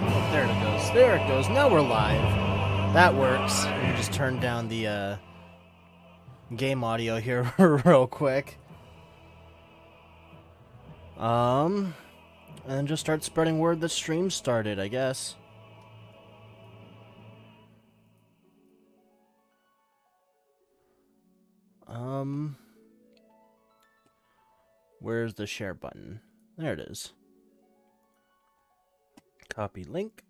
Oh, there it goes. There it goes. Now we're live. That works. Let me just turn down the game audio here real quick. And just start spreading word that stream started, I guess. Where's the share button? There it is. Copy link.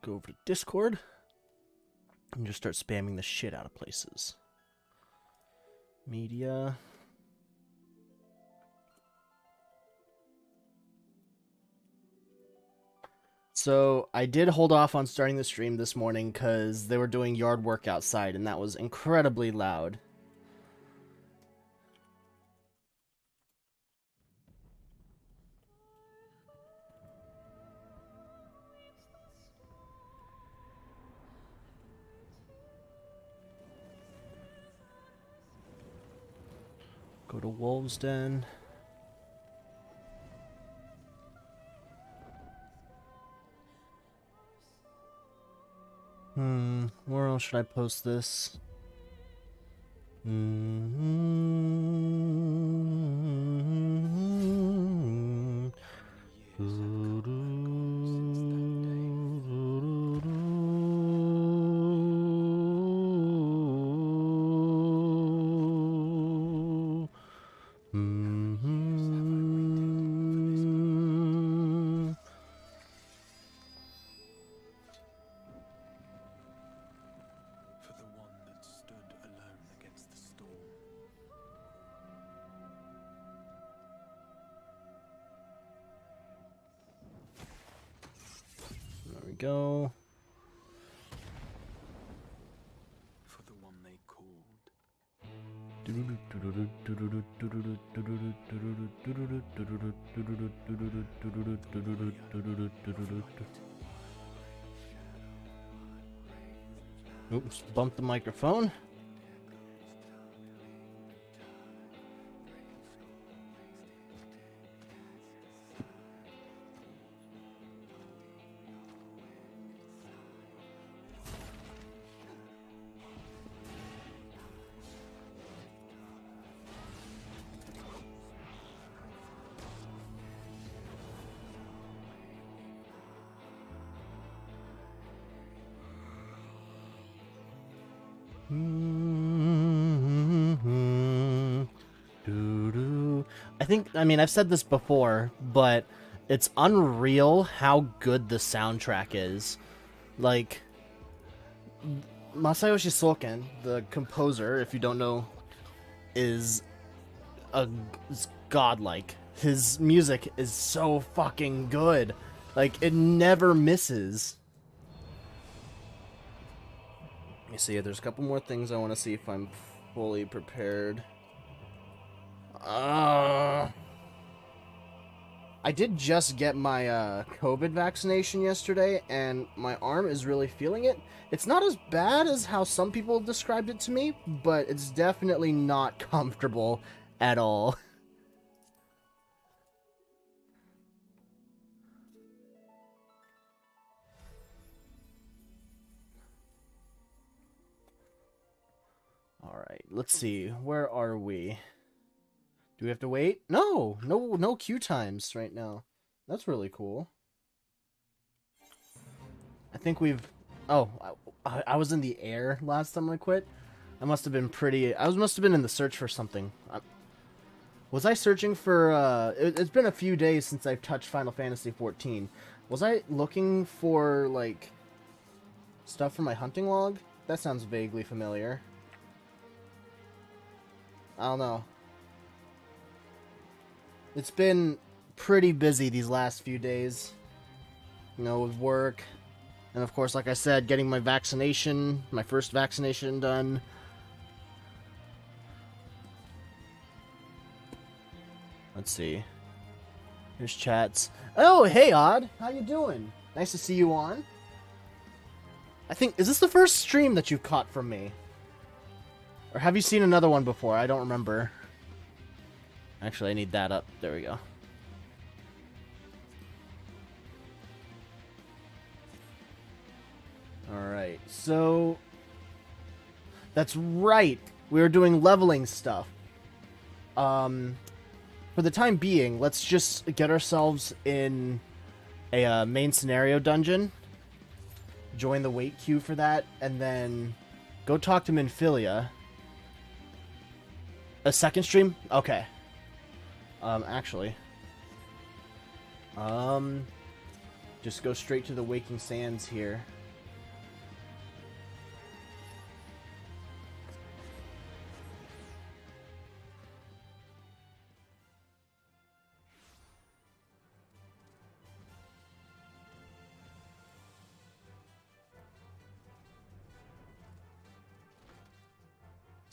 Go over to Discord. And just start spamming the shit out of places. Media. So, I did hold off on starting the stream this morning because they were doing yard work outside, and that was incredibly loud. Go to Wolves Den. Where else should I post this? Go. For the one they called. Oops, bumped the microphone. I mean, I've said this before, but it's unreal how good the soundtrack is. Like, Masayoshi Soken, the composer, if you don't know, is godlike. His music is so fucking good. Like, it never misses. Let me see. There's a couple more things I want to see if I'm fully prepared. I did just get my COVID vaccination yesterday, and my arm is really feeling it. It's not as bad as how some people described it to me, but it's definitely not comfortable at all. Alright, let's see. Where are we? Do we have to wait? No queue times right now. That's really cool. I think we've... Oh, I was in the air last time I quit. I must have been pretty... I must have been in the search for something. Was I searching for... It's been a few days since I've touched Final Fantasy XIV. Was I looking for, like, stuff from my hunting log? That sounds vaguely familiar. I don't know. It's been pretty busy these last few days, you know, with work. And of course, like I said, getting my vaccination, my first vaccination done. Let's see. Here's chats. Oh, hey, Odd. How you doing? Nice to see you on. I think, is this the first stream that you've caught from me? Or have you seen another one before? I don't remember. Actually, I need that up. There we go. So... That's right! We were doing leveling stuff. For the time being, let's just get ourselves in a main scenario dungeon. Join the wait queue for that, and then go talk to Minfilia. A second stream? Okay. Actually. Just go straight to the Waking Sands here.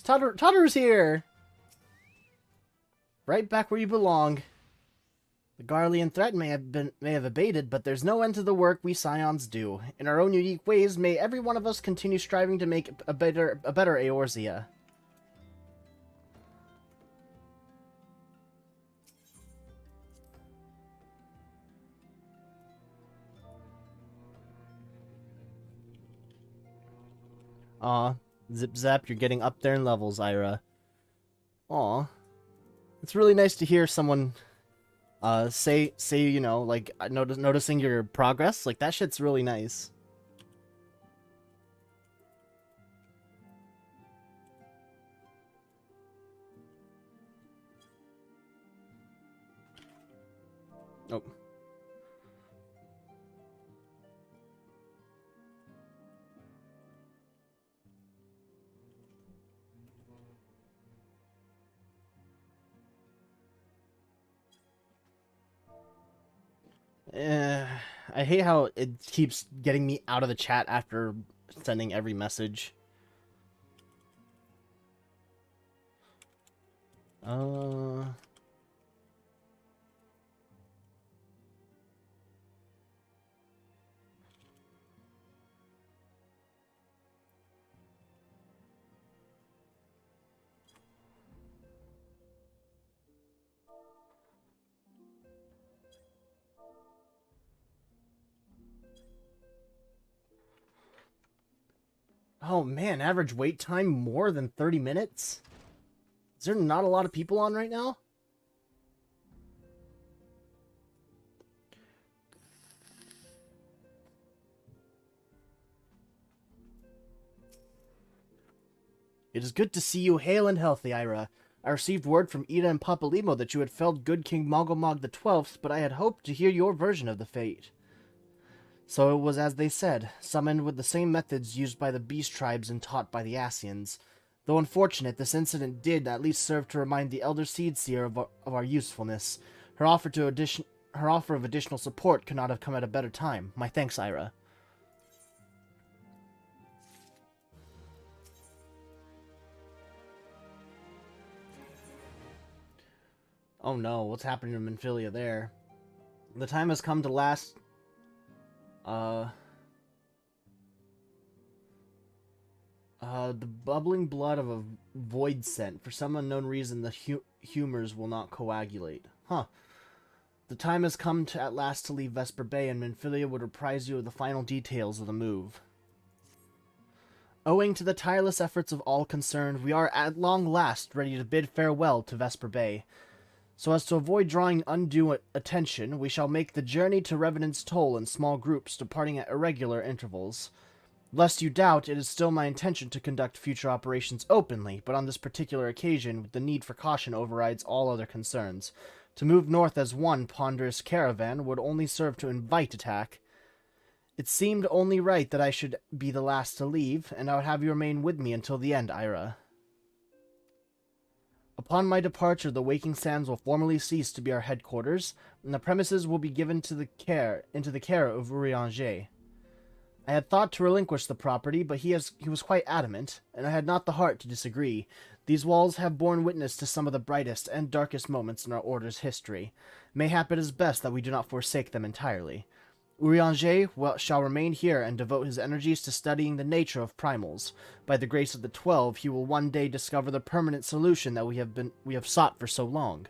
Totter's here! Right back where you belong. The Garlean threat may have abated, but there's no end to the work we Scions do. In our own unique ways, may every one of us continue striving to make a better Eorzea. Aw, zip zap, you're getting up there in levels, Ira. Aw. It's really nice to hear someone say you know, like noticing your progress. Like, that shit's really nice. Oh. I hate how it keeps getting me out of the chat after sending every message. Oh man, average wait time more than 30 minutes? Is there not a lot of people on right now? It is good to see you hale and healthy, Ira. I received word from Ida and Papalimo that you had felled good King Mogomog the 12th, but I had hoped to hear your version of the fate. So it was as they said, summoned with the same methods used by the beast tribes and taught by the Ascians. Though unfortunate, this incident did at least serve to remind the Elder Seedseer of our usefulness. Her offer of additional support could not have come at a better time. My thanks, Ira. Oh no, what's happening to Minfilia there? The time has come to last... the bubbling blood of a void scent. For some unknown reason, the humors will not coagulate. Huh. The time has come at last to leave Vesper Bay, and Minfilia would apprise you of the final details of the move. Owing to the tireless efforts of all concerned, we are at long last ready to bid farewell to Vesper Bay. So as to avoid drawing undue attention, we shall make the journey to Revenant's Toll in small groups, departing at irregular intervals. Lest you doubt, it is still my intention to conduct future operations openly, but on this particular occasion, the need for caution overrides all other concerns. To move north as one ponderous caravan would only serve to invite attack. It seemed only right that I should be the last to leave, and I would have you remain with me until the end, Ira. Upon my departure, the Waking Sands will formally cease to be our headquarters, and the premises will be given into the care of Urianger. I had thought to relinquish the property, but he was quite adamant, and I had not the heart to disagree. These walls have borne witness to some of the brightest and darkest moments in our Order's history. Mayhap it is best that we do not forsake them entirely. Urianger shall remain here and devote his energies to studying the nature of primals. By the grace of the 12, he will one day discover the permanent solution that we have sought for so long.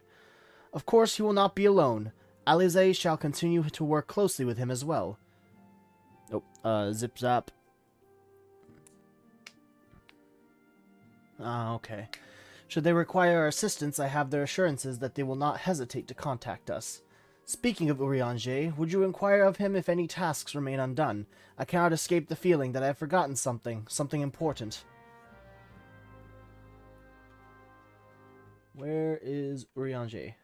Of course, he will not be alone. Alize shall continue to work closely with him as well. Oh, zip zap. Ah, okay. Should they require our assistance, I have their assurances that they will not hesitate to contact us. Speaking of Urianger, would you inquire of him if any tasks remain undone? I cannot escape the feeling that I have forgotten something important. Where is Urianger?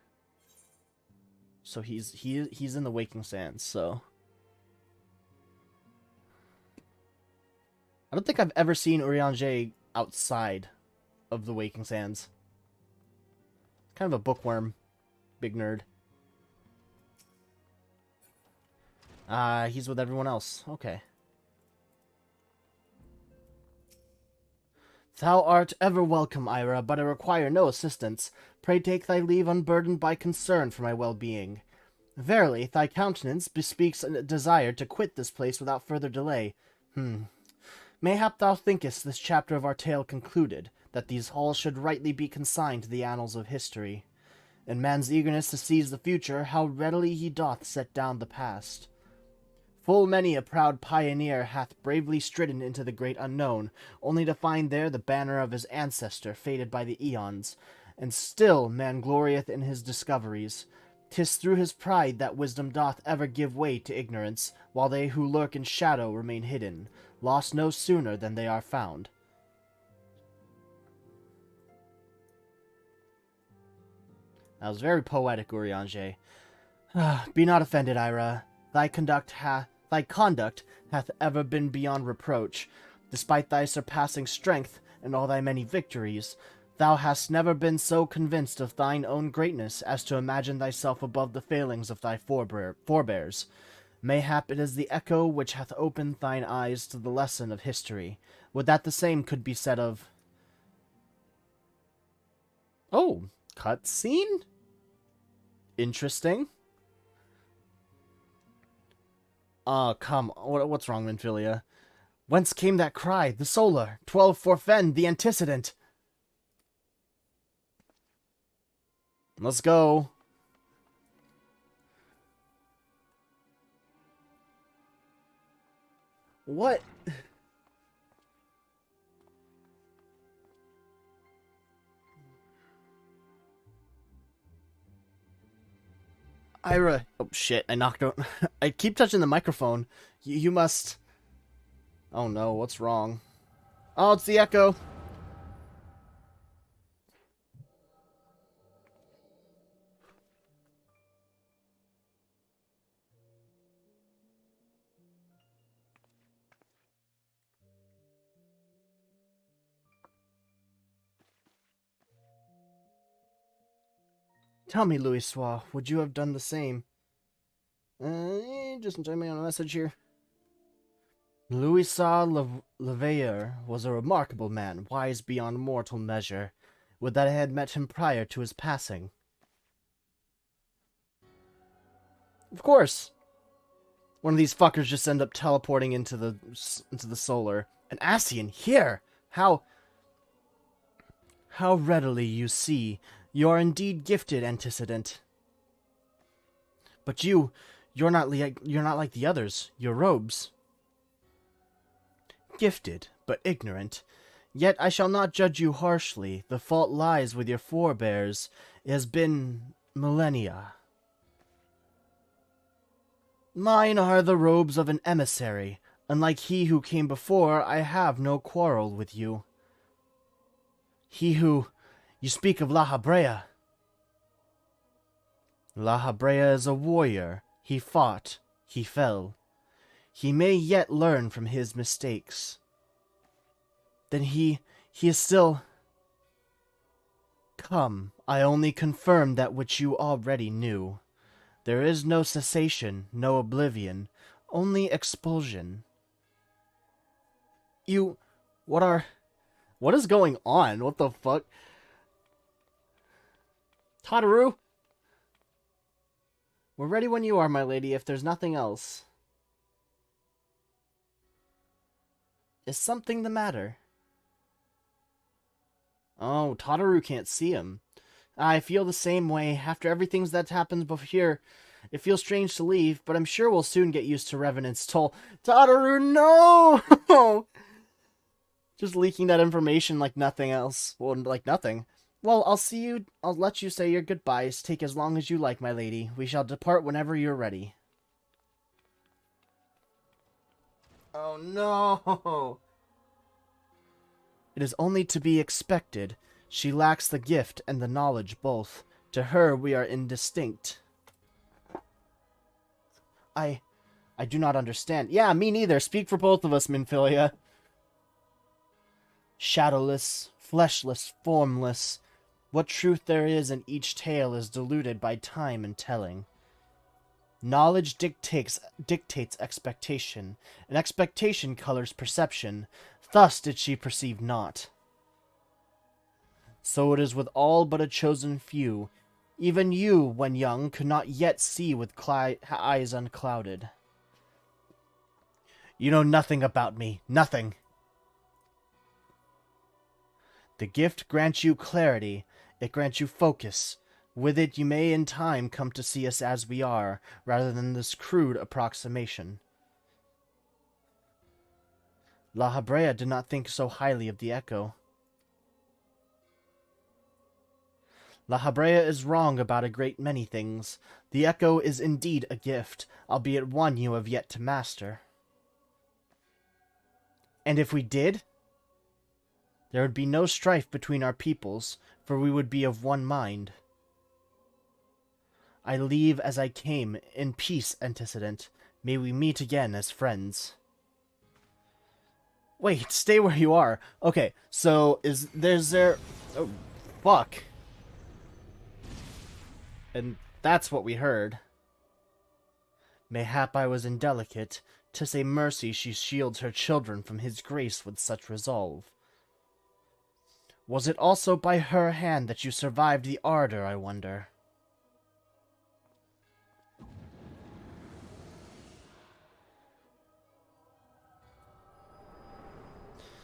So he's in the Waking Sands, so... I don't think I've ever seen Urianger outside of the Waking Sands. Kind of a bookworm. Big nerd. He's with everyone else. Okay. Thou art ever welcome, Ira, but I require no assistance. Pray take thy leave unburdened by concern for my well-being. Verily, thy countenance bespeaks a desire to quit this place without further delay. Mayhap thou thinkest this chapter of our tale concluded, that these halls should rightly be consigned to the annals of history. In man's eagerness to seize the future, how readily he doth set down the past. Full many a proud pioneer hath bravely stridden into the great unknown, only to find there the banner of his ancestor faded by the eons. And still man glorieth in his discoveries. 'Tis through his pride that wisdom doth ever give way to ignorance, while they who lurk in shadow remain hidden, lost no sooner than they are found. That was very poetic, Urianger. Be not offended, Ira. Thy conduct hath ever been beyond reproach. Despite thy surpassing strength and all thy many victories, thou hast never been so convinced of thine own greatness as to imagine thyself above the failings of thy forebears. Mayhap it is the echo which hath opened thine eyes to the lesson of history. Would that the same could be said of... Oh, cutscene? Interesting. Come, what's wrong, Minfilia? Whence came that cry? The solar, 12 forfen, the antecedent. Let's go. What? Ira. Oh shit, I knocked out. I keep touching the microphone. You must... Oh no, what's wrong? Oh, it's the echo. Tell me, Louis, would you have done the same? Just enjoy my own message here. Louis Leveilleur was a remarkable man, wise beyond mortal measure. Would that I had met him prior to his passing. Of course. One of these fuckers just end up teleporting into the solar. An Ascian here! How readily you see. You are indeed gifted, antecedent. But you're not like the others. Your robes. Gifted, but ignorant. Yet I shall not judge you harshly. The fault lies with your forebears. It has been millennia. Mine are the robes of an emissary. Unlike he who came before, I have no quarrel with you. He who... You speak of La Habrea. La Habrea is a warrior. He fought. He fell. He may yet learn from his mistakes. Then he is still... Come, I only confirm that which you already knew. There is no cessation, no oblivion, only expulsion. What is going on? What the fuck? Tataru? We're ready when you are, my lady, if there's nothing else. Is something the matter? Oh, Tataru can't see him. I feel the same way. After everything that's happened before here, it feels strange to leave, but I'm sure we'll soon get used to Revenant's toll. Tataru, no! Just leaking that information like nothing else. Well, like nothing. Well, I'll let you say your goodbyes. Take as long as you like, my lady. We shall depart whenever you're ready. Oh no! It is only to be expected. She lacks the gift and the knowledge both. To her we are indistinct. I do not understand. Yeah, me neither. Speak for both of us, Minfilia. Shadowless, fleshless, formless. What truth there is in each tale is diluted by time and telling. Knowledge dictates expectation, and expectation colors perception. Thus did she perceive not. So it is with all but a chosen few. Even you, when young, could not yet see with eyes unclouded. You know nothing about me. Nothing. The gift grants you clarity. It grants you focus. With it you may in time come to see us as we are, rather than this crude approximation. La Habrea did not think so highly of the echo. La Habrea is wrong about a great many things. The echo is indeed a gift, albeit one you have yet to master. And if we did, there would be no strife between our peoples, for we would be of one mind. I leave as I came, in peace, antecedent. May we meet again as friends. Wait, stay where you are. Okay, so there's there... Oh, fuck. And that's what we heard. Mayhap I was indelicate. 'Tis a mercy she shields her children from his grace with such resolve. Was it also by her hand that you survived the ardor, I wonder?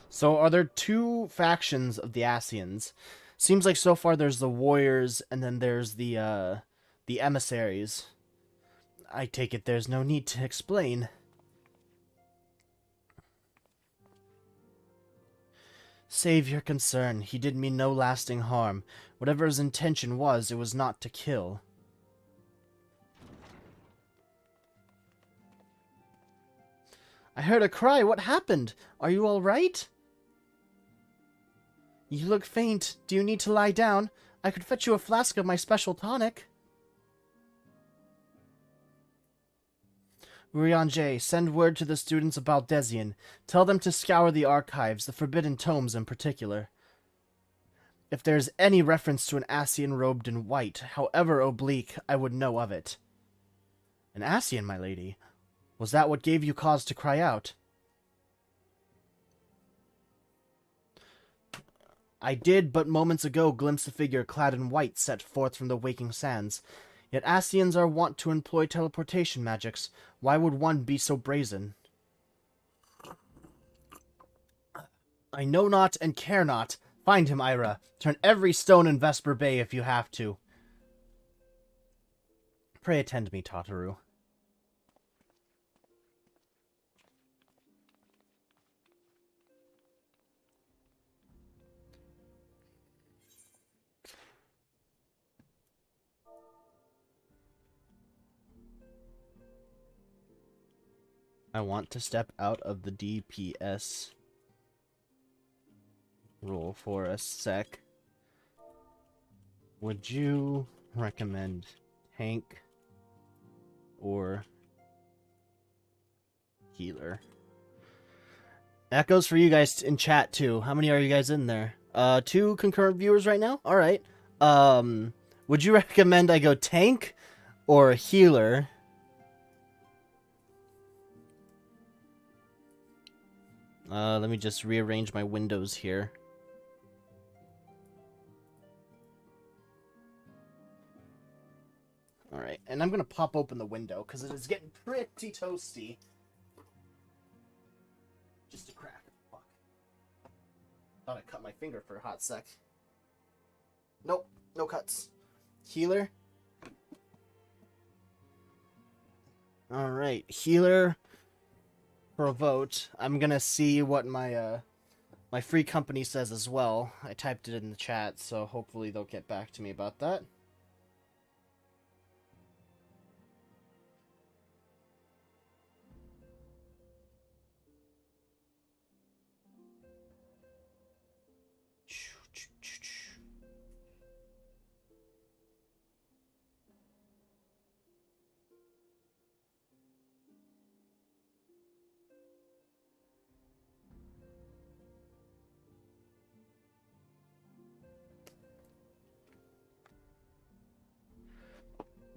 So are there two factions of the Ascians? Seems like so far there's the warriors and then there's the emissaries. I take it there's no need to explain. Save your concern. He did me no lasting harm. Whatever his intention was, it was not to kill. I heard a cry. What happened? Are you all right? You look faint. Do you need to lie down? I could fetch you a flask of my special tonic. Urianger, send word to the students of Baldesion. Tell them to scour the archives, the forbidden tomes in particular. If there's any reference to an Ascian robed in white, however oblique, I would know of it. An Ascian, my lady? Was that what gave you cause to cry out? I did but moments ago glimpse a figure clad in white set forth from the waking sands. Yet Ascians are wont to employ teleportation magics. Why would one be so brazen? I know not and care not. Find him, Ira. Turn every stone in Vesper Bay if you have to. Pray attend me, Tataru. I want to step out of the DPS role for a sec. Would you recommend tank or healer? That goes for you guys in chat too. How many are you guys in there? 2 concurrent viewers right now? Alright. Would you recommend I go tank or healer? Let me just rearrange my windows here. Alright, and I'm gonna pop open the window, because it is getting pretty toasty. Just a crack. Fuck. Thought I cut my finger for a hot sec. Nope, no cuts. Healer. Alright, healer for a vote. I'm gonna see what my My free company says as well. I typed it in the chat, so hopefully they'll get back to me about that.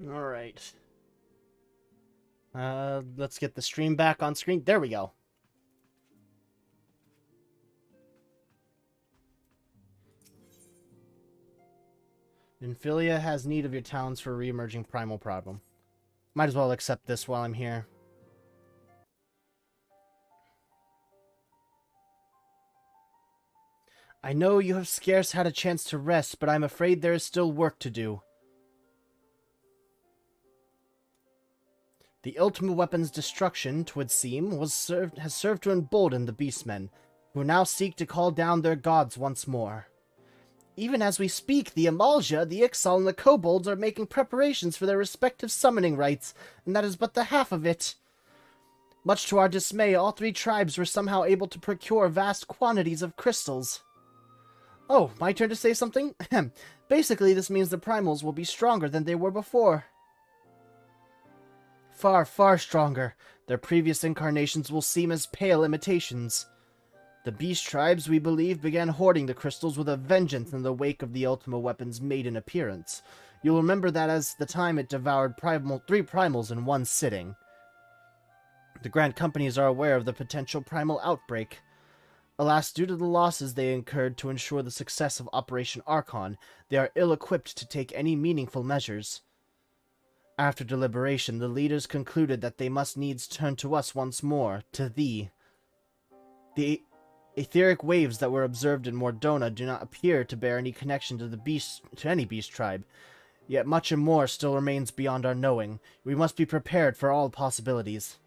Alright. Let's get the stream back on screen. There we go. Infilia has need of your talents for a re-emerging primal problem. Might as well accept this while I'm here. I know you have scarce had a chance to rest, but I'm afraid there is still work to do. The ultimate weapon's destruction, 'twould seem, has served to embolden the beastmen, who now seek to call down their gods once more. Even as we speak, the Amalja, the Ixal, and the Kobolds are making preparations for their respective summoning rites, and that is but the half of it. Much to our dismay, all three tribes were somehow able to procure vast quantities of crystals. Oh, my turn to say something? Basically, this means the primals will be stronger than they were before. Far, far stronger. Their previous incarnations will seem as pale imitations. The beast tribes, we believe, began hoarding the crystals with a vengeance in the wake of the Ultima weapon's maiden appearance. You'll remember that as the time it devoured three primals in one sitting. The Grand Companies are aware of the potential primal outbreak. Alas, due to the losses they incurred to ensure the success of Operation Archon, they are ill-equipped to take any meaningful measures. After deliberation, the leaders concluded that they must needs turn to us once more, to thee. The etheric waves that were observed in Mordona do not appear to bear any connection to any beast tribe, yet much and more still remains beyond our knowing. We must be prepared for all possibilities.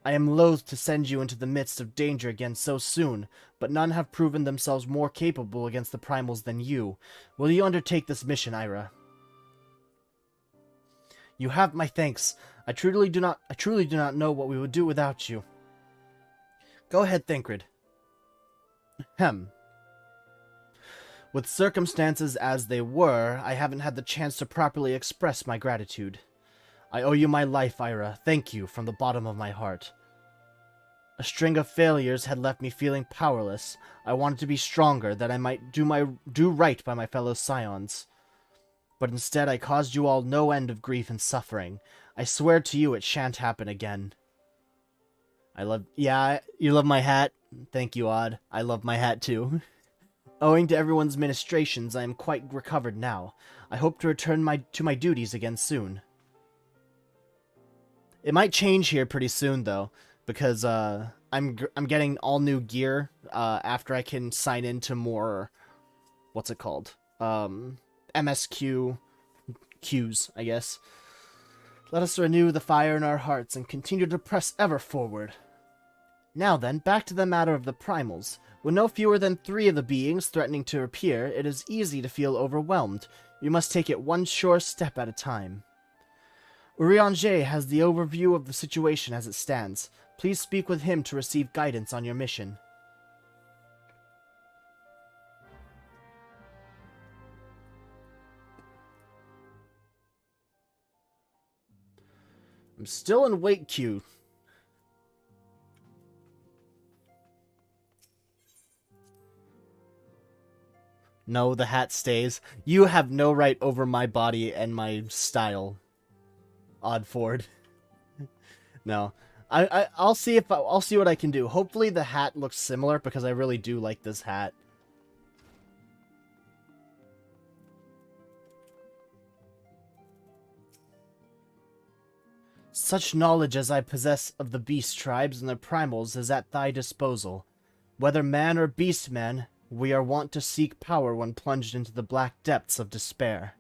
I am loath to send you into the midst of danger again so soon, but none have proven themselves more capable against the primals than you. Will you undertake this mission, Ira? You have my thanks. I truly do not know what we would do without you. Go ahead, Thancred. With circumstances as they were, I haven't had the chance to properly express my gratitude. I owe you my life, Ira. Thank you from the bottom of my heart. A string of failures had left me feeling powerless. I wanted to be stronger, that I might do right by my fellow scions. But instead I caused you all no end of grief and suffering. I swear to you it shan't happen again. Yeah, you love my hat? Thank you, Odd. I love my hat too. Owing to everyone's ministrations, I am quite recovered now. I hope to return to my duties again soon. It might change here pretty soon, though, because I'm getting all new gear after I can sign into more, what's it called? MSQ queues, I guess. Let us renew the fire in our hearts and continue to press ever forward. Now then, back to the matter of the primals. With no fewer than 3 of the beings threatening to appear, it is easy to feel overwhelmed. You must take it one sure step at a time. Urianger has the overview of the situation as it stands. Please speak with him to receive guidance on your mission. I'm still in wait queue. No, the hat stays. You have no right over my body and my style, Oddford. No, I'll see I'll see what I can do. Hopefully the hat looks similar because I really do like this hat. Such knowledge as I possess of the beast tribes and their primals is at thy disposal. Whether man or beast man, we are wont to seek power when plunged into the black depths of despair.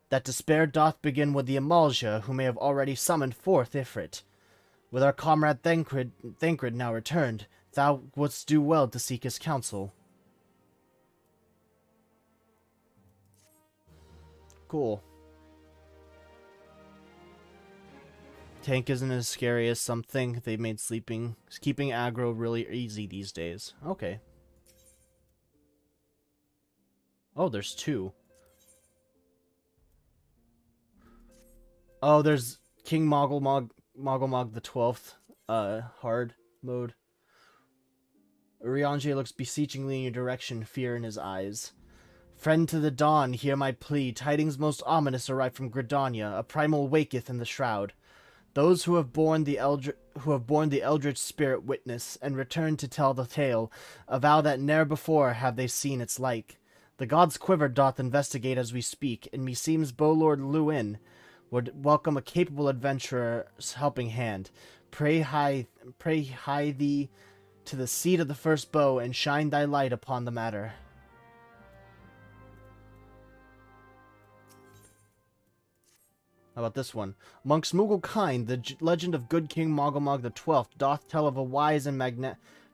That despair doth begin with the Amalja, who may have already summoned forth Ifrit. With our comrade Thancred now returned, Thou wouldst do well to seek his counsel. Cool. Tank isn't as scary as some think. They made keeping aggro really easy these days. Okay. Oh, there's two. Oh, there's King Moggle Mog the 12th, hard mode. Urianger looks beseechingly in your direction, fear in his eyes. Friend to the dawn, hear my plea. Tidings most ominous arrive from Gridania. A primal waketh in the shroud. Those who have borne the eldritch spirit witness, and return to tell the tale, avow that ne'er before have they seen its like. The god's quiver doth investigate as we speak, and meseems Bolord Luin would welcome a capable adventurer's helping hand. Pray hie thee to the seat of the first bow, and shine thy light upon the matter. How about this one? Amongst Moogle kind, the legend of good King Mogglmog the 12th doth tell of a wise and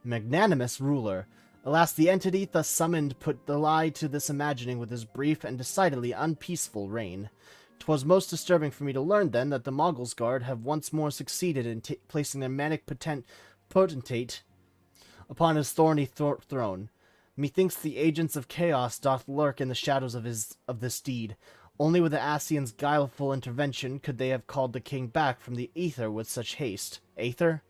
magnanimous ruler. Alas, the entity thus summoned put the lie to this imagining with his brief and decidedly unpeaceful reign. 'Twas most disturbing for me to learn, then, that the Moggles Guard have once more succeeded in placing their manic potentate upon his thorny throne. Methinks the agents of chaos doth lurk in the shadows of this deed. Only with the Asian's guileful intervention could they have called the king back from the ether with such haste. Aether?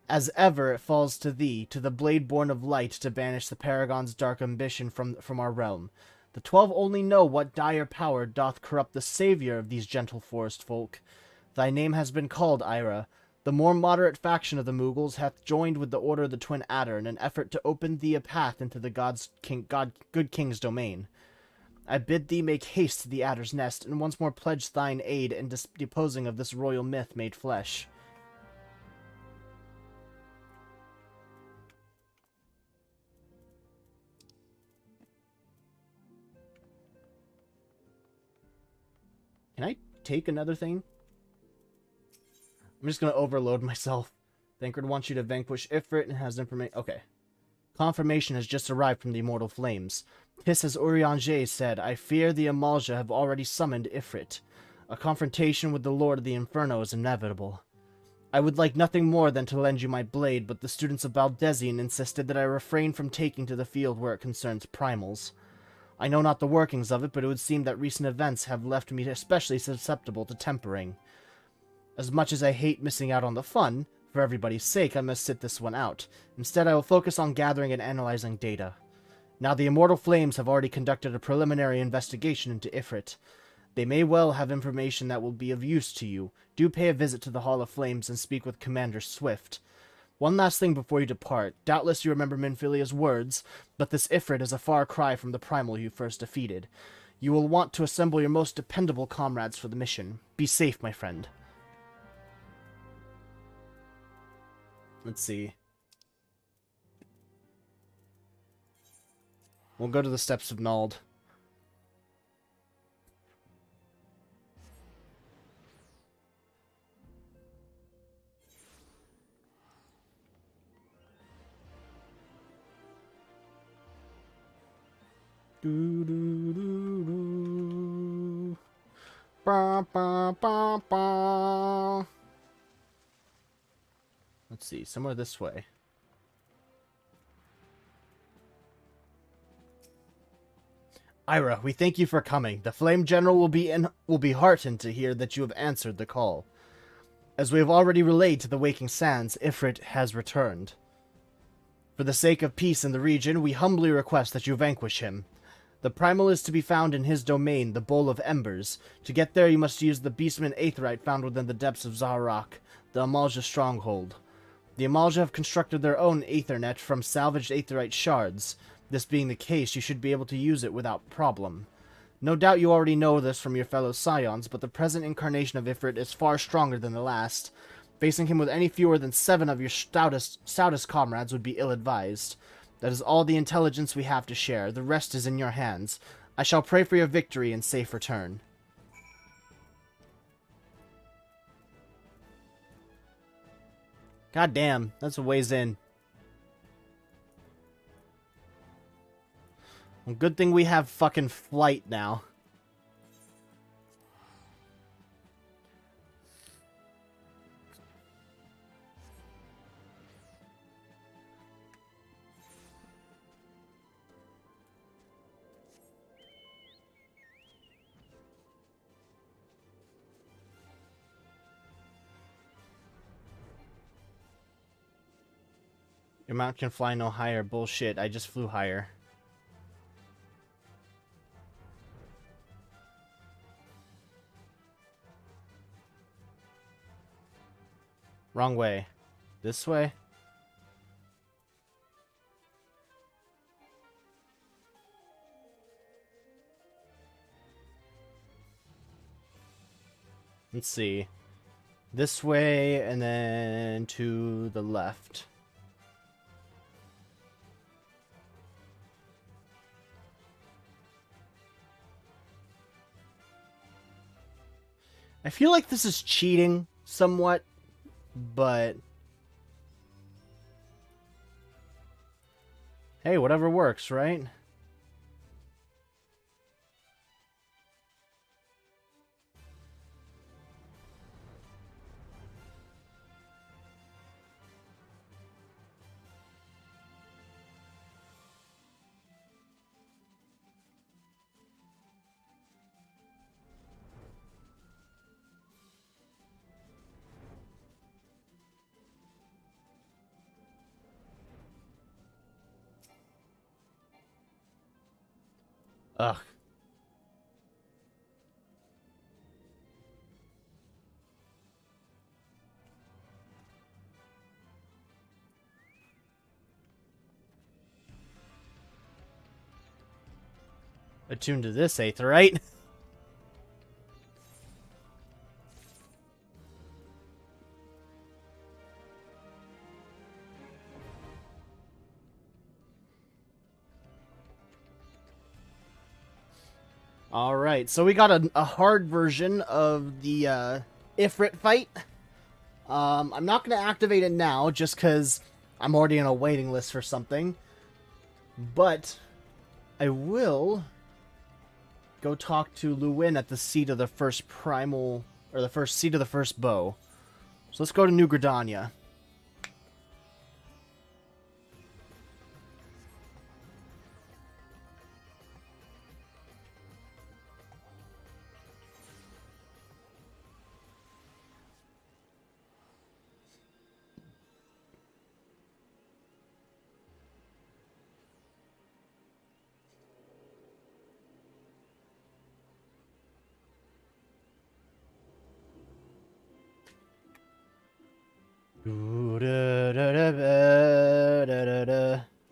As ever it falls to thee, to the blade born of light, to banish the paragon's dark ambition from our realm. The 12 only know what dire power doth corrupt the savior of these gentle forest folk. Thy name has been called, Ira. The more moderate faction of the Moogles hath joined with the Order of the Twin Adder in an effort to open thee a path into the good king's domain. I bid thee make haste to the Adder's nest, and once more pledge thine aid in deposing of this royal myth made flesh. Can I take another thing? I'm just going to overload myself. Thancred wants you to vanquish Ifrit and has information. Okay. Confirmation has just arrived from the Immortal Flames. 'Tis as Urianger said, I fear the Amalja have already summoned Ifrit. A confrontation with the Lord of the Inferno is inevitable. I would like nothing more than to lend you my blade, but the students of Baldesion insisted that I refrain from taking to the field where it concerns primals. I know not the workings of it, but it would seem that recent events have left me especially susceptible to tempering. As much as I hate missing out on the fun, for everybody's sake, I must sit this one out. Instead, I will focus on gathering and analyzing data. Now, the Immortal Flames have already conducted a preliminary investigation into Ifrit. They may well have information that will be of use to you. Do pay a visit to the Hall of Flames and speak with Commander Swift. One last thing before you depart. Doubtless you remember Minfilia's words, but this Ifrit is a far cry from the primal you first defeated. You will want to assemble your most dependable comrades for the mission. Be safe, my friend. Let's see. We'll go to the Steps of Nald. Do do do do. Ba ba ba ba. Let's see, somewhere this way. Ira, we thank you for coming. The Flame General will be heartened to hear that you have answered the call. As we have already relayed to the Waking Sands, Ifrit has returned. For the sake of peace in the region, we humbly request that you vanquish him. The primal is to be found in his domain, the Bowl of Embers. To get there, you must use the Beastman Aetheryte found within the depths of Zaharak, the Amalja stronghold. The Amalja have constructed their own Aethernet from salvaged Aetherite shards. This being the case, you should be able to use it without problem. No doubt you already know this from your fellow Scions, but the present incarnation of Ifrit is far stronger than the last. Facing him with any fewer than 7 of your stoutest comrades would be ill-advised. That is all the intelligence we have to share. The rest is in your hands. I shall pray for your victory and safe return. God damn, that's a ways in. Well, good thing we have fucking flight now. Your mount can fly no higher. Bullshit, I just flew higher. Wrong way. This way? Let's see. This way, and then to the left. I feel like this is cheating somewhat, but hey, whatever works, right? Ugh. Attuned to this eighth, right? Alright, so we got a hard version of the Ifrit fight. I'm not going to activate it now, just because I'm already on a waiting list for something. But I will go talk to Luwin at the seat of the first primal, or the first seat of the first bow. So let's go to New Gridania.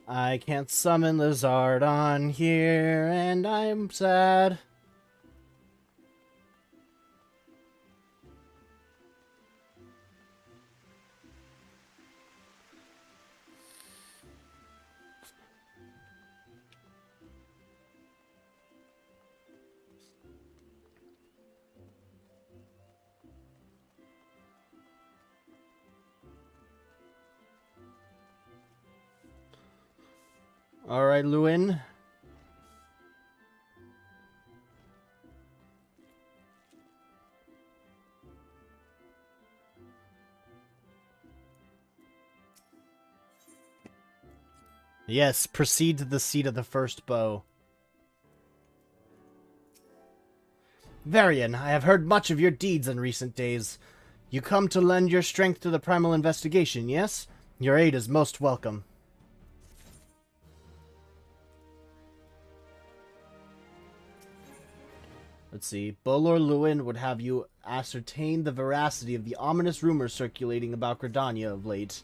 I can't summon Lizard on here, and I'm sad. Alright, Luwin. Yes, proceed to the seat of the first bow. Varian, I have heard much of your deeds in recent days. You come to lend your strength to the primal investigation, yes? Your aid is most welcome. Let's see. Bolor Luwin would have you ascertain the veracity of the ominous rumors circulating about Gridania of late.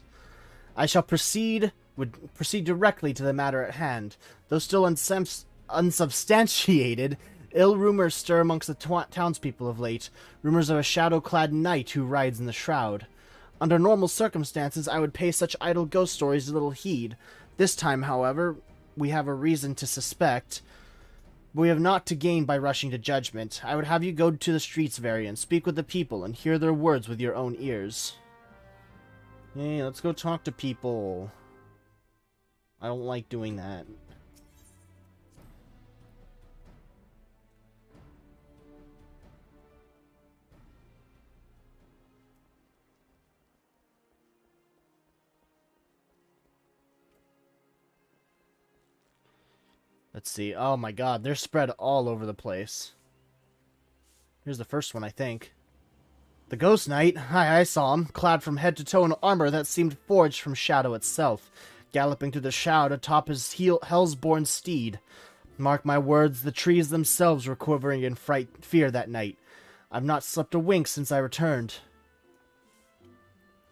I shall proceed directly to the matter at hand. Though still unsubstantiated, ill rumors stir amongst the townspeople of late. Rumors of a shadow-clad knight who rides in the shroud. Under normal circumstances, I would pay such idle ghost stories little heed. This time, however, we have a reason to suspect. We have naught to gain by rushing to judgment. I would have you go to the streets, Varian, speak with the people, and hear their words with your own ears. Hey, let's go talk to people. I don't like doing that. Let's see. Oh my god, they're spread all over the place. Here's the first one, I think. The Ghost Knight. Hi, I saw him, clad from head to toe in armor that seemed forged from shadow itself, galloping through the shroud atop his hell's-born steed. Mark my words, the trees themselves were quivering in fear that night. I've not slept a wink since I returned.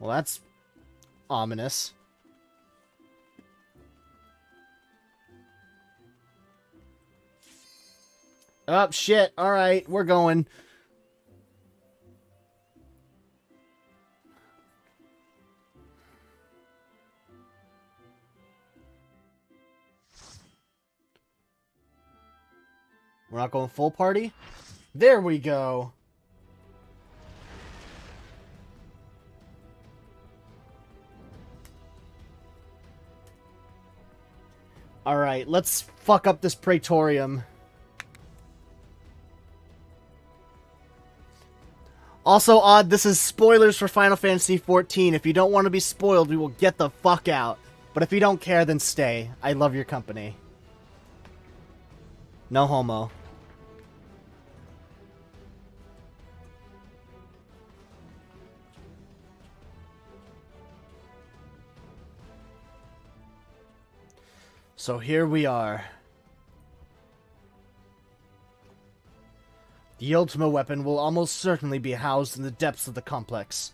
Well, that's ominous. Oh, shit. Alright, we're going. We're not going full party? There we go. Alright, let's fuck up this Praetorium. Also, Odd, this is spoilers for Final Fantasy XIV. If you don't want to be spoiled, we will get the fuck out. But if you don't care, then stay. I love your company. No homo. So here we are. The ultimate weapon will almost certainly be housed in the depths of the complex.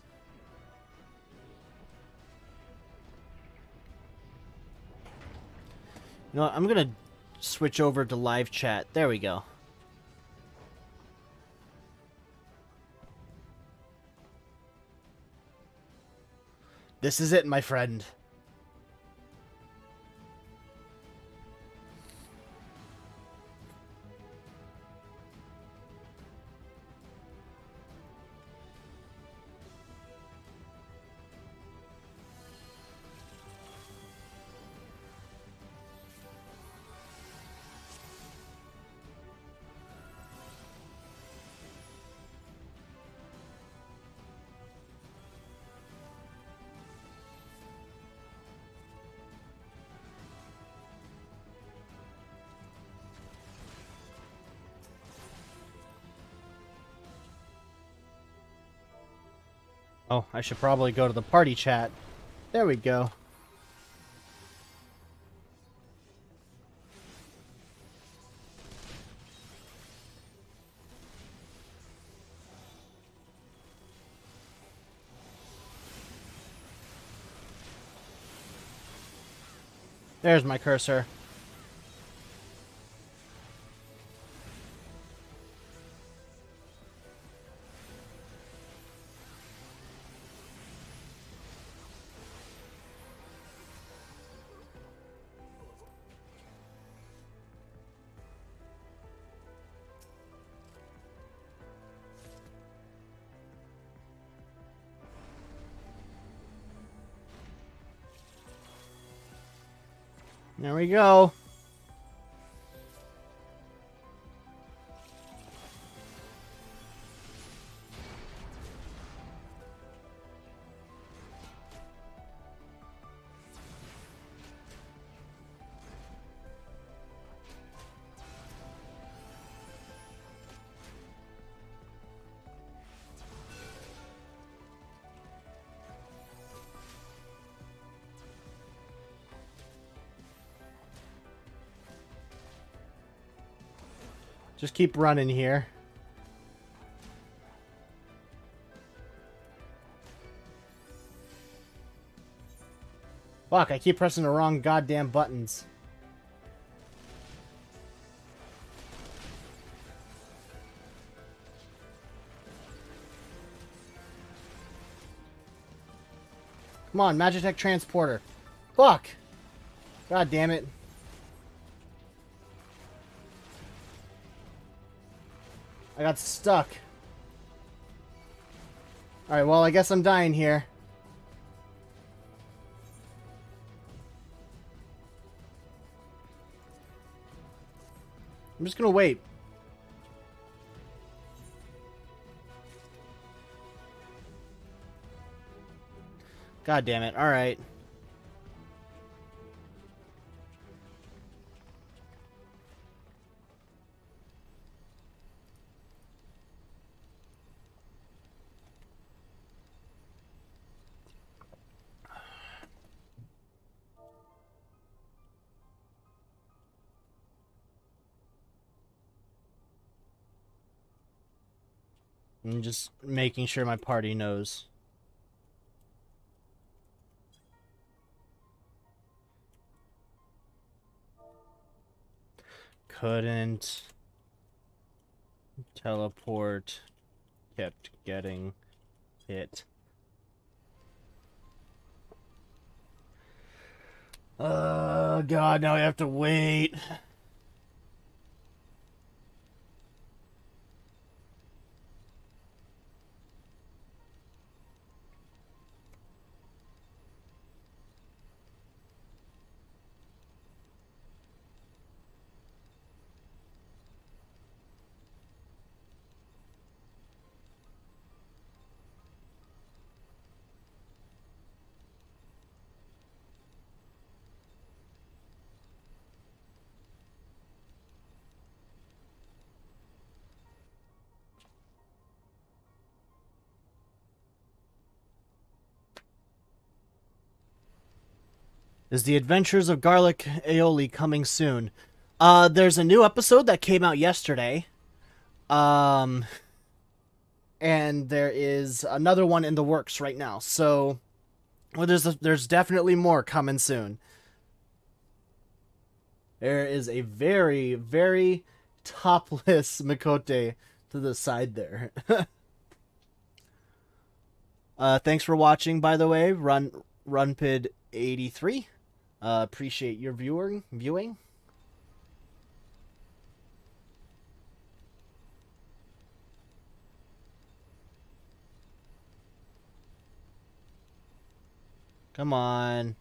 You know what? I'm gonna switch over to live chat. There we go. This is it, my friend. Oh, I should probably go to the party chat. There we go. There's my cursor. There we go. Just keep running here. Fuck, I keep pressing the wrong goddamn buttons. Come on, Magitech Transporter. Fuck! God damn it. I got stuck. Alright, well, I guess I'm dying here. just gonna wait. God damn it. Alright. I'm just making sure my party knows. Couldn't teleport. Kept getting hit. God, now I have to wait. Is The Adventures of Garlic Aioli coming soon? There's a new episode that came out yesterday. And there is another one in the works right now. So, well, there's definitely more coming soon. There is a very, very topless Mikote to the side there. Thanks for watching, by the way, Runpid83. Appreciate your viewing. Come on.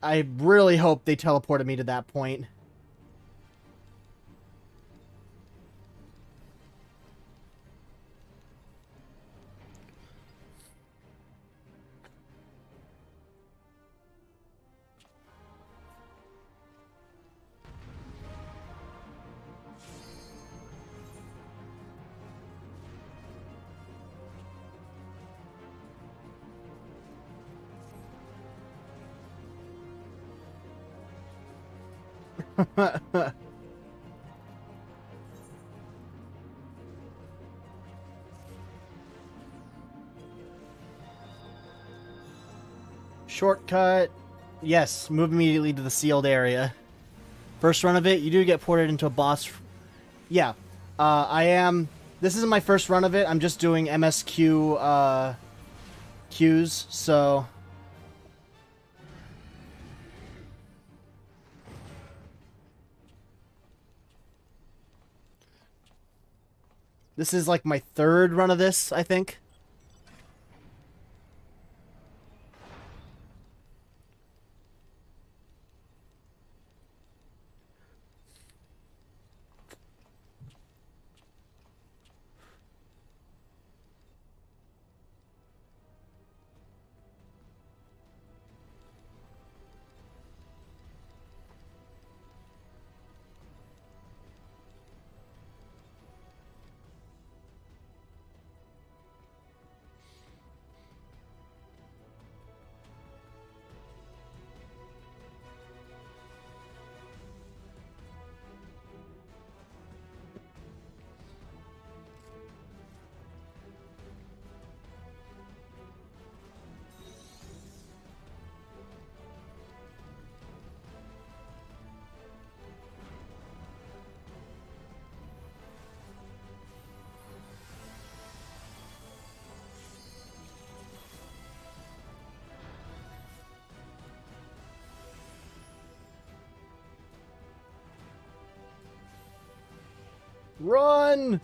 I really hope they teleported me to that point. Shortcut. Yes, move immediately to the sealed area. First run of it, you do get ported into a boss. Yeah, I am. This isn't my first run of it. I'm just doing MSQ queues, so. This is like my third run of this, I think. Run!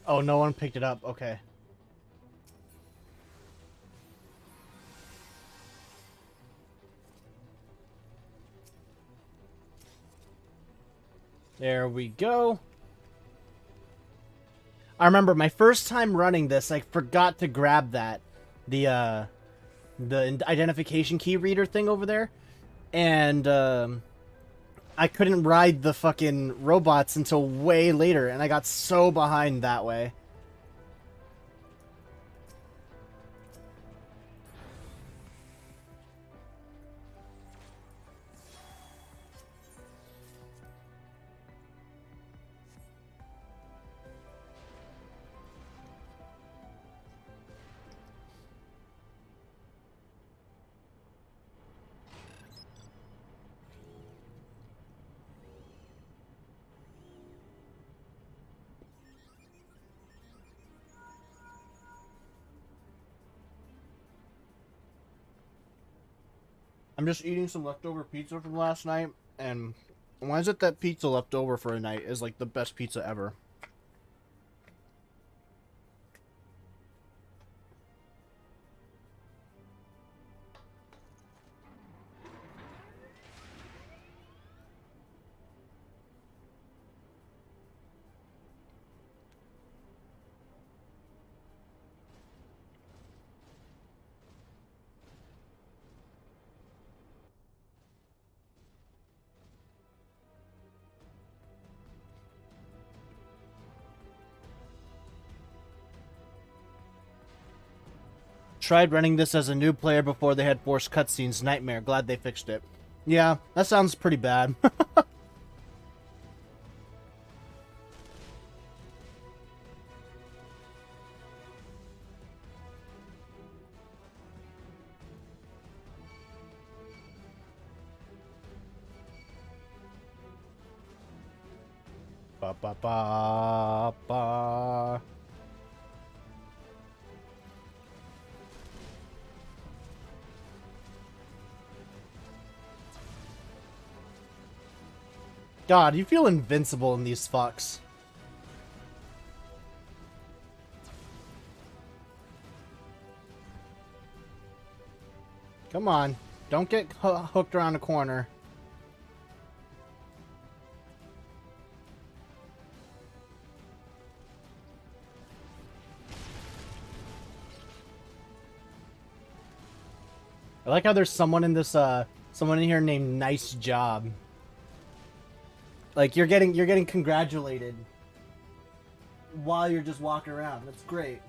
Oh, no one picked it up. Okay. There we go. I remember my first time running this, I forgot to grab that. The identification key reader thing over there. And, I couldn't ride the fucking robots until way later, and I got so behind that way. I'm just eating some leftover pizza from last night, and why is it that pizza left over for a night is like the best pizza ever? Tried running this as a new player before they had forced cutscenes. Nightmare. Glad they fixed it. Yeah, that sounds pretty bad. Ba ba ba ba. God, you feel invincible in these fucks. Come on. Don't get hooked around the corner. I like how there's someone in this, someone in here named Nice Job. Like, you're getting congratulated while you're just walking around. That's great.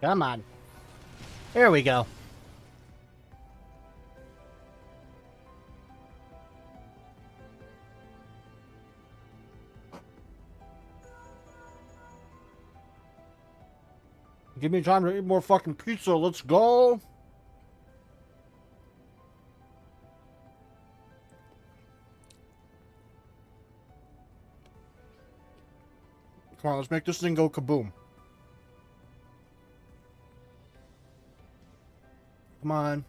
Come on. There we go. Give me time to eat more fucking pizza. Let's go. Come on, let's make this thing go kaboom. Come on.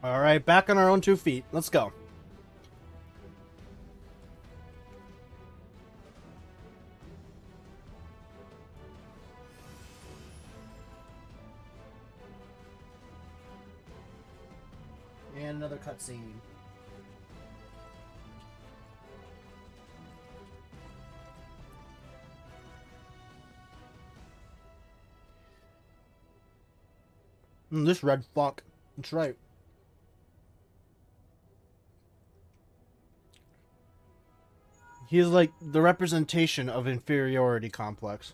Alright, back on our own 2 feet. Let's go. And another cutscene. This red fuck. That's right. He's like the representation of inferiority complex.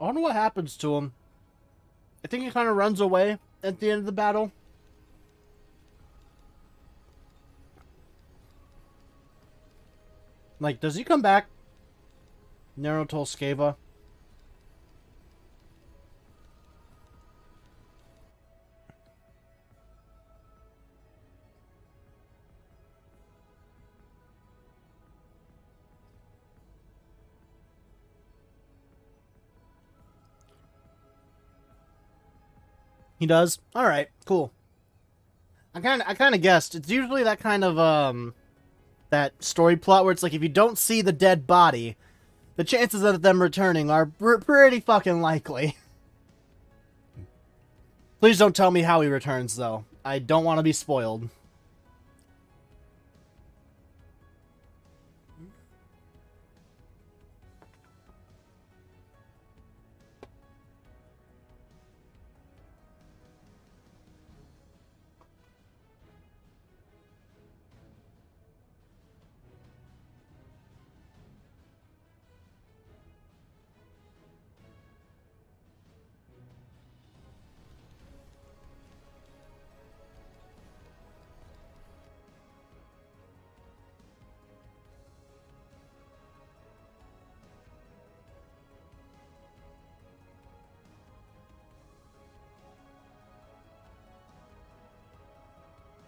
I wonder what happens to him. I think he kind of runs away at the end of the battle. Like, does he come back? Naruto Skeva. He does? Alright, cool. I kinda guessed. It's usually that kind of, that story plot where it's like, if you don't see the dead body, the chances of them returning are pretty fucking likely. Please don't tell me how he returns, though. I don't want to be spoiled.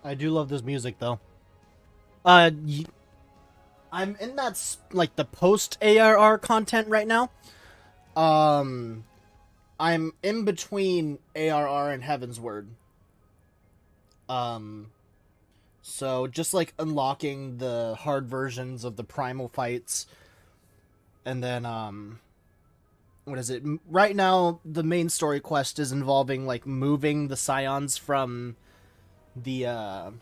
I do love this music, though. I'm in that, like, the post-ARR content right now. I'm in between ARR and Heaven's Word. So just, like, unlocking the hard versions of the primal fights. And then, what is it? Right now, the main story quest is involving, like, moving the Scions from the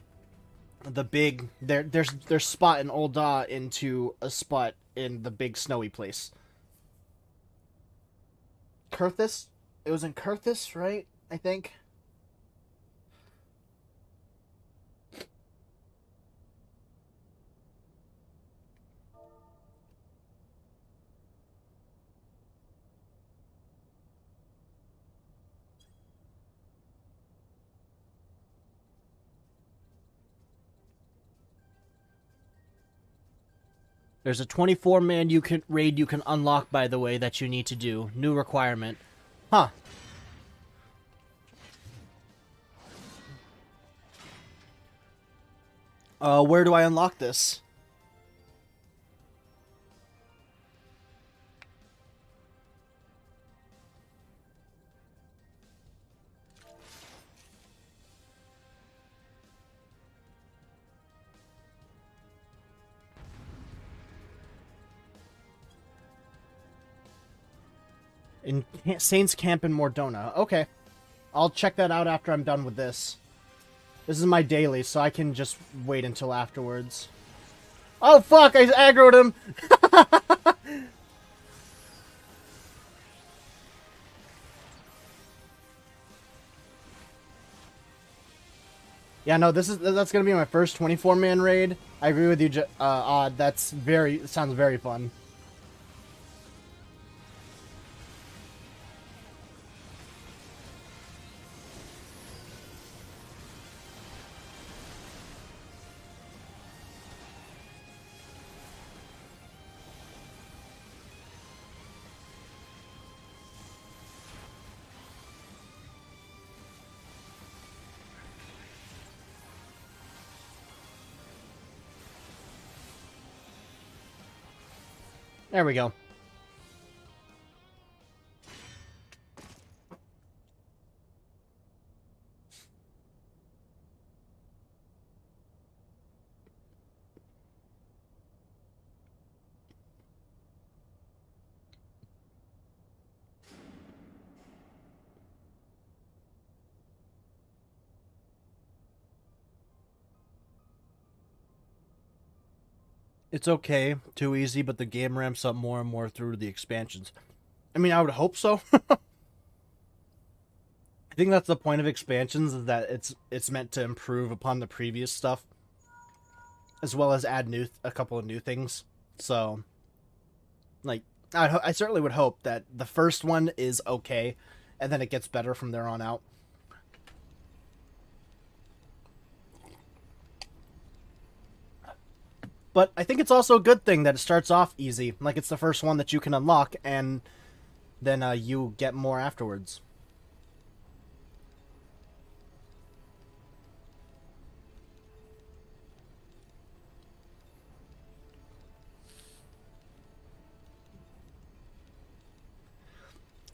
big their spot in Ul'dah into a spot in the big snowy place. Kurthus? It was in Kurthus, right? I think. There's a 24-man raid you can unlock, by the way, that you need to do. New requirement. Huh. Where do I unlock this? In Saints Camp in Mordona. Okay. I'll check that out after I'm done with this. This is my daily, so I can just wait until afterwards. Oh, fuck! I aggroed him! Yeah, no, that's gonna be my first 24-man raid. I agree with you, Odd. Sounds very fun. There we go. It's okay, too easy, but the game ramps up more and more through the expansions. I mean, I would hope so. I think that's the point of expansions, is that it's meant to improve upon the previous stuff, as well as add a couple of new things. So, like, I certainly would hope that the first one is okay, and then it gets better from there on out. But I think it's also a good thing that it starts off easy, like it's the first one that you can unlock, and then you get more afterwards.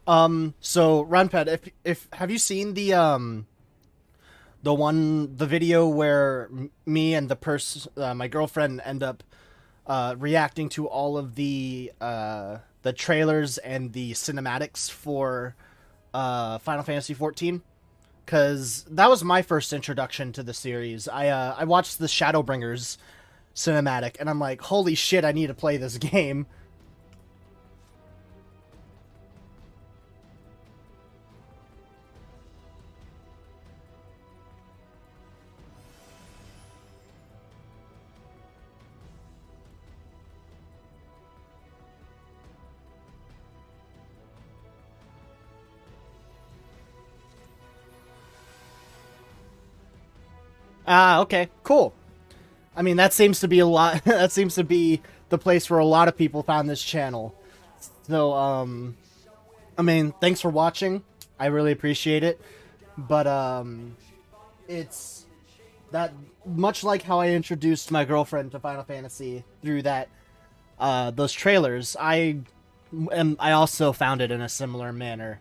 So Runpad, if have you seen the video where me and my girlfriend end up reacting to all of the trailers and the cinematics for Final Fantasy XIV? Because that was my first introduction to the series. I watched the Shadowbringers cinematic, and I'm like, holy shit, I need to play this game. Ah, okay, cool. I mean, that seems to be a lot. That seems to be the place where a lot of people found this channel. So, I mean, thanks for watching. I really appreciate it. But, it's that much like how I introduced my girlfriend to Final Fantasy through those trailers. I also found it in a similar manner.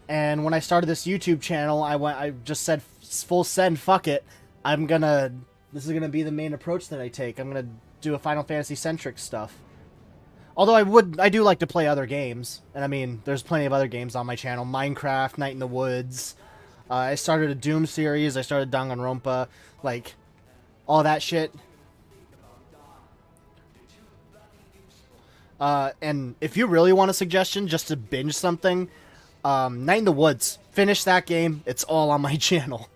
And when I started this YouTube channel, I just said full send, fuck it. This is gonna be the main approach that I take. I'm gonna do a Final Fantasy centric stuff. Although I do like to play other games, and I mean, there's plenty of other games on my channel: Minecraft, Night in the Woods. I started a Doom series. I started Danganronpa, like all that shit. And if you really want a suggestion, just to binge something, Night in the Woods. Finish that game. It's all on my channel.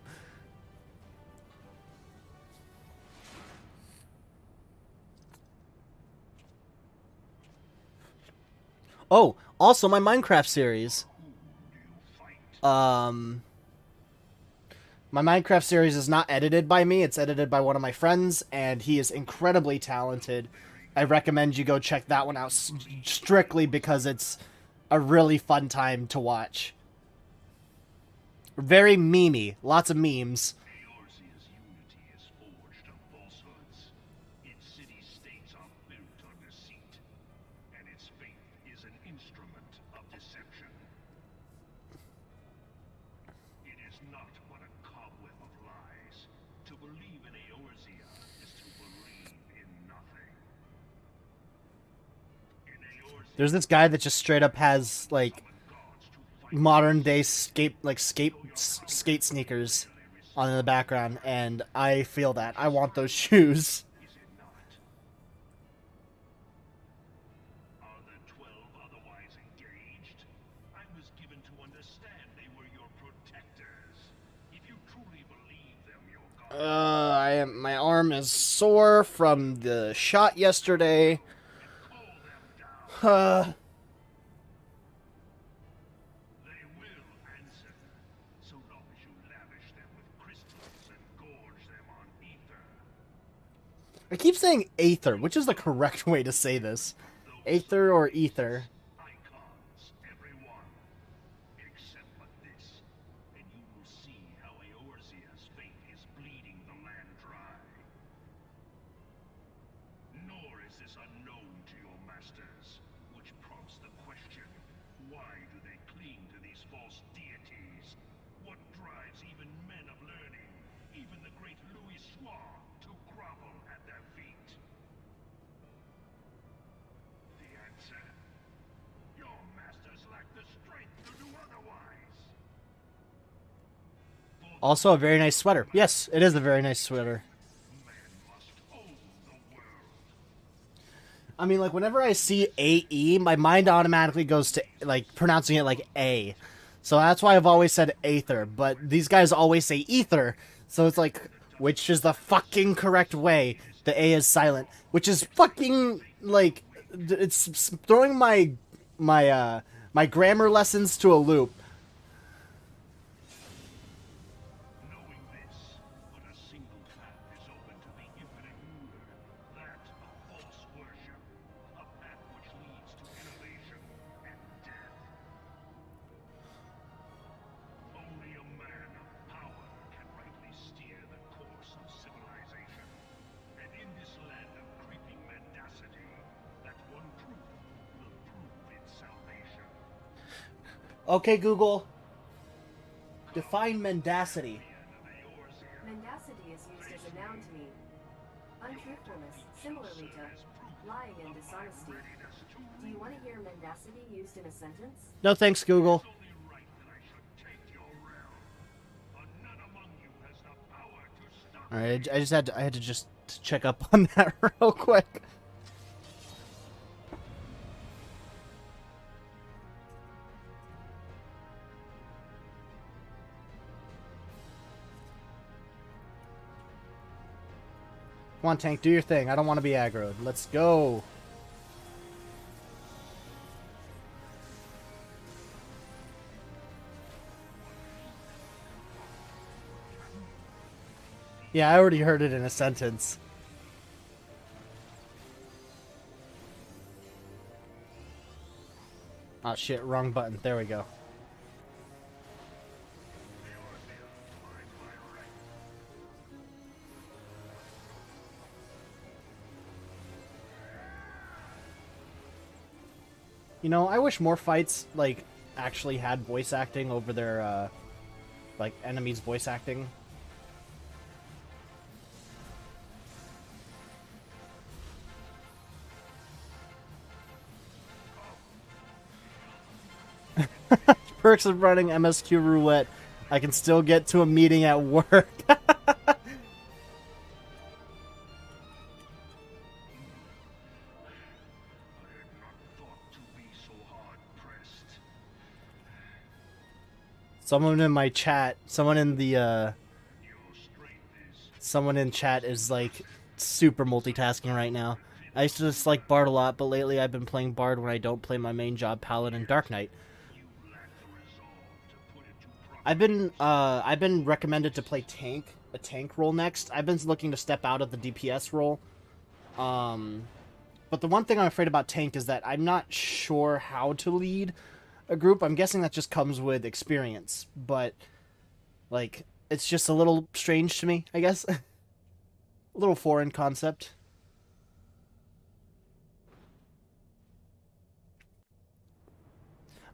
Oh, also my Minecraft series. Um, my Minecraft series is not edited by me. It's edited by one of my friends, and he is incredibly talented. I recommend you go check that one out strictly because it's a really fun time to watch. Very memey. Lots of memes. Eorzea's unity is forged of falsehoods. Its city-states are built on deceit, and its faith is an instrument of deception. It is not but a cobweb of lies. To believe in Eorzea is to believe in nothing. In Eorzea, There's this guy that just straight up has like gods to fight modern day skate sneakers on in the background, and I feel that I want those shoes. is it not? Are the 12 otherwise engaged? I was given to understand they were your protectors. If you truly believe them, your god My arm is sore from the shot yesterday. call them down. Uh, They will answer, so long as you lavish them with crystals and gorge them on ether. I keep saying Aether, which is the correct way to say this? Aether or Ether? Icons, everyone. Except but this, and you will see how Eorzea's fate is bleeding the land dry. Nor is this unknown to your masters, which prompts the question, why do they cling to these false deities? What drives even men of learning, even the great Louis Soir, to grovel at their feet? The answer? Your masters lack the strength to do otherwise. Also a very nice sweater. Yes, it is a very nice sweater. I mean, like, whenever I see AE, my mind automatically goes to, like, pronouncing it like A. So that's why I've always said Aether, but these guys always say Ether. So it's like, which is the fucking correct way? The A is silent. Which is fucking, like, it's throwing my grammar lessons to a loop. Knowing this, but a single path is open to the infinite ruler, that of false worship, a path which leads to innovation and death. Only a man of power can rightly steer the course of civilization. And in this land of creeping mendacity, that one truth will prove its salvation. Okay, Google. Define mendacity. Mendacity is used as a noun to mean untruthfulness, similarly to lying and dishonesty. Do you want to hear mendacity used in a sentence? No thanks, Google. It's only right that I should take your realm, but none among you has the power to stop me. Alright, I had to just check up on that real quick. Come on, Tank, do your thing. I don't want to be aggroed. Let's go. Yeah, I already heard it in a sentence. Oh shit, wrong button. There we go. You know, I wish more fights, like, actually had voice acting over their, like, enemies' voice acting. Perks of running MSQ roulette. I can still get to a meeting at work. Someone in my chat, someone in chat is like super multitasking right now. I used to dislike Bard a lot, but lately I've been playing Bard when I don't play my main job, Paladin Dark Knight. I've been recommended to play a tank role next. I've been looking to step out of the DPS role. But the one thing I'm afraid about tank is that I'm not sure how to lead a group. I'm guessing that just comes with experience, but like it's just a little strange to me, I guess. A little foreign concept.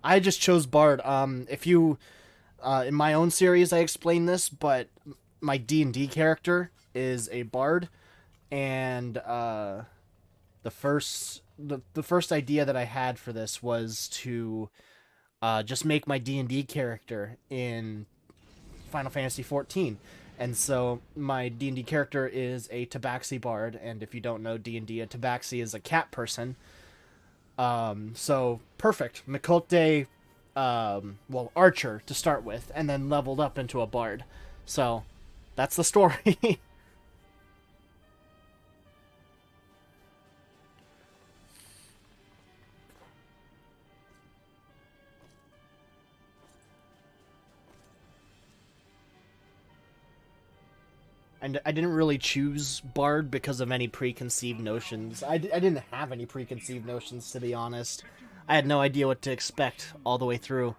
I just chose Bard. If you in my own series I explained this, but my D&D character is a Bard, and the first idea that I had for this was to just make my D&D character in Final Fantasy XIV. And so my D&D character is a Tabaxi Bard, and if you don't know D&D, a Tabaxi is a cat person. So perfect. Mikote, well, archer to start with, and then leveled up into a Bard. So that's the story. And I didn't really choose Bard because of any preconceived notions. I didn't have any preconceived notions, to be honest. I had no idea what to expect all the way through.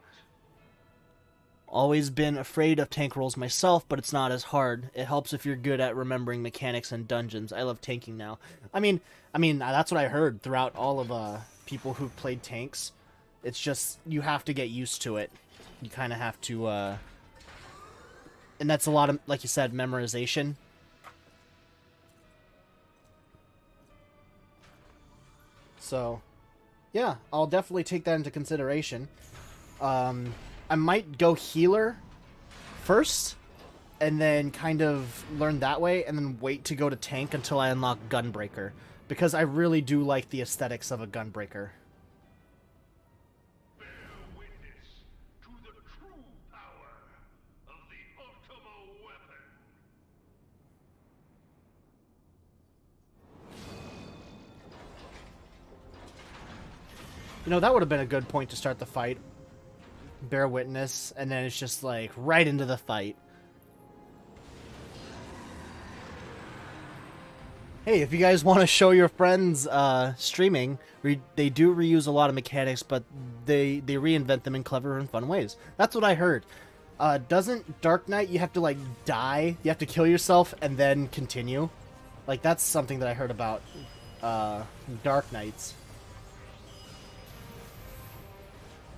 Always been afraid of tank rolls myself, but it's not as hard. It helps if you're good at remembering mechanics and dungeons. I love tanking now. I mean that's what I heard throughout all of people who played tanks. It's just you have to get used to it. You kind of have to and that's a lot of, like you said, memorization. So, yeah, I'll definitely take that into consideration. I might go healer first, and then kind of learn that way, and then wait to go to tank until I unlock Gunbreaker, because I really do like the aesthetics of a Gunbreaker. Bear witness to the true power of the Ultimo weapon. You know, that would have been a good point to start the fight. Bear witness, and then it's just like right into the fight. Hey, if you guys want to show your friends streaming, they do reuse a lot of mechanics, but they reinvent them in clever and fun ways. That's what I heard. Doesn't Dark Knight, you have to like die, you have to kill yourself and then continue? Like, that's something that I heard about Dark Knights.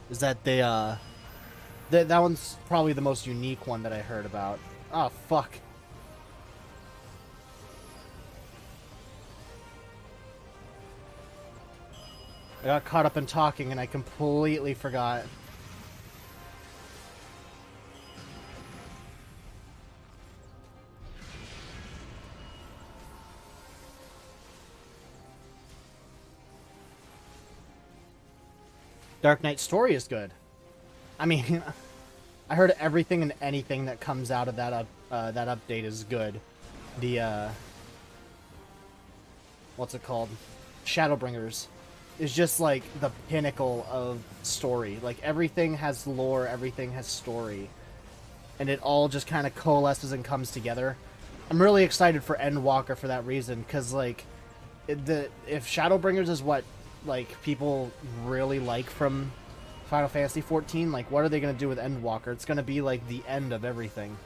Is that they that one's probably the most unique one that I heard about. Oh, fuck. I got caught up in talking and I completely forgot. Dark Knight story is good. I mean, I heard everything and anything that comes out of that that update is good. The what's it called? Shadowbringers is just like the pinnacle of story. Like, everything has lore, everything has story, and it all just kind of coalesces and comes together. I'm really excited for Endwalker for that reason, because like if Shadowbringers is what like people really like from Final Fantasy XIV, like, what are they going to do with Endwalker? It's going to be like the end of everything.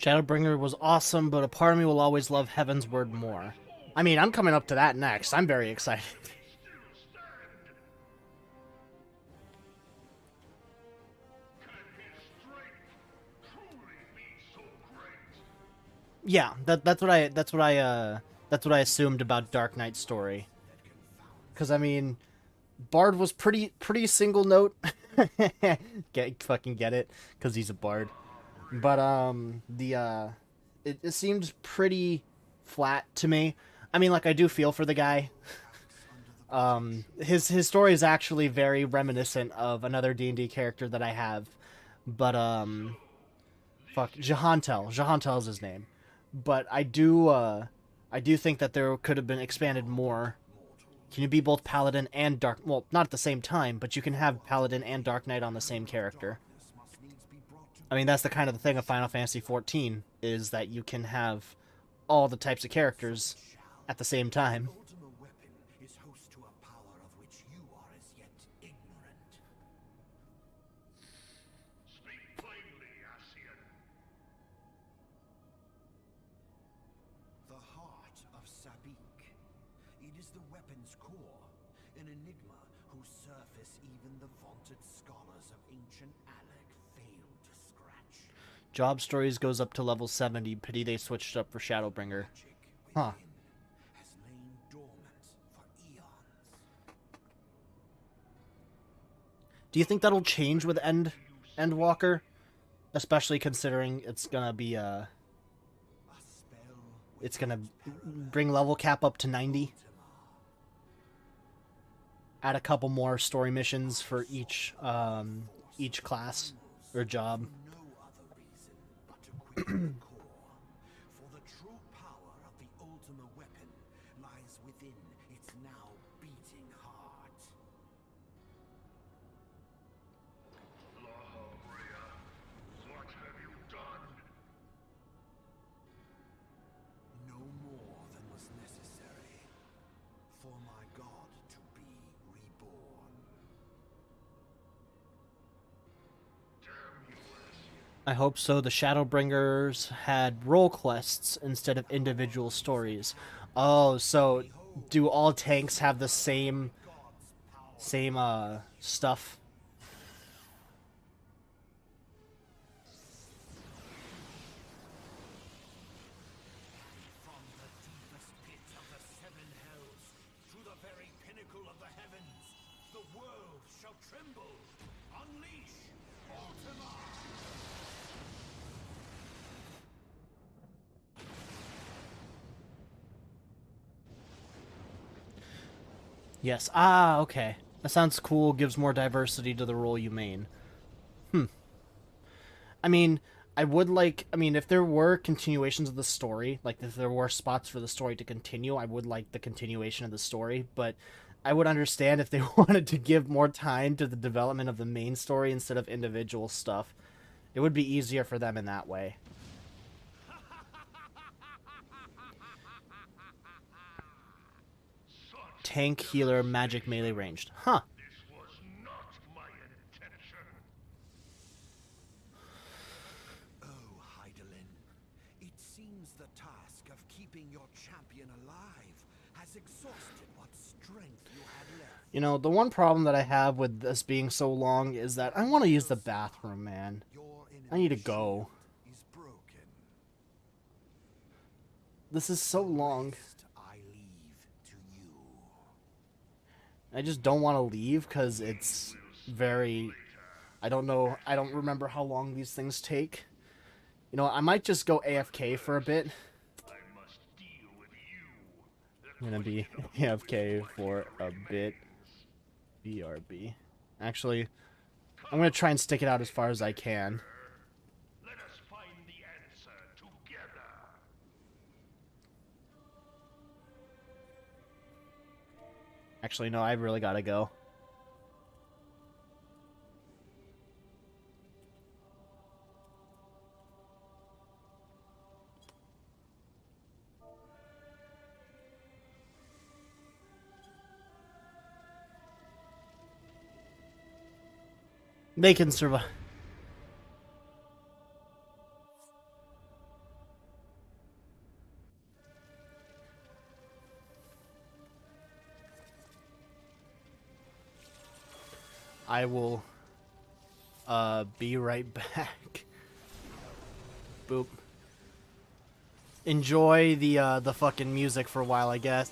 Shadowbringer was awesome, but a part of me will always love Heaven's Word more. I mean, I'm coming up to that next. I'm very excited. Yeah, that's what I assumed about Dark Knight's story. Because I mean, Bard was pretty single note. Fucking get it? Because he's a bard. But it seemed pretty flat to me. I mean, like, I do feel for the guy. His story is actually very reminiscent of another D&D character that I have. But fuck, Jahantel. Jahantel is his name. But I do think that there could have been expanded more. Can you be both Paladin and Dark... Well, not at the same time, but you can have Paladin and Dark Knight on the same character. I mean, that's the kind of the thing of Final Fantasy XIV, is that you can have all the types of characters at the same time. Ultima weapon is host to a power of which you are as yet ignorant. Speak plainly, Ascian. The heart of Sabik. It is the weapon's core. An enigma whose surface even the vaunted scholars of ancient Alec failed to scratch. Job stories goes up to level 70. Pity they switched up for Shadowbringer. Magic Huh. within has lain dormant for eons. Do you think that'll change with Endwalker? Especially considering it's gonna be A spell it's gonna bring level cap up to 90. Add a couple more story missions for each class or job. for no other reason but to quicken the core. For the true power of the Ultima weapon lies within its now beating heart. What have you done? No more than was necessary for my god to be reborn. Damn you, Ascian. I hope so. The Shadowbringers had role quests instead of individual stories. Oh, so do all tanks have the same stuff? From the deepest pit of the seven hells to the very pinnacle of the heavens, the world shall tremble. Unleash Ultima! Yes. Ah, okay. That sounds cool. Gives more diversity to the role you main. I mean, I mean, if there were continuations of the story, like if there were spots for the story to continue, I would like the continuation of the story, but I would understand if they wanted to give more time to the development of the main story instead of individual stuff. It would be easier for them in that way. Tank, healer, magic, melee ranged. Huh. This was not my intention. Oh, Heidelin, it seems the task of keeping your champion alive has exhausted what strength you had left. You know, the one problem that I have with this being so long is that I want to use the bathroom, man. Your I need to enemy's go. shield is broken. This is so long. Rest I leave to you. I just don't want to leave because it's very... I don't know. I don't remember how long these things take. You know, I might just go AFK for a bit. I must deal with you. I'm gonna be AFK for a bit. BRB. Actually, I'm gonna try and stick it out as far as I can. Let us find the answer together. Actually, no, I really gotta go. They can survive. I will be right back. Boop. Enjoy the fucking music for a while, I guess.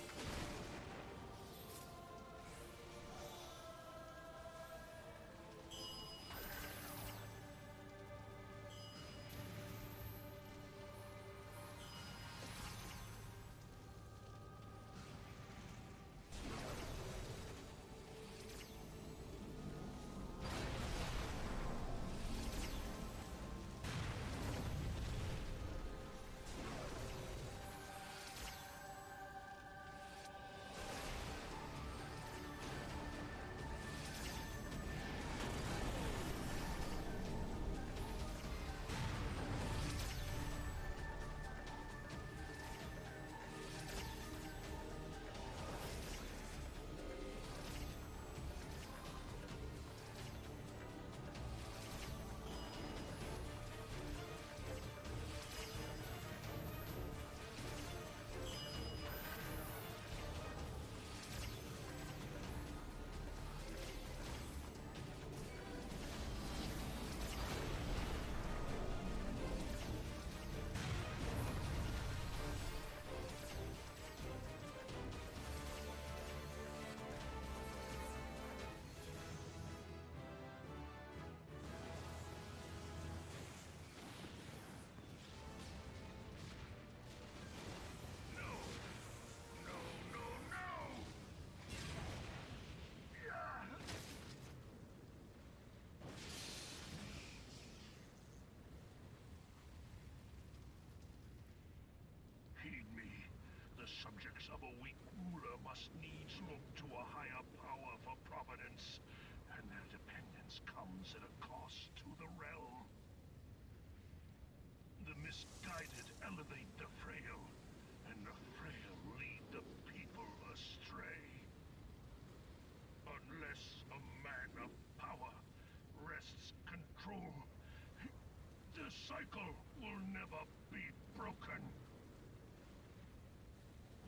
cycle will never be broken.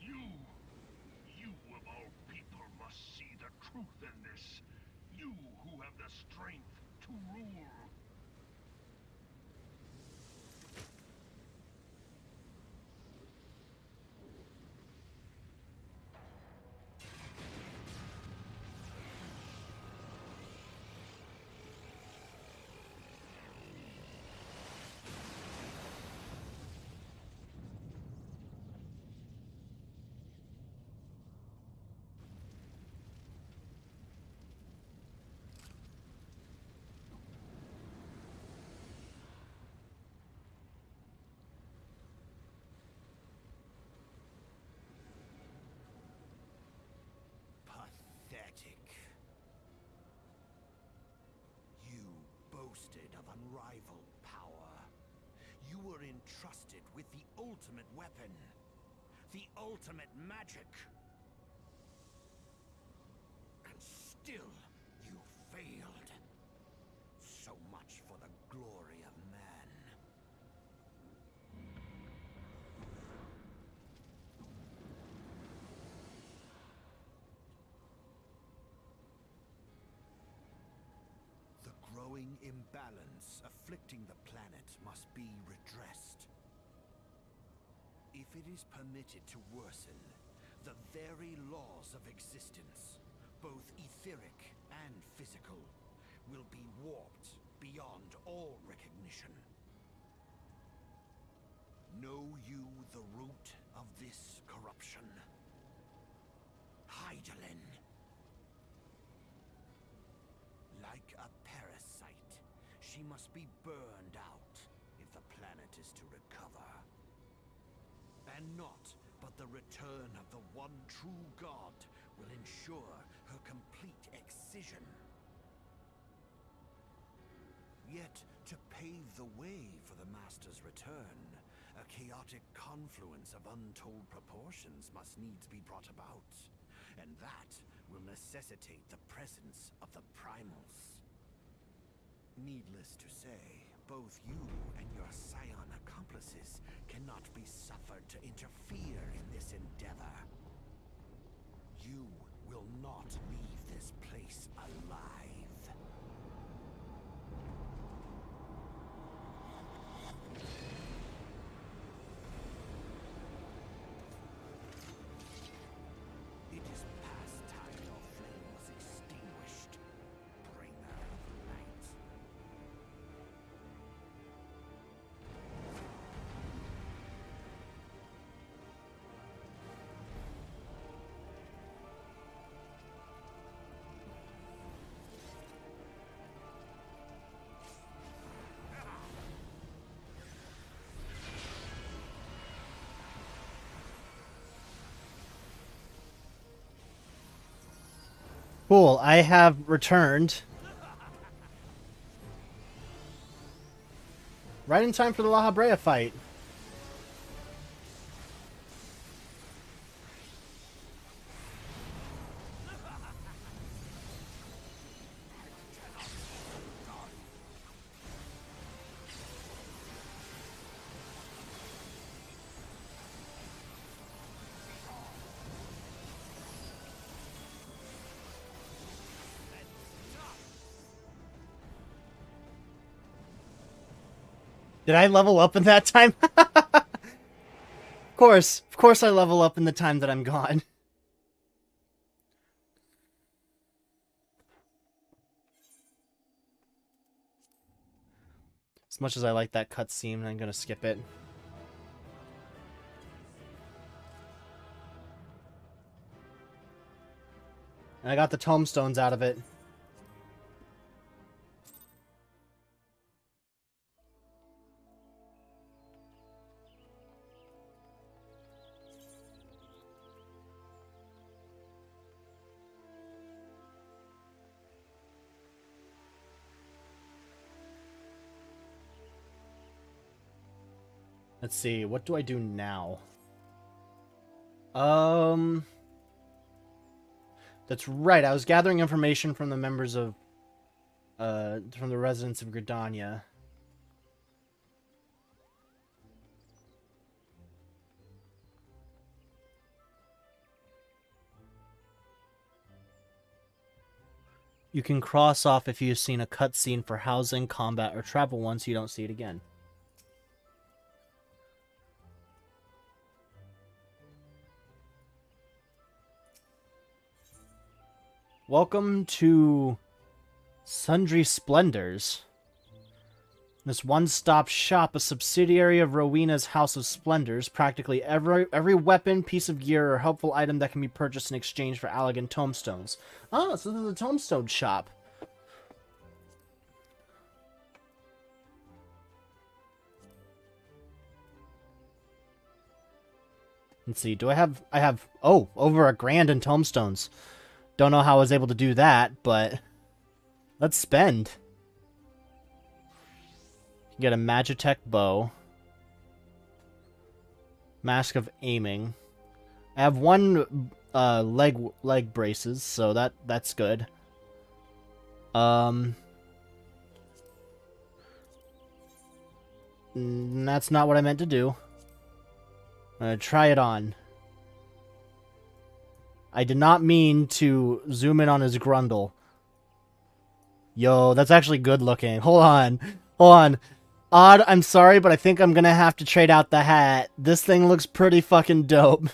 You of all people must see the truth in this. You who have the strength to rule. Pathetic. You boasted of unrivaled power. You were entrusted with the ultimate weapon, the ultimate magic. And still, you failed. So much for the glory of man. The growing imbalance afflicting the planet must be redressed. If it is permitted to worsen, the very laws of existence, both etheric and physical, will be warped beyond all recognition. Know you the root of this corruption? Hydaelyn. Like a parasite, she must be burned out if the planet is to recover. And not but the return of the one true god will ensure her complete excision. Yet, to pave the way for the Master's return, a chaotic confluence of untold proportions must needs be brought about. And that will necessitate the presence of the primals. Needless to say, both you and your scion accomplices cannot be suffered to interfere in this endeavor. You will not leave this place alive. It is past time your flame was extinguished, bringer of light. Cool, I have returned. Right in time for the La Habrea fight. Did I level up in that time? Of course I level up in the time that I'm gone. As much as I like that cutscene, I'm gonna skip it. And I got the tombstones out of it. Let's see, what do I do now? That's right, I was gathering information from the members of, from the residents of Gridania. You can cross off if you've seen a cutscene for housing, combat, or travel once you don't see it again. Welcome to Sundry Splendors. This one-stop shop, a subsidiary of Rowena's House of Splendors. Practically every weapon, piece of gear, or helpful item that can be purchased in exchange for Allegan tomestones. Oh, so this is a tombstone shop. Let's see, I have, oh, over $1,000 in tomestones. Don't know how I was able to do that, but let's spend. Get a Magitech bow. Mask of aiming. I have one leg braces, so that's good. That's not what I meant to do. I'm gonna try it on. I did not mean to zoom in on his grundle. Yo, that's actually good looking. Hold on. Hold on. Odd, I'm sorry, but I think I'm gonna have to trade out the hat. This thing looks pretty fucking dope.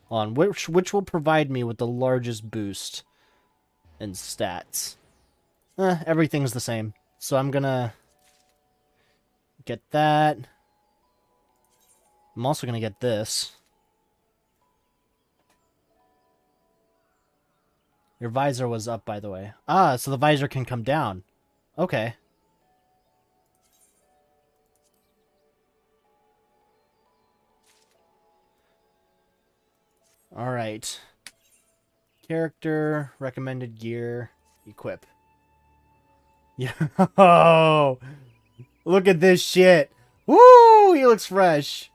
Hold on, which will provide me with the largest boost in stats? Everything's the same. So I'm gonna get that. I'm also gonna get this. Your visor was up, by the way. Ah, so the visor can come down. Okay. Alright. Character, recommended gear, equip. Yo! Look at this shit! Woo! He looks fresh!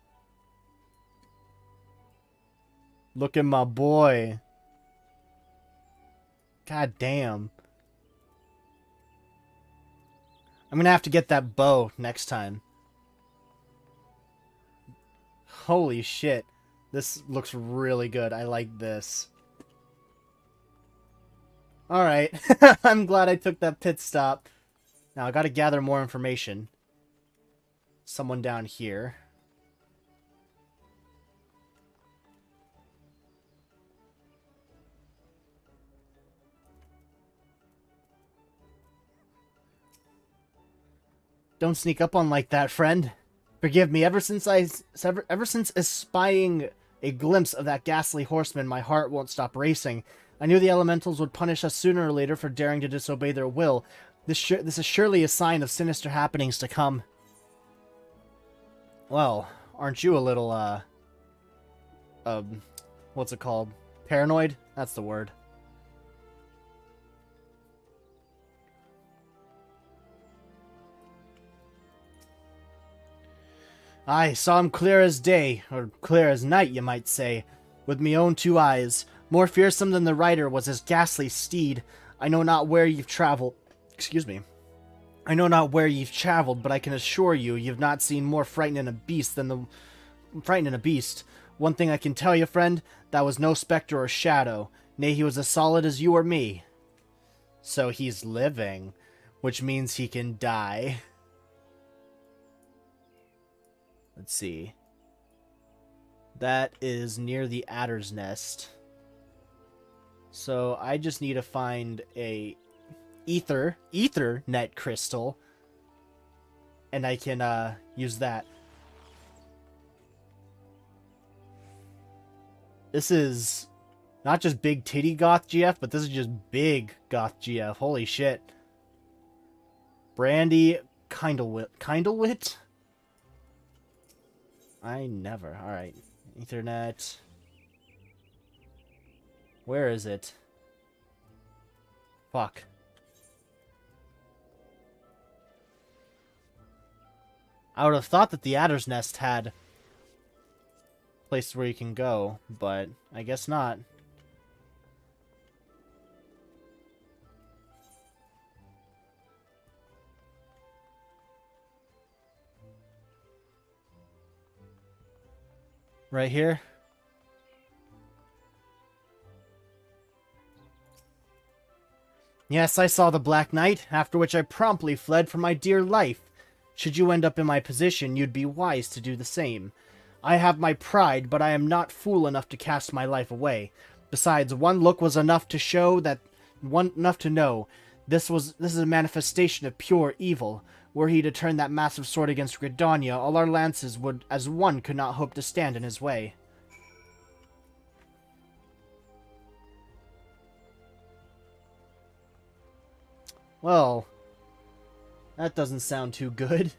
Look at my boy. God damn. I'm gonna have to get that bow next time. Holy shit. This looks really good. I like this. Alright. I'm glad I took that pit stop. Now I gotta gather more information. Someone down here. Don't sneak up on like that, friend. Forgive me, ever since espying a glimpse of that ghastly horseman, my heart won't stop racing. I knew the elementals would punish us sooner or later for daring to disobey their will. This is surely a sign of sinister happenings to come. Well, aren't you a little, what's it called? Paranoid? That's the word. I saw him clear as day, or clear as night, you might say, with me own two eyes. More fearsome than the rider was his ghastly steed. I know not where you've traveled. Excuse me. I know not where you've traveled, but I can assure you, you've not seen more frightening a beast than the frightening a beast. One thing I can tell you, friend, that was no specter or shadow. Nay, he was as solid as you or me. So he's living, which means he can die. Let's see. That is near the adder's nest. So I just need to find a ether net crystal, and I can use that. This is not just big titty goth GF, but this is just big goth GF. Holy shit. Brandy Kindlewit? I never. Alright. Ethernet. Where is it? Fuck. I would have thought that the Adder's Nest had places where you can go, but I guess not. Right here. Yes, I saw the Black Knight, after which I promptly fled for my dear life. Should you end up in my position, you'd be wise to do the same. I have my pride, but I am not fool enough to cast my life away. Besides, one look was enough to show that enough to know this is a manifestation of pure evil. Were he to turn that massive sword against Gridania, all our lances would, as one, could not hope to stand in his way. Well, that doesn't sound too good.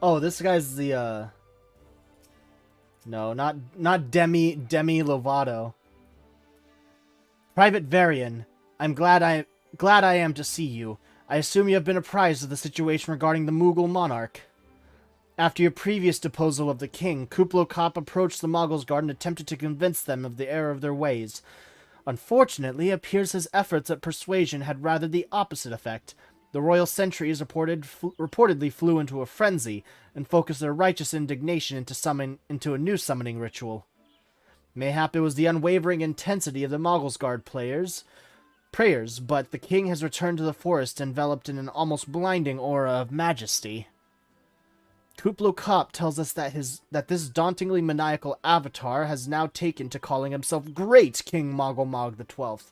Oh, this guy's the, no, not Demi Lovato. Private Varian, I'm glad I am to see you. I assume you have been apprised of the situation regarding the Mughal monarch. After your previous deposal of the king, Kuplo Kop approached the Mongols' guard and attempted to convince them of the error of their ways. Unfortunately, it appears his efforts at persuasion had rather the opposite effect. The royal sentries reportedly flew into a frenzy and focused their righteous indignation into a new summoning ritual. Mayhap it was the unwavering intensity of the Mongols' guard prayers, but the king has returned to the forest enveloped in an almost blinding aura of majesty. Kuplo Kop tells us that this dauntingly maniacal avatar has now taken to calling himself Great King Mogul Mog XII.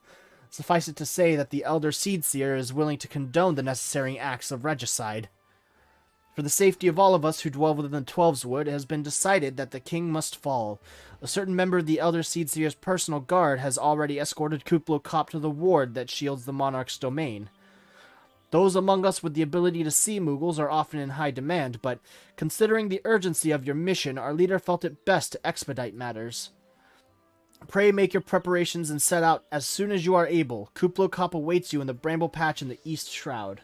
Suffice it to say that the Elder Seedseer is willing to condone the necessary acts of regicide. For the safety of all of us who dwell within the Twelves Wood, it has been decided that the king must fall. A certain member of the Elder Seedseer's personal guard has already escorted Kuplo Kop to the ward that shields the monarch's domain. Those among us with the ability to see Mughals are often in high demand, but considering the urgency of your mission, our leader felt it best to expedite matters. Pray make your preparations and set out as soon as you are able. Kuplo Kop awaits you in the bramble patch in the East Shroud.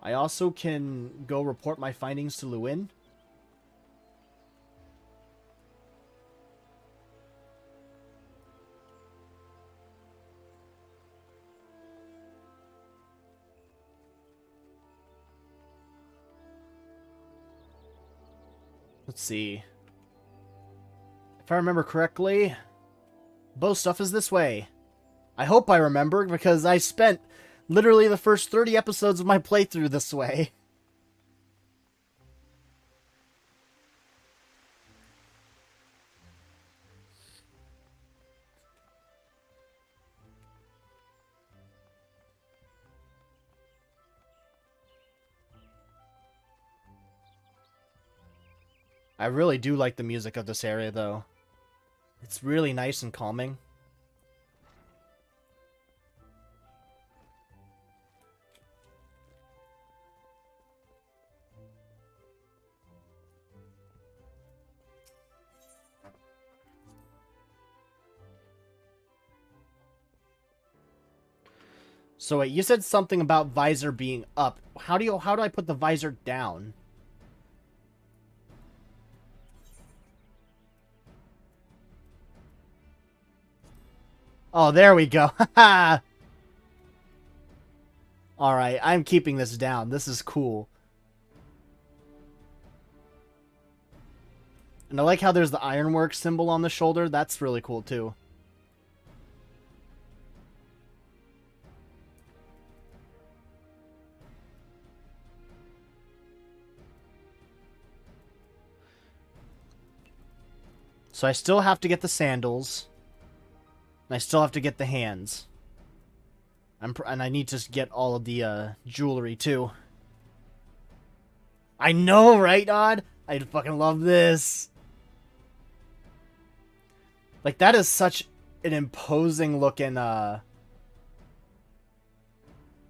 I also can go report my findings to Lewin. Let's see. If I remember correctly, bow stuff is this way. I hope I remember, because I spent literally the first 30 episodes of my playthrough this way. I really do like the music of this area, though. It's really nice and calming. So wait, you said something about visor being up. How do I put the visor down? Oh, there we go. Haha. Alright, I'm keeping this down. This is cool. And I like how there's the ironwork symbol on the shoulder. That's really cool, too. So I still have to get the sandals. And I still have to get the hands. And I need to get all of the jewelry, too. I know, right, Odd? I fucking love this. Like, that is such an imposing looking,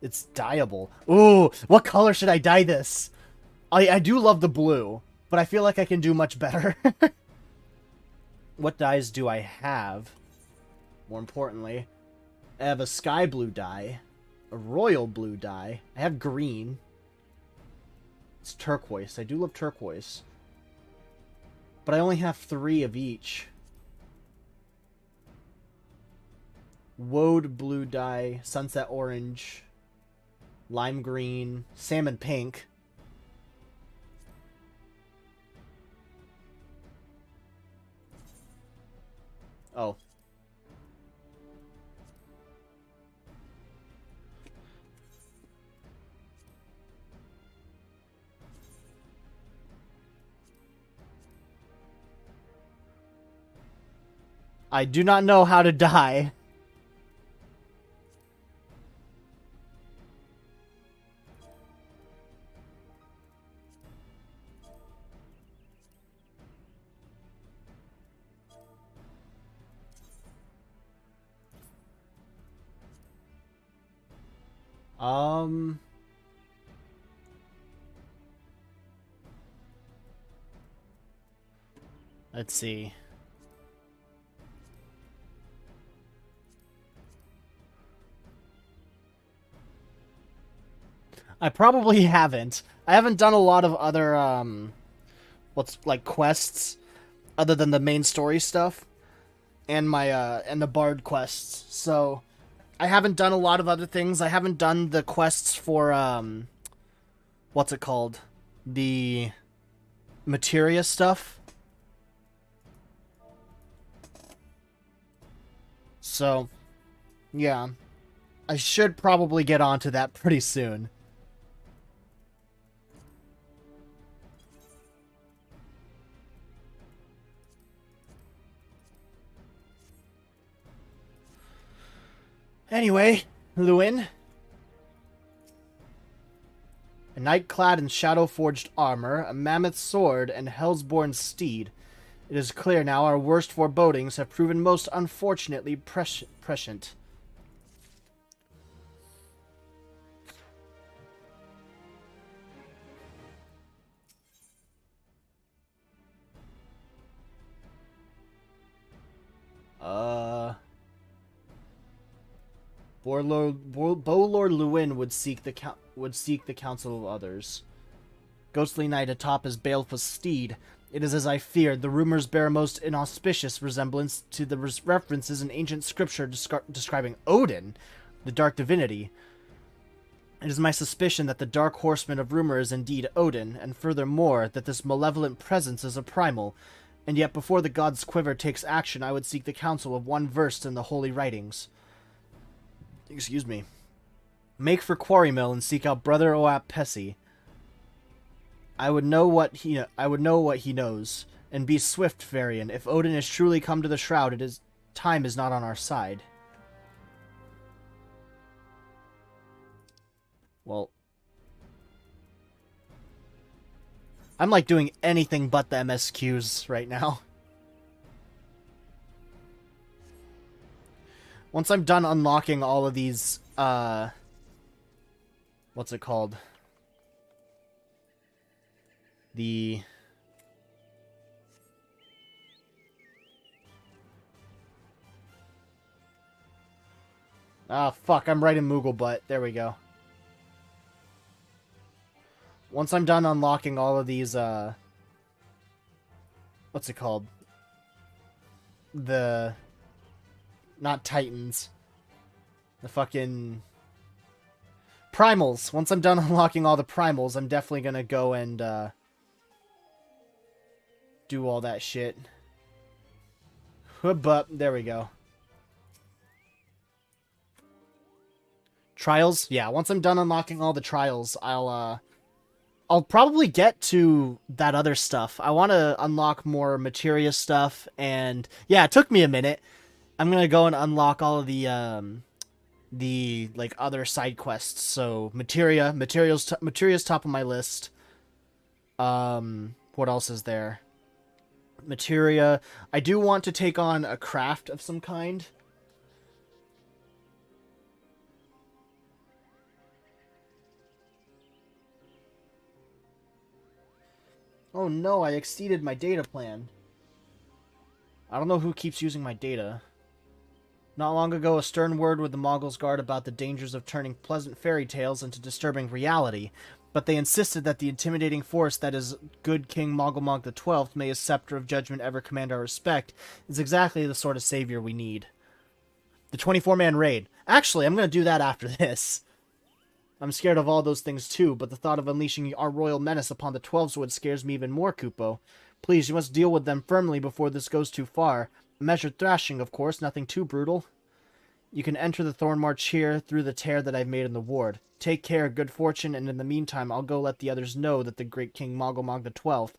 it's dyeable. Ooh, what color should I dye this? I do love the blue, but I feel like I can do much better. What dyes do I have? More importantly, I have a sky blue dye, a royal blue dye. I have green. It's turquoise. I do love turquoise. But I only have 3 of each. Woad blue dye, sunset orange, lime green, salmon pink. Oh. I do not know how to die. Let's see. I probably haven't. I haven't done a lot of other, what's, like, quests, other than the main story stuff, and my, and the bard quests, so I haven't done a lot of other things. I haven't done the quests for, what's it called? The materia stuff. So, yeah. I should probably get onto that pretty soon. Anyway, Lewin. A knight clad in shadow-forged armor, a mammoth sword, and Hellsborn steed. It is clear now our worst forebodings have proven most unfortunately prescient. Bowlord Lewin would seek the counsel of others. Ghostly knight atop his baleful steed. It is as I feared. The rumors bear a most inauspicious resemblance to the references in ancient scripture describing Odin, the dark divinity. It is my suspicion that the dark horseman of rumor is indeed Odin, and furthermore, that this malevolent presence is a primal. And yet before the god's quiver takes action, I would seek the counsel of one versed in the holy writings. Excuse me. Make for Quarrymill and seek out Brother Oap Pessy. I would know what he knows, and be swift, Varian. If Odin is truly come to the shroud, time is not on our side. Well, I'm like doing anything but the MSQs right now. Once I'm done unlocking all of these, what's it called? Fuck, I'm right in Moogle butt. There we go. Once I'm done unlocking all of these, what's it called? Not Titans. The fucking Primals. Once I'm done unlocking all the Primals, I'm definitely gonna go and, do all that shit. But there we go. Trials? Yeah, once I'm done unlocking all the trials, I'll probably get to that other stuff. I want to unlock more materia stuff, and yeah, it took me a minute. I'm gonna go and unlock all of the like other side quests. So materia's top of my list. What else is there? Materia. I do want to take on a craft of some kind. Oh no, I exceeded my data plan. I don't know who keeps using my data. Not long ago, a stern word with the Moggles Guard about the dangers of turning pleasant fairy tales into disturbing reality, but they insisted that the intimidating force that is good King Mogglemog XII, may his scepter of judgment ever command our respect, is exactly the sort of savior we need. The 24-man raid. Actually, I'm going to do that after this. I'm scared of all those things too, but the thought of unleashing our royal menace upon the 12 scares me even more, Kupo. Please, you must deal with them firmly before this goes too far. A measured thrashing, of course, nothing too brutal. You can enter the Thorn March here through the tear that I've made in the ward. Take care, good fortune, and in the meantime, I'll go let the others know that the great King Mogomog XII,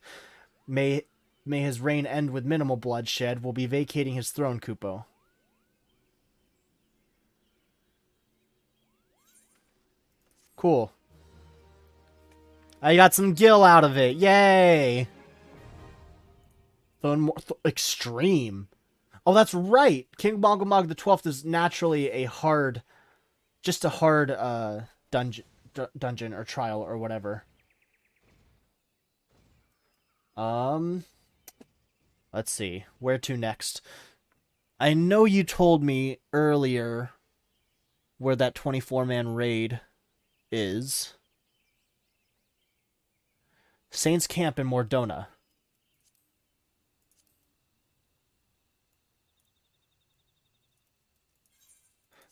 may his reign end with minimal bloodshed, will be vacating his throne, Kupo. Cool. I got some gil out of it. Yay! Extreme. Oh, that's right. King Mogomog XII is naturally a hard, just a hard dungeon or trial or whatever. Let's see. Where to next? I know you told me earlier where that 24-man raid is. Saints Camp in Mordona.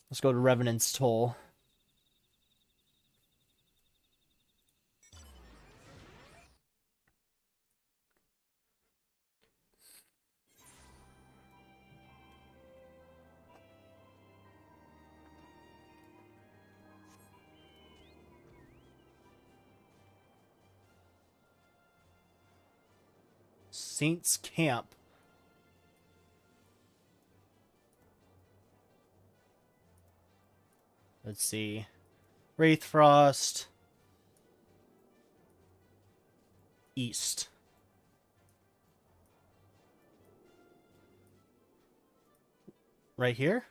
Let's go to Revenant's Toll. Saints Camp. Let's see. Wraithfrost. East. Right here?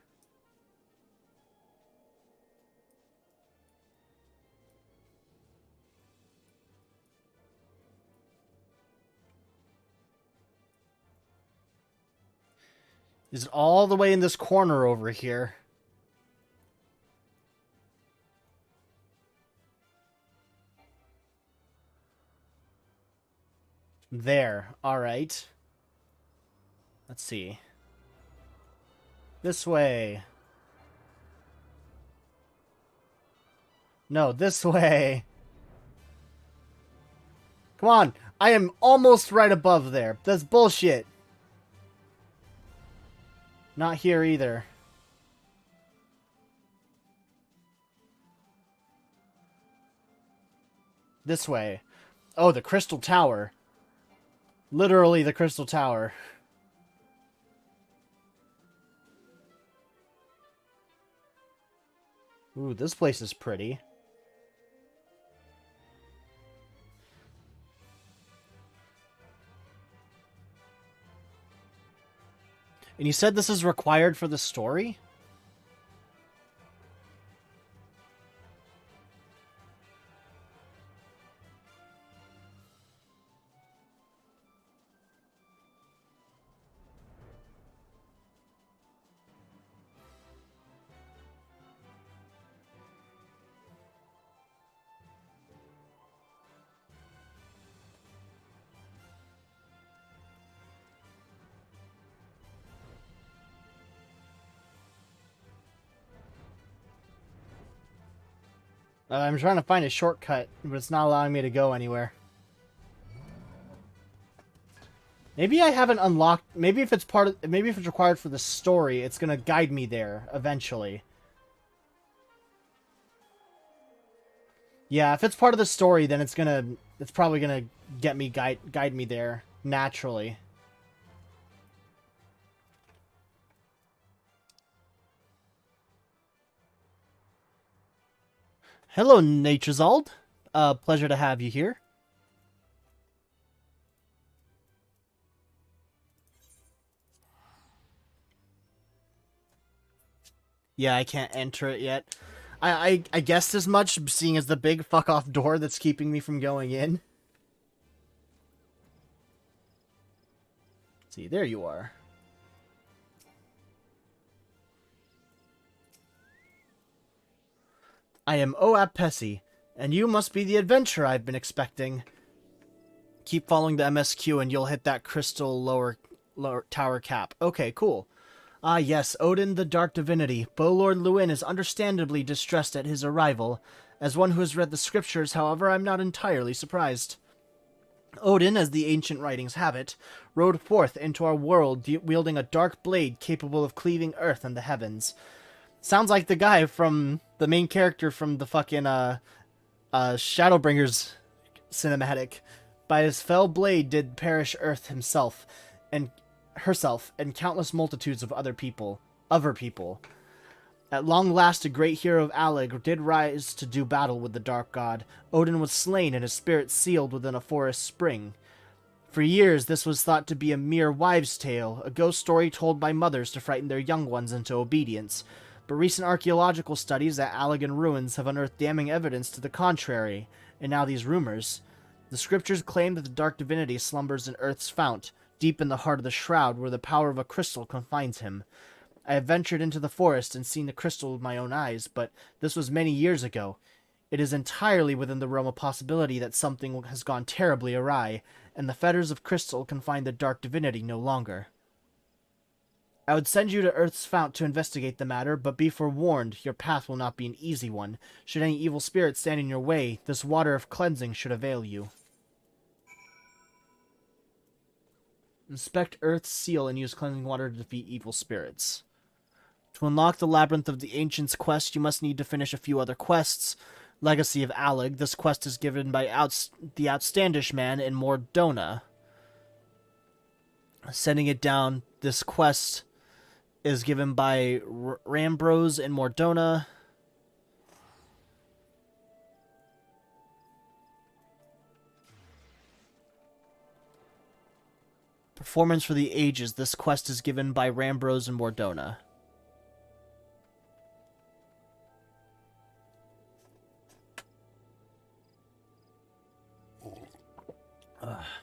Is it all the way in this corner over here? There. Alright. Let's see. This way. No, this way. Come on. I am almost right above there. That's bullshit. Not here either. This way. Oh, the Crystal Tower. Literally the Crystal Tower. Ooh, this place is pretty. And you said this is required for the story? I'm trying to find a shortcut, but it's not allowing me to go anywhere. Maybe I haven't unlocked... Maybe if it's required for the story, it's gonna guide me there eventually. Yeah, if it's part of the story, then it's probably gonna get me guide me there naturally. Hello, Naturezold. Pleasure to have you here. Yeah, I can't enter it yet. I guessed as much, seeing as the big fuck-off door that's keeping me from going in. Let's see, there you are. I am Oap Pessy, and you must be the adventurer I've been expecting. Keep following the MSQ and you'll hit that crystal lower tower cap. Okay, cool. Ah yes, Odin the Dark Divinity. Bowlord Lewin is understandably distressed at his arrival. As one who has read the scriptures, however, I'm not entirely surprised. Odin, as the ancient writings have it, rode forth into our world wielding a dark blade capable of cleaving earth and the heavens. Sounds like the guy from the main character from the fucking Shadowbringers cinematic. By his fell blade did perish earth himself and herself and countless multitudes of other people. At long last, a great hero of Alig did rise to do battle with the dark god. Odin was slain and his spirit sealed within a forest spring. For years, this was thought to be a mere wives' tale, a ghost story told by mothers to frighten their young ones into obedience. But recent archaeological studies at Allegan ruins have unearthed damning evidence to the contrary, and now these rumors. The scriptures claim that the dark divinity slumbers in Earth's fount, deep in the heart of the shroud where the power of a crystal confines him. I have ventured into the forest and seen the crystal with my own eyes, but this was many years ago. It is entirely within the realm of possibility that something has gone terribly awry, and the fetters of crystal confine the dark divinity no longer. I would send you to Earth's fount to investigate the matter, but be forewarned, your path will not be an easy one. Should any evil spirit stand in your way, this water of cleansing should avail you. Inspect Earth's seal and use cleansing water to defeat evil spirits. To unlock the Labyrinth of the Ancients quest, you must need to finish a few other quests. Legacy of Alig. This quest is given by the Outstandish Man in Mordona. Sending it down, this quest is given by Rambros in Mordona. Performance for the Ages. This quest is given by Rambros in Mordona.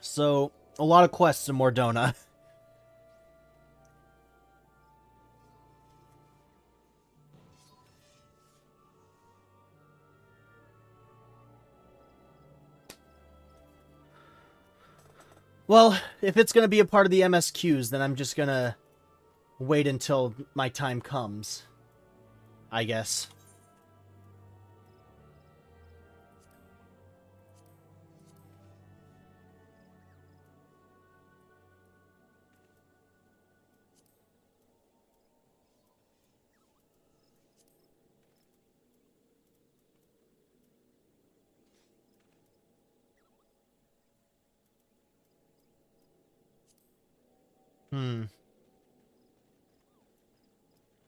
So, a lot of quests in Mordona. Well, if it's going to be a part of the MSQs, then I'm just going to wait until my time comes, I guess.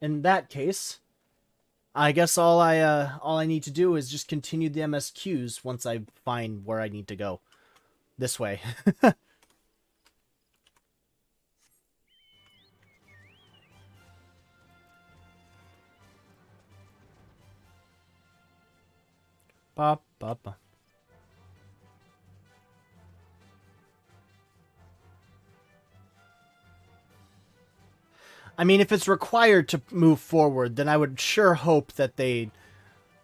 In that case, I guess all I need to do is just continue the MSQs once I find where I need to go. This way. Ba ba ba. I mean, if it's required to move forward, then I would sure hope that they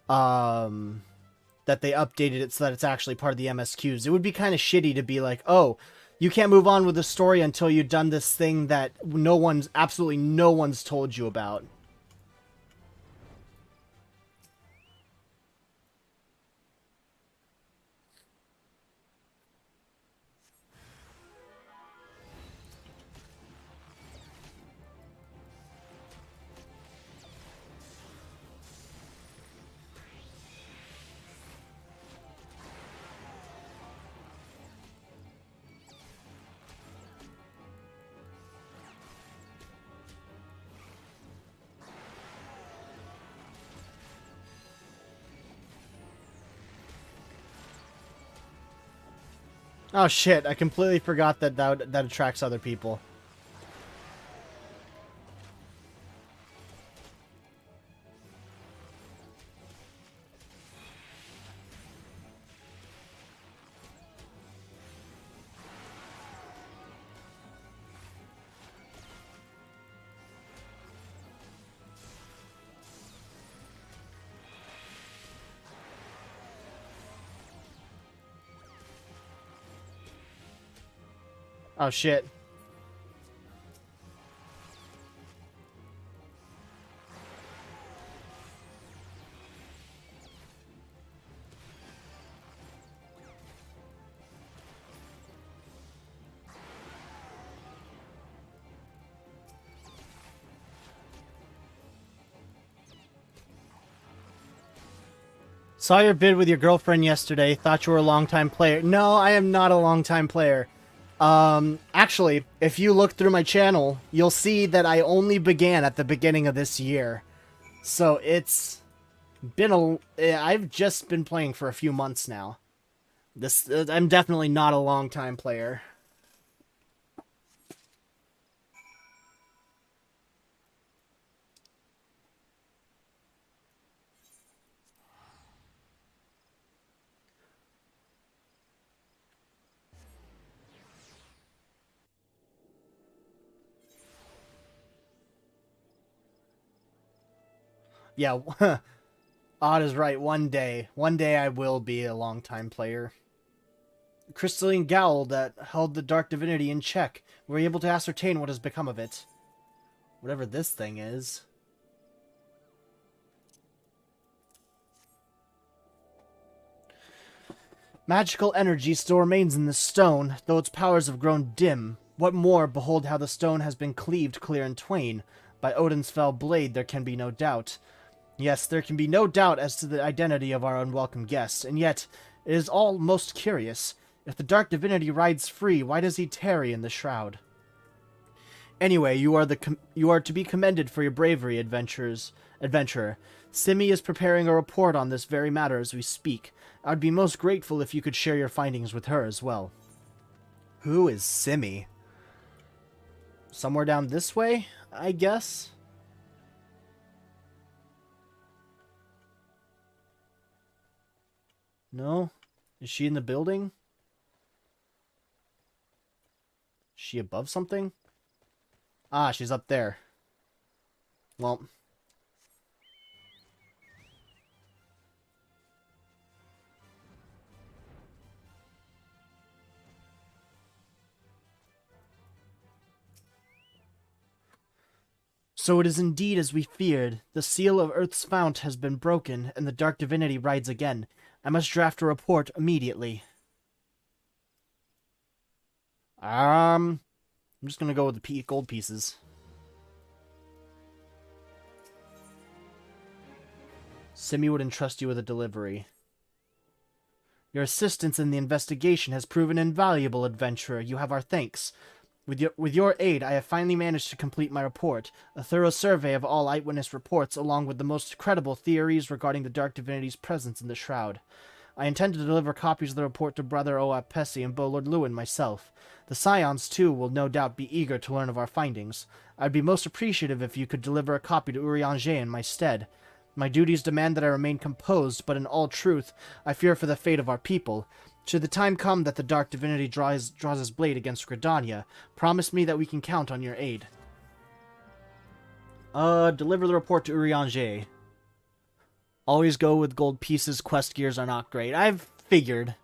updated it so that it's actually part of the MSQs. It would be kind of shitty to be like, oh, you can't move on with the story until you've done this thing that absolutely no one's told you about. Oh shit, I completely forgot that that attracts other people. Oh shit. Saw your bid with your girlfriend yesterday. Thought you were a longtime player. No, I am not a longtime player. Actually, if you look through my channel, you'll see that I only began at the beginning of this year. So it's been I've just been playing for a few months now. I'm definitely not a longtime player. Yeah, Odd is right. One day I will be a longtime player. Crystalline Gowl that held the Dark Divinity in check. We were able to ascertain what has become of it. Whatever this thing is. Magical energy still remains in the stone, though its powers have grown dim. What more, behold how the stone has been cleaved clear in twain. By Odin's fell blade there can be no doubt. Yes, there can be no doubt as to the identity of our unwelcome guest, and yet, it is all most curious. If the Dark Divinity rides free, why does he tarry in the shroud? Anyway, you are to be commended for your bravery, adventurer. Simi is preparing a report on this very matter as we speak. I would be most grateful if you could share your findings with her as well. Who is Simi? Somewhere down this way, I guess? No? Is she in the building? Is she above something? Ah, she's up there. Well. So it is indeed as we feared. The seal of Earth's fount has been broken, and the Dark Divinity rides again. I must draft a report immediately. I'm just gonna go with the gold pieces. Simi would entrust you with a delivery. Your assistance in the investigation has proven invaluable, adventurer. You have our thanks. With your aid, I have finally managed to complete my report, a thorough survey of all eyewitness reports, along with the most credible theories regarding the Dark Divinity's presence in the Shroud. I intend to deliver copies of the report to Brother Oap Pessi and Bolord Lewin myself. The Scions, too, will no doubt be eager to learn of our findings. I'd be most appreciative if you could deliver a copy to Urianger in my stead. My duties demand that I remain composed, but in all truth, I fear for the fate of our people. Should the time come that the Dark Divinity draws his blade against Gridania, promise me that we can count on your aid. Deliver the report to Urianger. Always go with gold pieces, quest gears are not great. I've figured.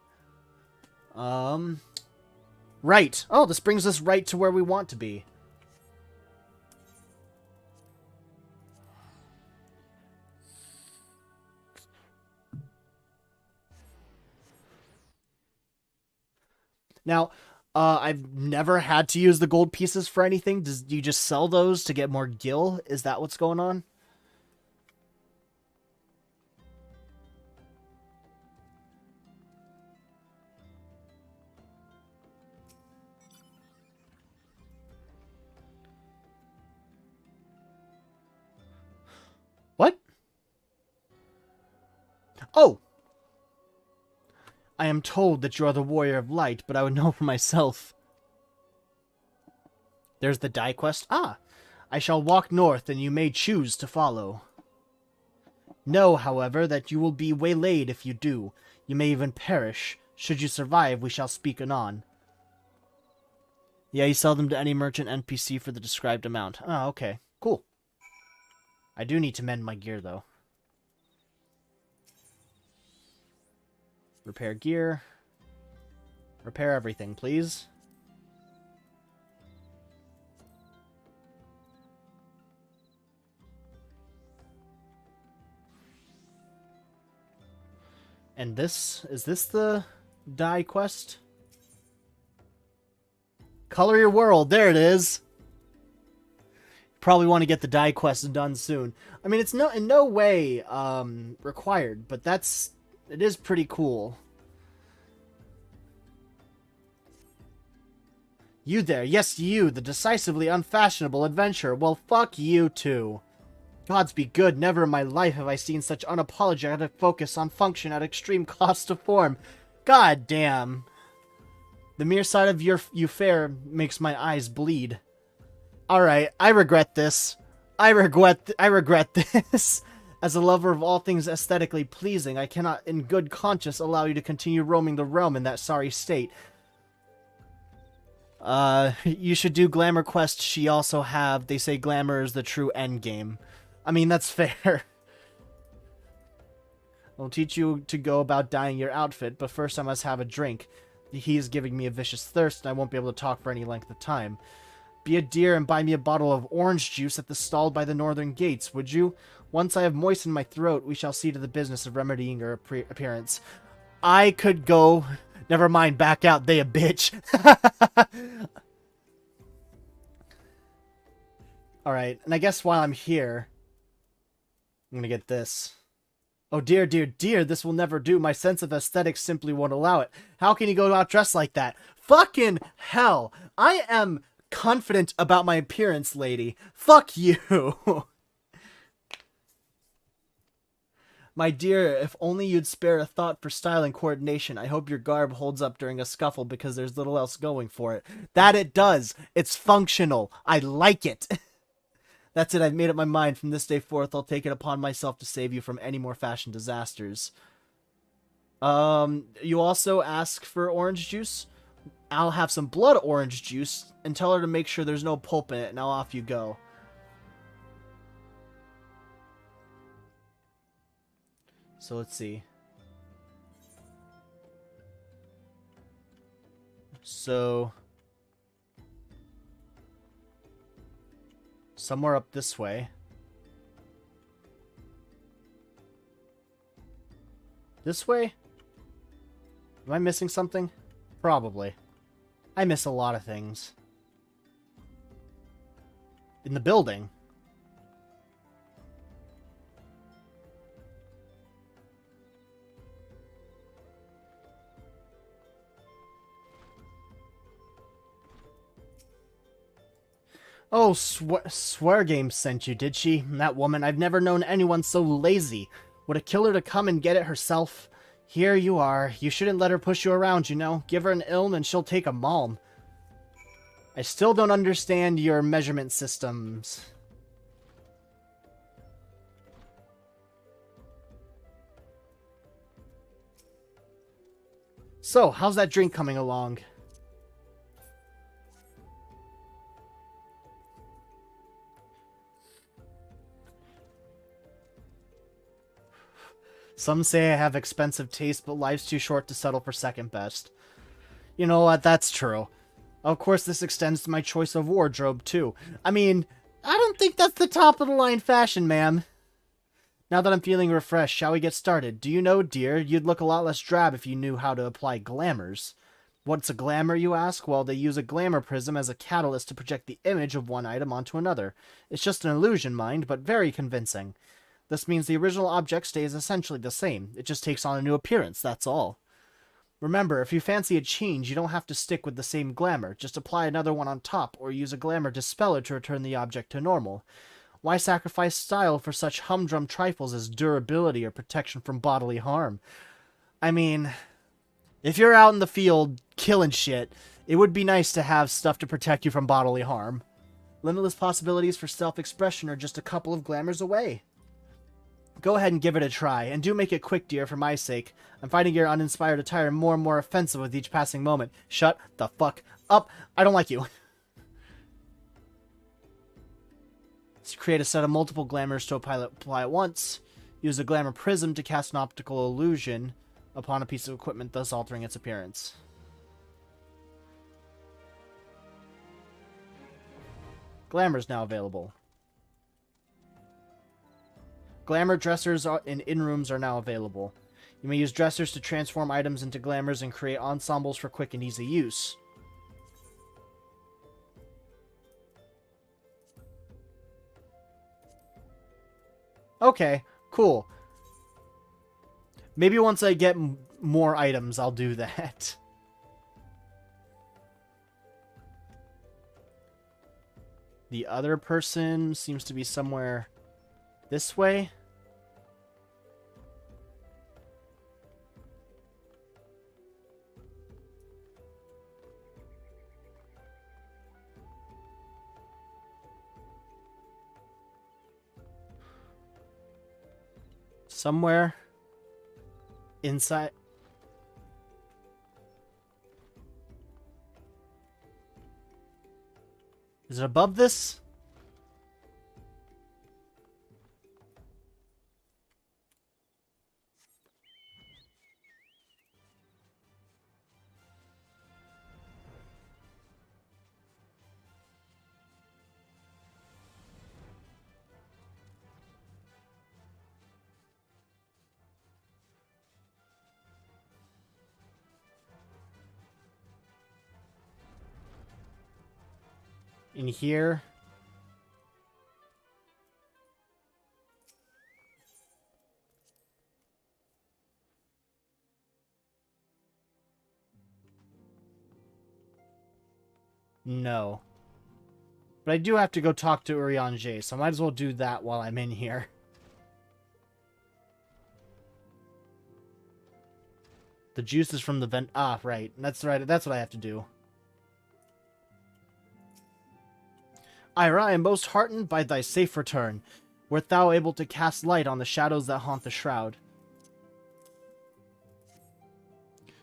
Right. Oh, this brings us right to where we want to be. Now, I've never had to use the gold pieces for anything. Do you just sell those to get more gil? Is that what's going on? What? Oh! I am told that you are the warrior of light, but I would know for myself. There's the die quest. Ah! I shall walk north, and you may choose to follow. Know, however, that you will be waylaid if you do. You may even perish. Should you survive, we shall speak anon. Yeah, you sell them to any merchant NPC for the described amount. Ah, okay. Cool. I do need to mend my gear, though. Repair gear. Repair everything, please. And this, is this the die quest? Color your world, there it is. Probably want to get the die quest done soon. I mean, it's in no way required, but that's It is pretty cool. You there, yes you, the decisively unfashionable adventurer. Well, fuck you too. Gods be good, never in my life have I seen such unapologetic focus on function at extreme cost to form. God damn. The mere sight of you fair makes my eyes bleed. Alright, I regret this. I regret this. As a lover of all things aesthetically pleasing, I cannot in good conscience allow you to continue roaming the realm in that sorry state. You should do Glamour Quest she also have. They say glamour is the true endgame. I mean, that's fair. I'll teach you to go about dyeing your outfit, but first I must have a drink. He is giving me a vicious thirst, and I won't be able to talk for any length of time. Be a dear and buy me a bottle of orange juice at the stall by the northern gates, would you? Once I have moistened my throat, we shall see to the business of remedying her appearance. I could go... Never mind, back out, they a bitch. Alright, and I guess while I'm here... I'm gonna get this. Oh dear, dear, dear, this will never do. My sense of aesthetics simply won't allow it. How can you go out dressed like that? Fucking hell! I am confident about my appearance, lady. Fuck you! My dear, if only you'd spare a thought for style and coordination. I hope your garb holds up during a scuffle because there's little else going for it. That it does. It's functional. I like it. That's it, I've made up my mind. From this day forth, I'll take it upon myself to save you from any more fashion disasters. You also ask for orange juice? I'll have some blood orange juice, and tell her to make sure there's no pulp in it, now off you go. So let's see. So... somewhere up this way. This way? Am I missing something? Probably. I miss a lot of things. In the building. Oh, Swear Game sent you, did she? That woman, I've never known anyone so lazy. Would it kill her to come and get it herself? Here you are. You shouldn't let her push you around, you know. Give her an ilm and she'll take a malm. I still don't understand your measurement systems. So, how's that drink coming along? Some say I have expensive taste, but life's too short to settle for second best. You know what, that's true. Of course, this extends to my choice of wardrobe, too. I mean, I don't think that's the top of the line fashion, ma'am. Now that I'm feeling refreshed, shall we get started? Do you know, dear, you'd look a lot less drab if you knew how to apply glamours. What's a glamour, you ask? Well, they use a glamour prism as a catalyst to project the image of one item onto another. It's just an illusion, mind, but very convincing. This means the original object stays essentially the same. It just takes on a new appearance, that's all. Remember, if you fancy a change, you don't have to stick with the same glamour. Just apply another one on top, or use a glamour dispeller to return the object to normal. Why sacrifice style for such humdrum trifles as durability or protection from bodily harm? I mean, if you're out in the field killing shit, it would be nice to have stuff to protect you from bodily harm. Limitless possibilities for self-expression are just a couple of glamours away. Go ahead and give it a try, and do make it quick, dear, for my sake. I'm finding your uninspired attire more and more offensive with each passing moment. Shut the fuck up. I don't like you. Let's create a set of multiple glamours to apply at once. Use a glamour prism to cast an optical illusion upon a piece of equipment, thus altering its appearance. Glamour is now available. Glamour dressers in rooms are now available. You may use dressers to transform items into glamours and create ensembles for quick and easy use. Okay, cool. Maybe once I get more items, I'll do that. The other person seems to be somewhere this way. Somewhere inside. Is it above this? In here? No. But I do have to go talk to Urianger, so I might as well do that while I'm in here. The juice is from the vent. Ah, right. That's right. That's what I have to do. Ira, I am most heartened by thy safe return. Wert thou able to cast light on the shadows that haunt the shroud?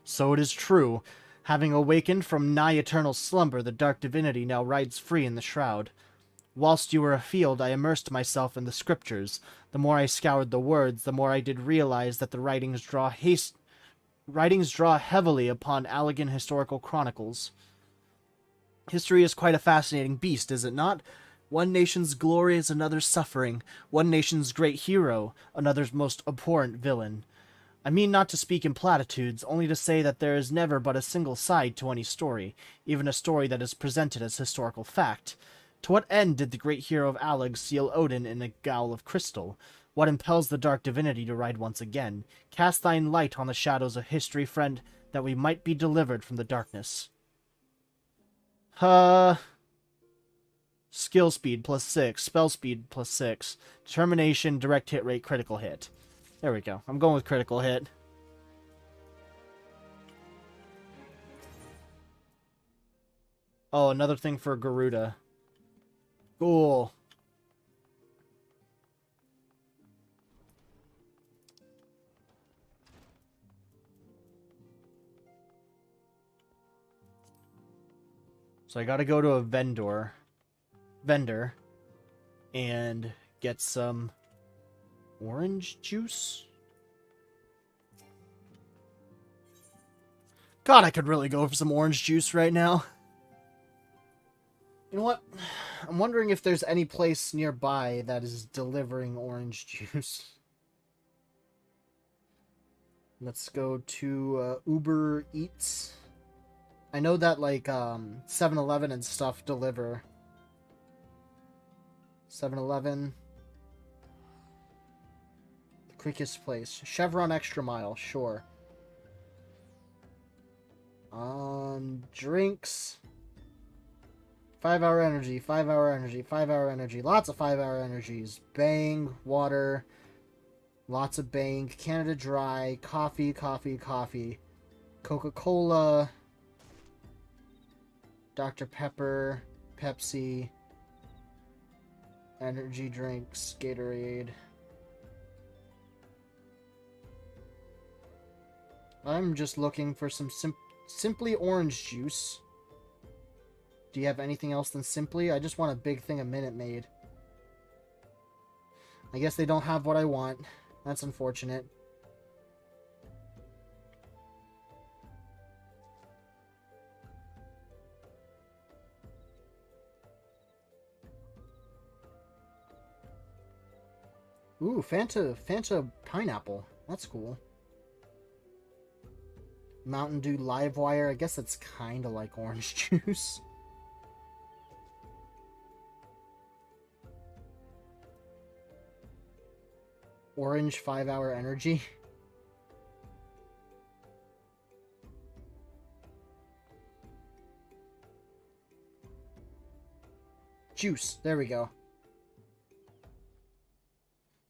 So it is true. Having awakened from nigh eternal slumber, the dark divinity now rides free in the shroud. Whilst you were afield, I immersed myself in the scriptures. The more I scoured the words, the more I did realize that the writings draw heavily upon Allegan historical chronicles. History is quite a fascinating beast, is it not? One nation's glory is another's suffering, one nation's great hero, another's most abhorrent villain. I mean not to speak in platitudes, only to say that there is never but a single side to any story, even a story that is presented as historical fact. To what end did the great hero of Alleg seal Odin in a gowl of crystal? What impels the dark divinity to ride once again? Cast thine light on the shadows of history, friend, that we might be delivered from the darkness. Skill speed +6, spell speed +6, determination, direct hit rate, critical hit. There we go. I'm going with critical hit. Oh, another thing for Garuda. Cool. So I gotta go to a vendor and get some orange juice. God, I could really go for some orange juice right now. You know what? I'm wondering if there's any place nearby that is delivering orange juice. Let's go to Uber Eats. I know that, like, 7-Eleven and stuff deliver. 7-Eleven. The quickest place. Chevron Extra Mile, sure. Drinks. 5-hour energy, 5-hour energy, 5-hour energy. Lots of 5-hour energies. Bang, water. Lots of Bang. Canada Dry. Coffee, coffee, coffee. Coca-Cola. Dr. Pepper, Pepsi, energy drinks, Gatorade. I'm just looking for some Simply orange juice. Do you have anything else than Simply? I just want a big thing of Minute Maid. I guess they don't have what I want. That's unfortunate. Ooh, Fanta pineapple. That's cool. Mountain Dew Livewire. I guess that's kind of like orange juice. Orange 5-hour energy. juice. There we go.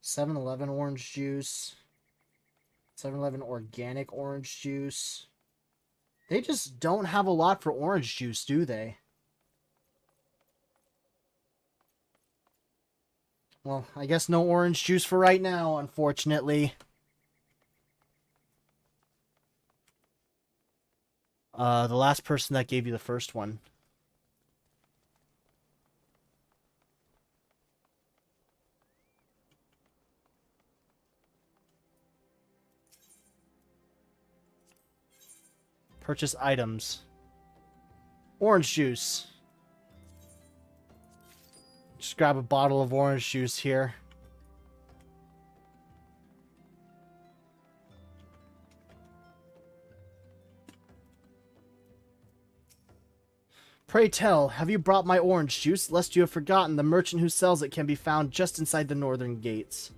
7-Eleven orange juice. 7-Eleven organic orange juice. They just don't have a lot for orange juice, do they? Well, I guess no orange juice for right now, unfortunately. The last person that gave you the first one. Purchase items. Orange juice. Just grab a bottle of orange juice here. Pray tell, have you brought my orange juice? Lest you have forgotten, the merchant who sells it can be found just inside the northern gates.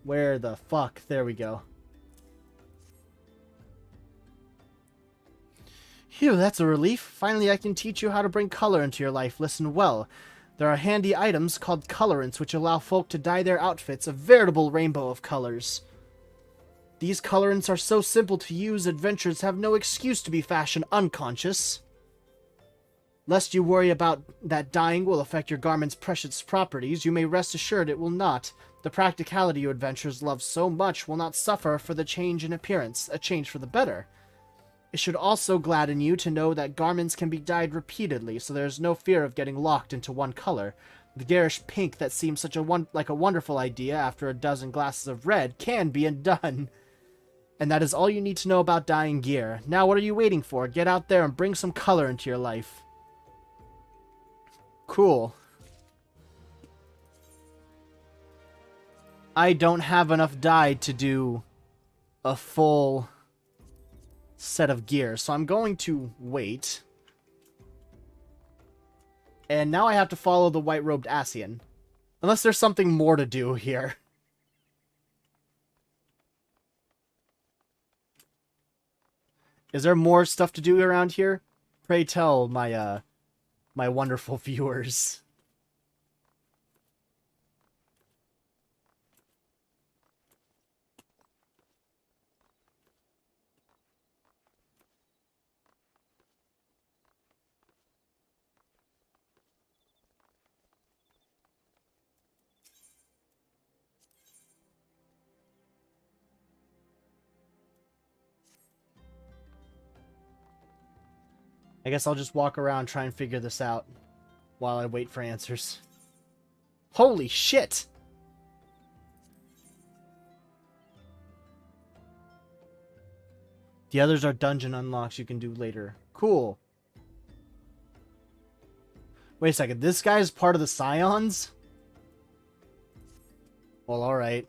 Where the fuck? There we go. Phew, that's a relief. Finally, I can teach you how to bring color into your life. Listen well. There are handy items called colorants which allow folk to dye their outfits a veritable rainbow of colors. These colorants are so simple to use, adventurers have no excuse to be fashion unconscious. Lest you worry about that dyeing will affect your garment's precious properties, you may rest assured it will not. The practicality you adventurers love so much will not suffer for the change in appearance, a change for the better. It should also gladden you to know that garments can be dyed repeatedly, so there is no fear of getting locked into one color. The garish pink that seems like a wonderful idea after a dozen glasses of red can be undone. And that is all you need to know about dyeing gear. Now what are you waiting for? Get out there and bring some color into your life. Cool. I don't have enough dye to do a full set of gear, so I'm going to wait. And now I have to follow the white-robed Asian. Unless there's something more to do here. Is there more stuff to do around here? Pray tell my, my wonderful viewers. I guess I'll just walk around and try and figure this out while I wait for answers. Holy shit! The others are dungeon unlocks you can do later. Cool. Wait a second, this guy is part of the Scions? Well, alright.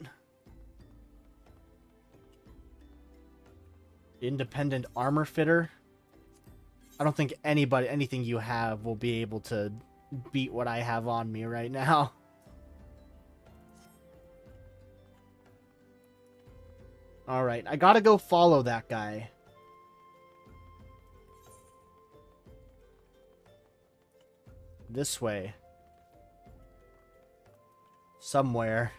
Independent armor fitter? I don't think anything you have will be able to beat what I have on me right now. Alright, I gotta go follow that guy. This way. Somewhere.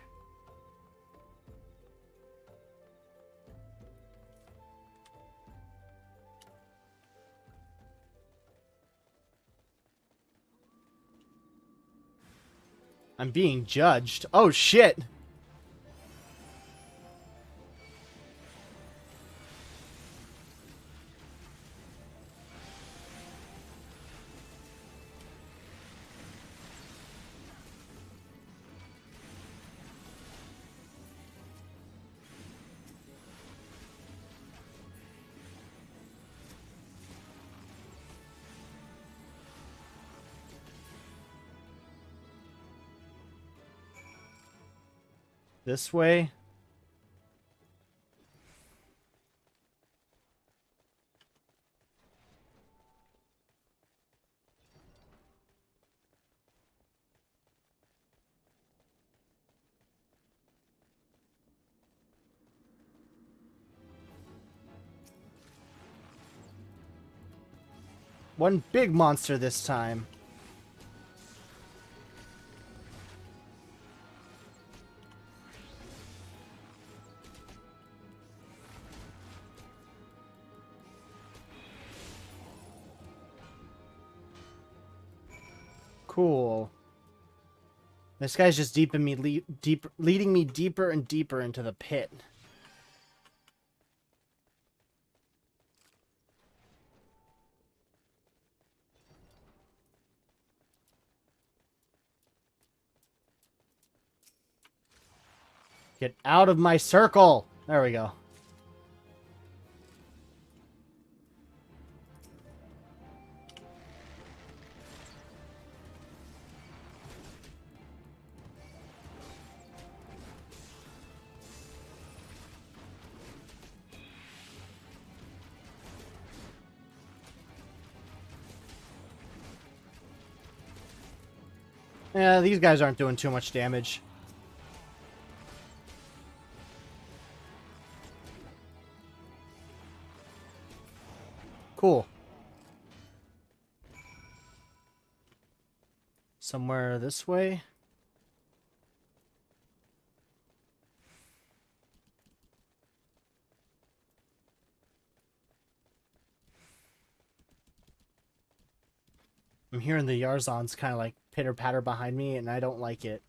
I'm being judged. Oh, shit. This way. One big monster this time. Cool. This guy's just leading me deeper and deeper into the pit. Get out of my circle! There we go. Yeah, these guys aren't doing too much damage. Cool. Somewhere this way. I'm hearing the Yarzons kind of like pitter-patter behind me, and I don't like it.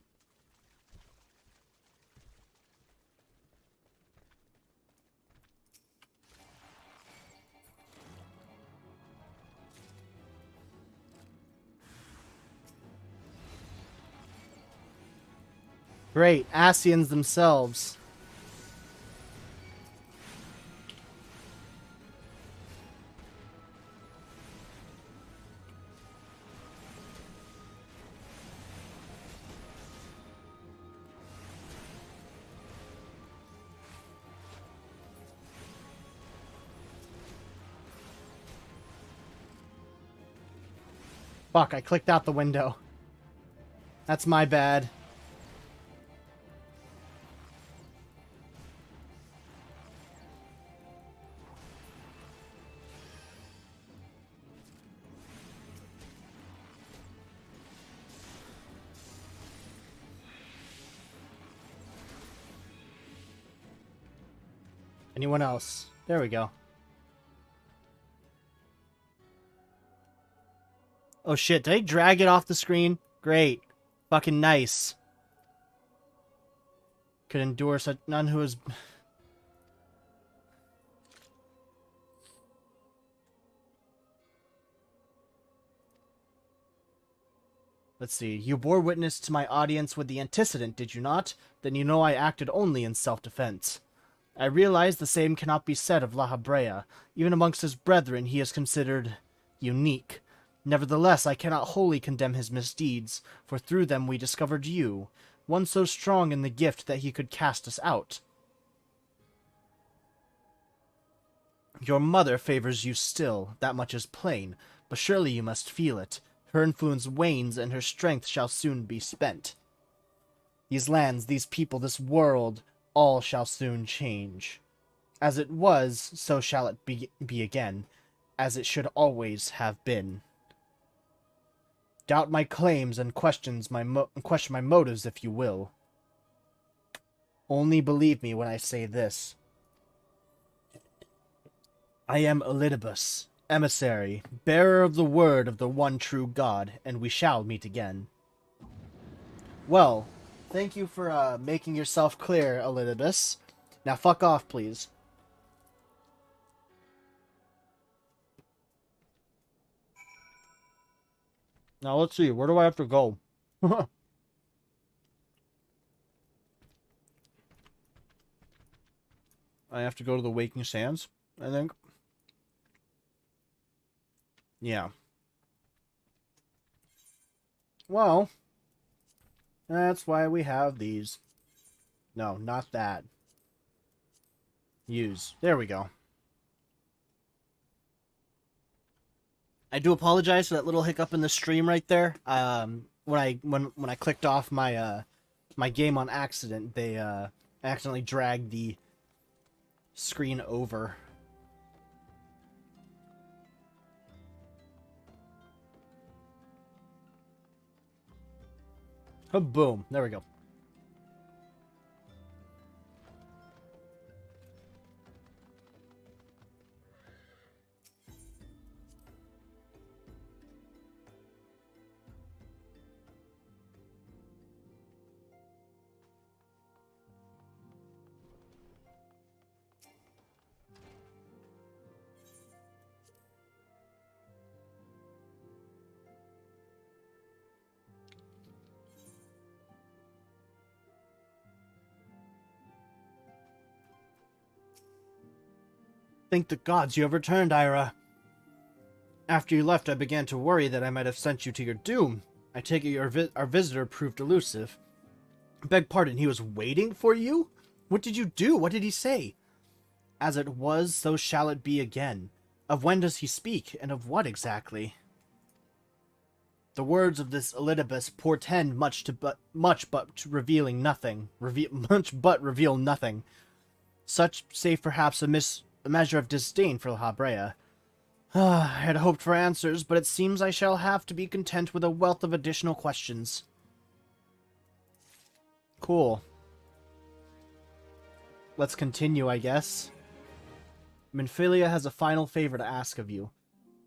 Great, Asians themselves. Fuck, I clicked out the window. That's my bad. Anyone else? There we go. Oh shit, did I drag it off the screen? Great. Fucking nice. Could endure such none who is... Let's see. You bore witness to my audience with the antecedent, did you not? Then you know I acted only in self-defense. I realize the same cannot be said of La Habrea. Even amongst his brethren he is considered unique. Nevertheless, I cannot wholly condemn his misdeeds, for through them we discovered you, one so strong in the gift that he could cast us out. Your mother favors you still, that much is plain, but surely you must feel it. Her influence wanes, and her strength shall soon be spent. These lands, these people, this world, all shall soon change. As it was, so shall it be again, as it should always have been. Doubt my claims and question my motives if you will. Only believe me when I say this. I am Elidibus, emissary, bearer of the word of the one true God, and we shall meet again. Well, thank you for making yourself clear, Elidibus. Now fuck off, please. Now let's see, where do I have to go? I have to go to the Waking Sands, I think. Yeah. Well, that's why we have these. No, not that. Use. There we go. I do apologize for that little hiccup in the stream right there. When I clicked off my my game on accident, they accidentally dragged the screen over. Oh, boom. There we go. Thank the gods you have returned, Ira. After you left, I began to worry that I might have sent you to your doom. I take it our visitor proved elusive. Beg pardon, he was waiting for you? What did you do? What did he say? As it was, so shall it be again. Of when does he speak, and of what exactly? The words of this Elidibus portend much but reveal nothing. Such, save perhaps a measure of disdain for La Brea. I had hoped for answers, but it seems I shall have to be content with a wealth of additional questions. Cool. Let's continue, I guess. Minfilia has a final favor to ask of you.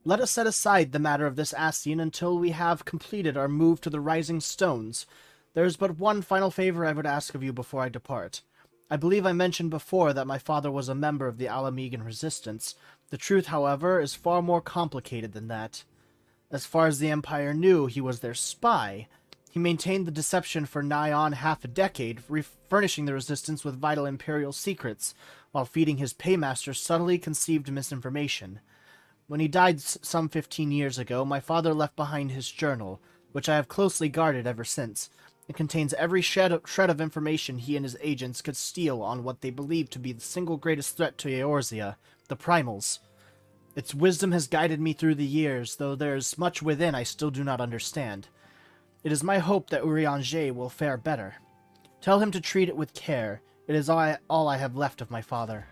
Let us set aside the matter of this Ascian until we have completed our move to the Rising Stones. There is but one final favor I would ask of you before I depart. I believe I mentioned before that my father was a member of the Alamegan Resistance. The truth, however, is far more complicated than that. As far as the Empire knew, he was their spy. He maintained the deception for nigh on half a decade, furnishing the Resistance with vital Imperial secrets, while feeding his paymaster subtly conceived misinformation. When he died some 15 years ago, my father left behind his journal, which I have closely guarded ever since. It contains every shred of information he and his agents could steal on what they believed to be the single greatest threat to Eorzea, the Primals. Its wisdom has guided me through the years, though there is much within I still do not understand. It is my hope that Urianger will fare better. Tell him to treat it with care. It is all I have left of my father.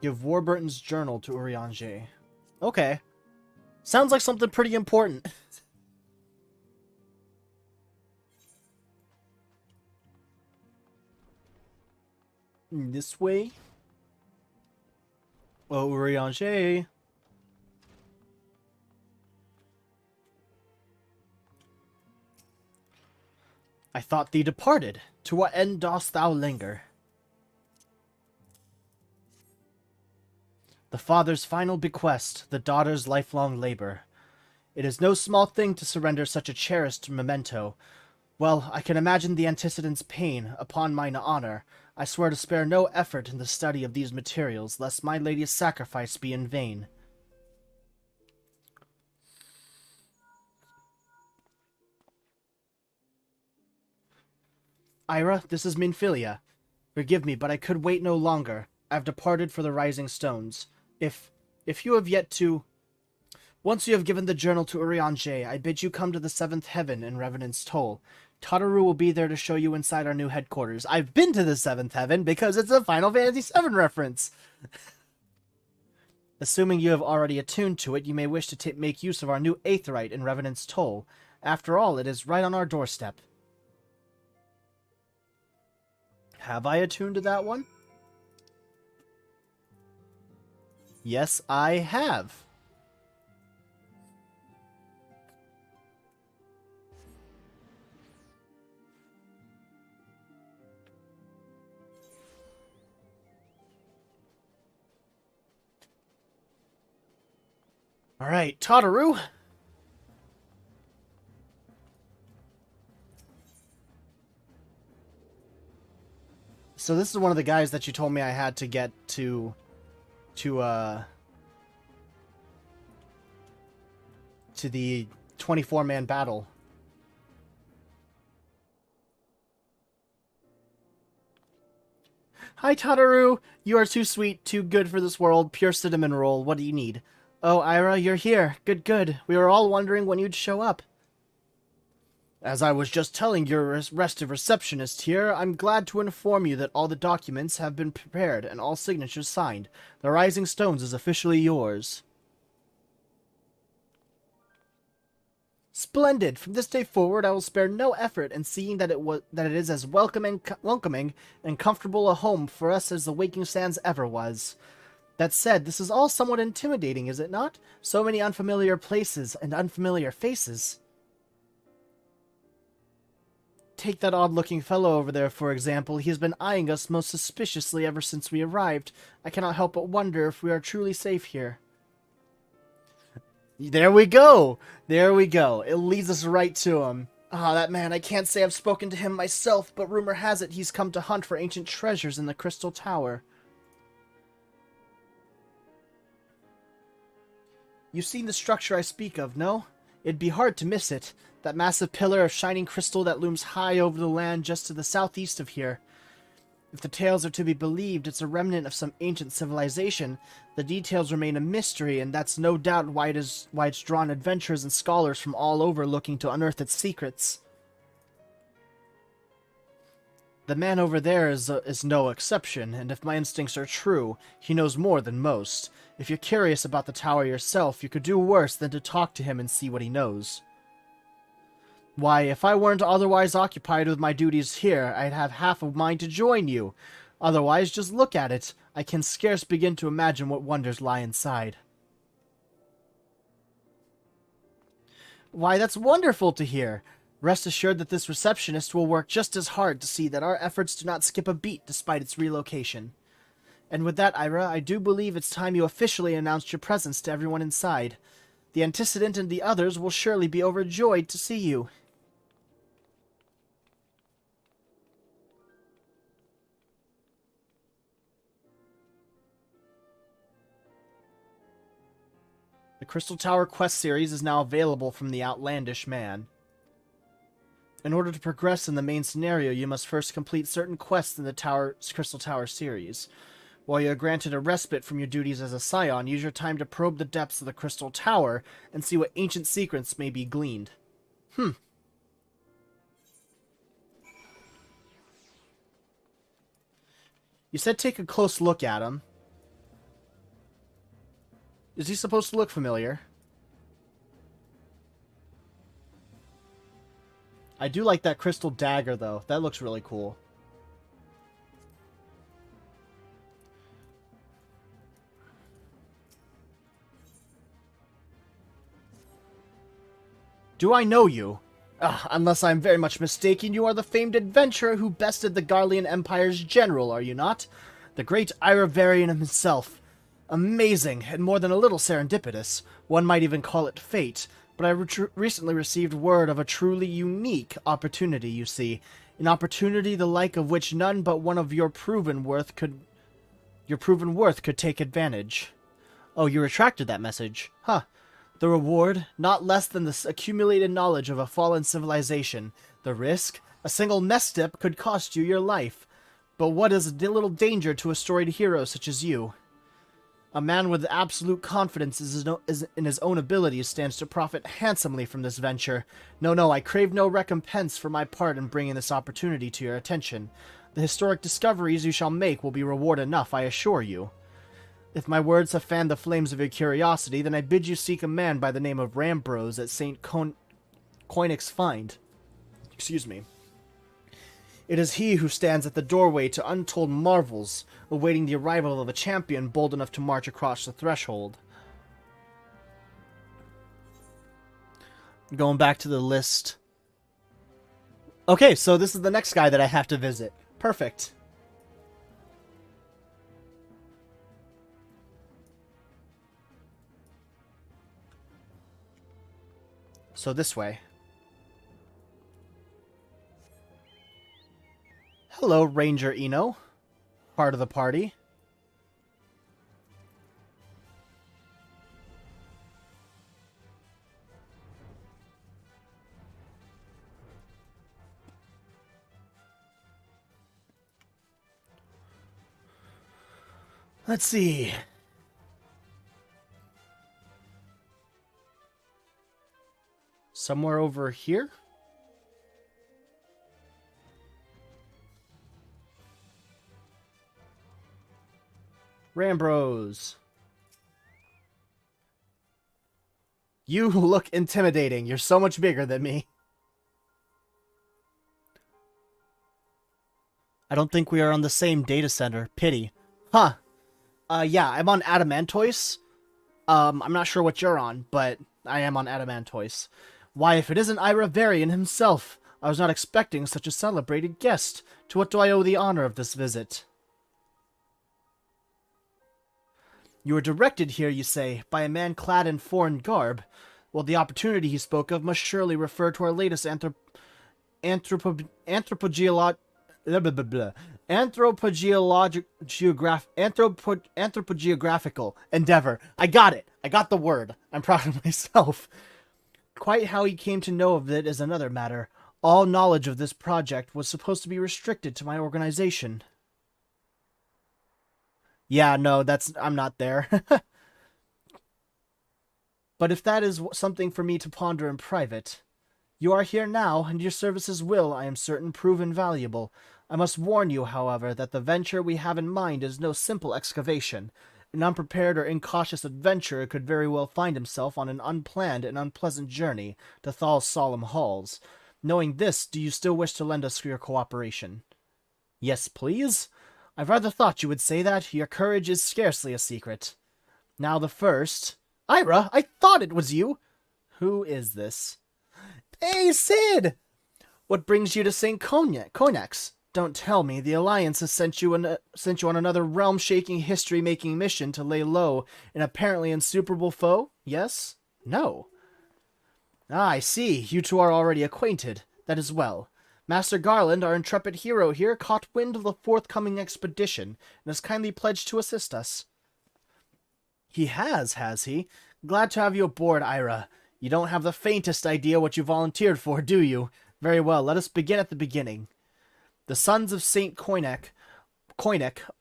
Give Warburton's journal to Urianger. Okay. Sounds like something pretty important. This way. Oh, Urianger. I thought thee departed. To what end dost thou linger? The father's final bequest, the daughter's lifelong labor. It is no small thing to surrender such a cherished memento. Well, I can imagine the antecedent's pain. Upon mine honor, I swear to spare no effort in the study of these materials, lest my lady's sacrifice be in vain. Ira, this is Minfilia. Forgive me, but I could wait no longer. I have departed for the Rising Stones. If you have yet to... Once you have given the journal to Urianger, I bid you come to the 7th Heaven in Revenant's Toll. Tataru will be there to show you inside our new headquarters. I've been to the 7th Heaven because it's a Final Fantasy VII reference. Assuming you have already attuned to it, you may wish to make use of our new Aetheryte in Revenant's Toll. After all, it is right on our doorstep. Have I attuned to that one? Yes, I have. All right, Tataru. So this is one of the guys that you told me I had to get to the 24-man battle. Hi, Tataru. You are too sweet, too good for this world. Pure cinnamon roll. What do you need? Oh, Ira, you're here. Good, good. We were all wondering when you'd show up. As I was just telling your restive receptionist here, I'm glad to inform you that all the documents have been prepared and all signatures signed. The Rising Stones is officially yours. Splendid! From this day forward, I will spare no effort in seeing that it is as welcoming and comfortable a home for us as the Waking Sands ever was. That said, this is all somewhat intimidating, is it not? So many unfamiliar places and unfamiliar faces. Take that odd-looking fellow over there, for example. He has been eyeing us most suspiciously ever since we arrived. I cannot help but wonder if we are truly safe here. There we go! There we go. It leads us right to him. Ah, that man, I can't say I've spoken to him myself, but rumor has it he's come to hunt for ancient treasures in the Crystal Tower. You've seen the structure I speak of, no? It'd be hard to miss it. That massive pillar of shining crystal that looms high over the land just to the southeast of here. If the tales are to be believed, it's a remnant of some ancient civilization. The details remain a mystery, and that's no doubt why it's drawn adventurers and scholars from all over looking to unearth its secrets. The man over there is no exception, and if my instincts are true, he knows more than most. If you're curious about the tower yourself, you could do worse than to talk to him and see what he knows. Why, if I weren't otherwise occupied with my duties here, I'd have half a mind to join you. Otherwise, just look at it. I can scarce begin to imagine what wonders lie inside. Why, that's wonderful to hear. Rest assured that this receptionist will work just as hard to see that our efforts do not skip a beat despite its relocation. And with that, Ira, I do believe it's time you officially announced your presence to everyone inside. The antecedent and the others will surely be overjoyed to see you. The Crystal Tower Quest series is now available from the Outlandish Man. In order to progress in the main scenario, you must first complete certain quests in the Crystal Tower series. While you are granted a respite from your duties as a Scion, use your time to probe the depths of the Crystal Tower and see what ancient secrets may be gleaned. You said take a close look at him. Is he supposed to look familiar? I do like that crystal dagger, though. That looks really cool. Do I know you? Unless I'm very much mistaken, you are the famed adventurer who bested the Garlean Empire's general, are you not? The great Ira Varian himself. Amazing, and more than a little serendipitous. One might even call it fate. But I recently received word of a truly unique opportunity, you see. An opportunity the like of which none but one of your proven worth could take advantage. Oh, you retracted that message. Huh. The reward, not less than the accumulated knowledge of a fallen civilization. The risk, a single misstep could cost you your life. But what is a little danger to a storied hero such as you? A man with absolute confidence in his own abilities stands to profit handsomely from this venture. No, I crave no recompense for my part in bringing this opportunity to your attention. The historic discoveries you shall make will be reward enough, I assure you. If my words have fanned the flames of your curiosity, then I bid you seek a man by the name of Rambrose at St. Koinix Find. Excuse me. It is he who stands at the doorway to untold marvels, awaiting the arrival of a champion bold enough to march across the threshold. Going back to the list. Okay, so this is the next guy that I have to visit. Perfect. So this way. Hello, Ranger Eno. Part of the party. Let's see. Somewhere over here? Rambrose. You look intimidating. You're so much bigger than me. I don't think we are on the same data center. Pity. Huh. Yeah, I'm on Adamantoise. I'm not sure what you're on, but I am on Adamantoise. Why, if it isn't Ira Varian himself, I was not expecting such a celebrated guest. To what do I owe the honor of this visit? You were directed here, you say, by a man clad in foreign garb. Well, the opportunity he spoke of must surely refer to our latest anthropogeographical endeavor. I got it. I got the word. I'm proud of myself. Quite how he came to know of it is another matter. All knowledge of this project was supposed to be restricted to my organization. Yeah, no, I'm not there. But if that is something for me to ponder in private, you are here now, and your services will, I am certain, prove invaluable. I must warn you, however, that the venture we have in mind is no simple excavation. An unprepared or incautious adventurer could very well find himself on an unplanned and unpleasant journey to Thal's solemn halls. Knowing this, do you still wish to lend us your cooperation? Yes, please. I rather thought you would say that. Your courage is scarcely a secret. Now the first... Ira, I thought it was you! Who is this? Hey, Sid! What brings you to St. Konex? Don't tell me the Alliance has sent you on another realm-shaking, history-making mission to lay low an apparently insuperable foe? Yes? No. Ah, I see. You two are already acquainted. That is well. Master Garland, our intrepid hero here, caught wind of the forthcoming expedition, and has kindly pledged to assist us. He has he? Glad to have you aboard, Ira. You don't have the faintest idea what you volunteered for, do you? Very well, let us begin at the beginning. The sons of St. Koinek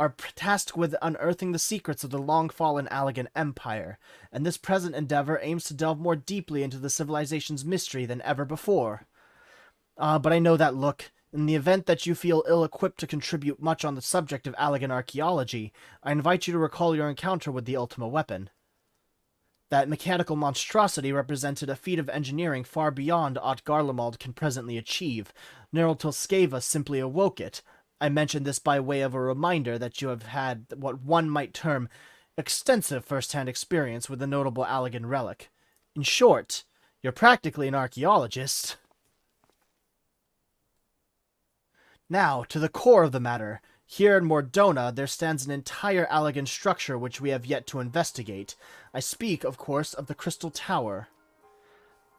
are tasked with unearthing the secrets of the long-fallen Allegan Empire, and this present endeavor aims to delve more deeply into the civilization's mystery than ever before. But I know that look. In the event that you feel ill-equipped to contribute much on the subject of Allegan archaeology, I invite you to recall your encounter with the Ultima weapon. That mechanical monstrosity represented a feat of engineering far beyond aught Garlemald can presently achieve. Neryltilskeva simply awoke it. I mention this by way of a reminder that you have had what one might term extensive first-hand experience with the notable Allegan relic. In short, you're practically an archaeologist. Now, to the core of the matter. Here in Mordona, there stands an entire Allegan structure which we have yet to investigate. I speak, of course, of the Crystal Tower.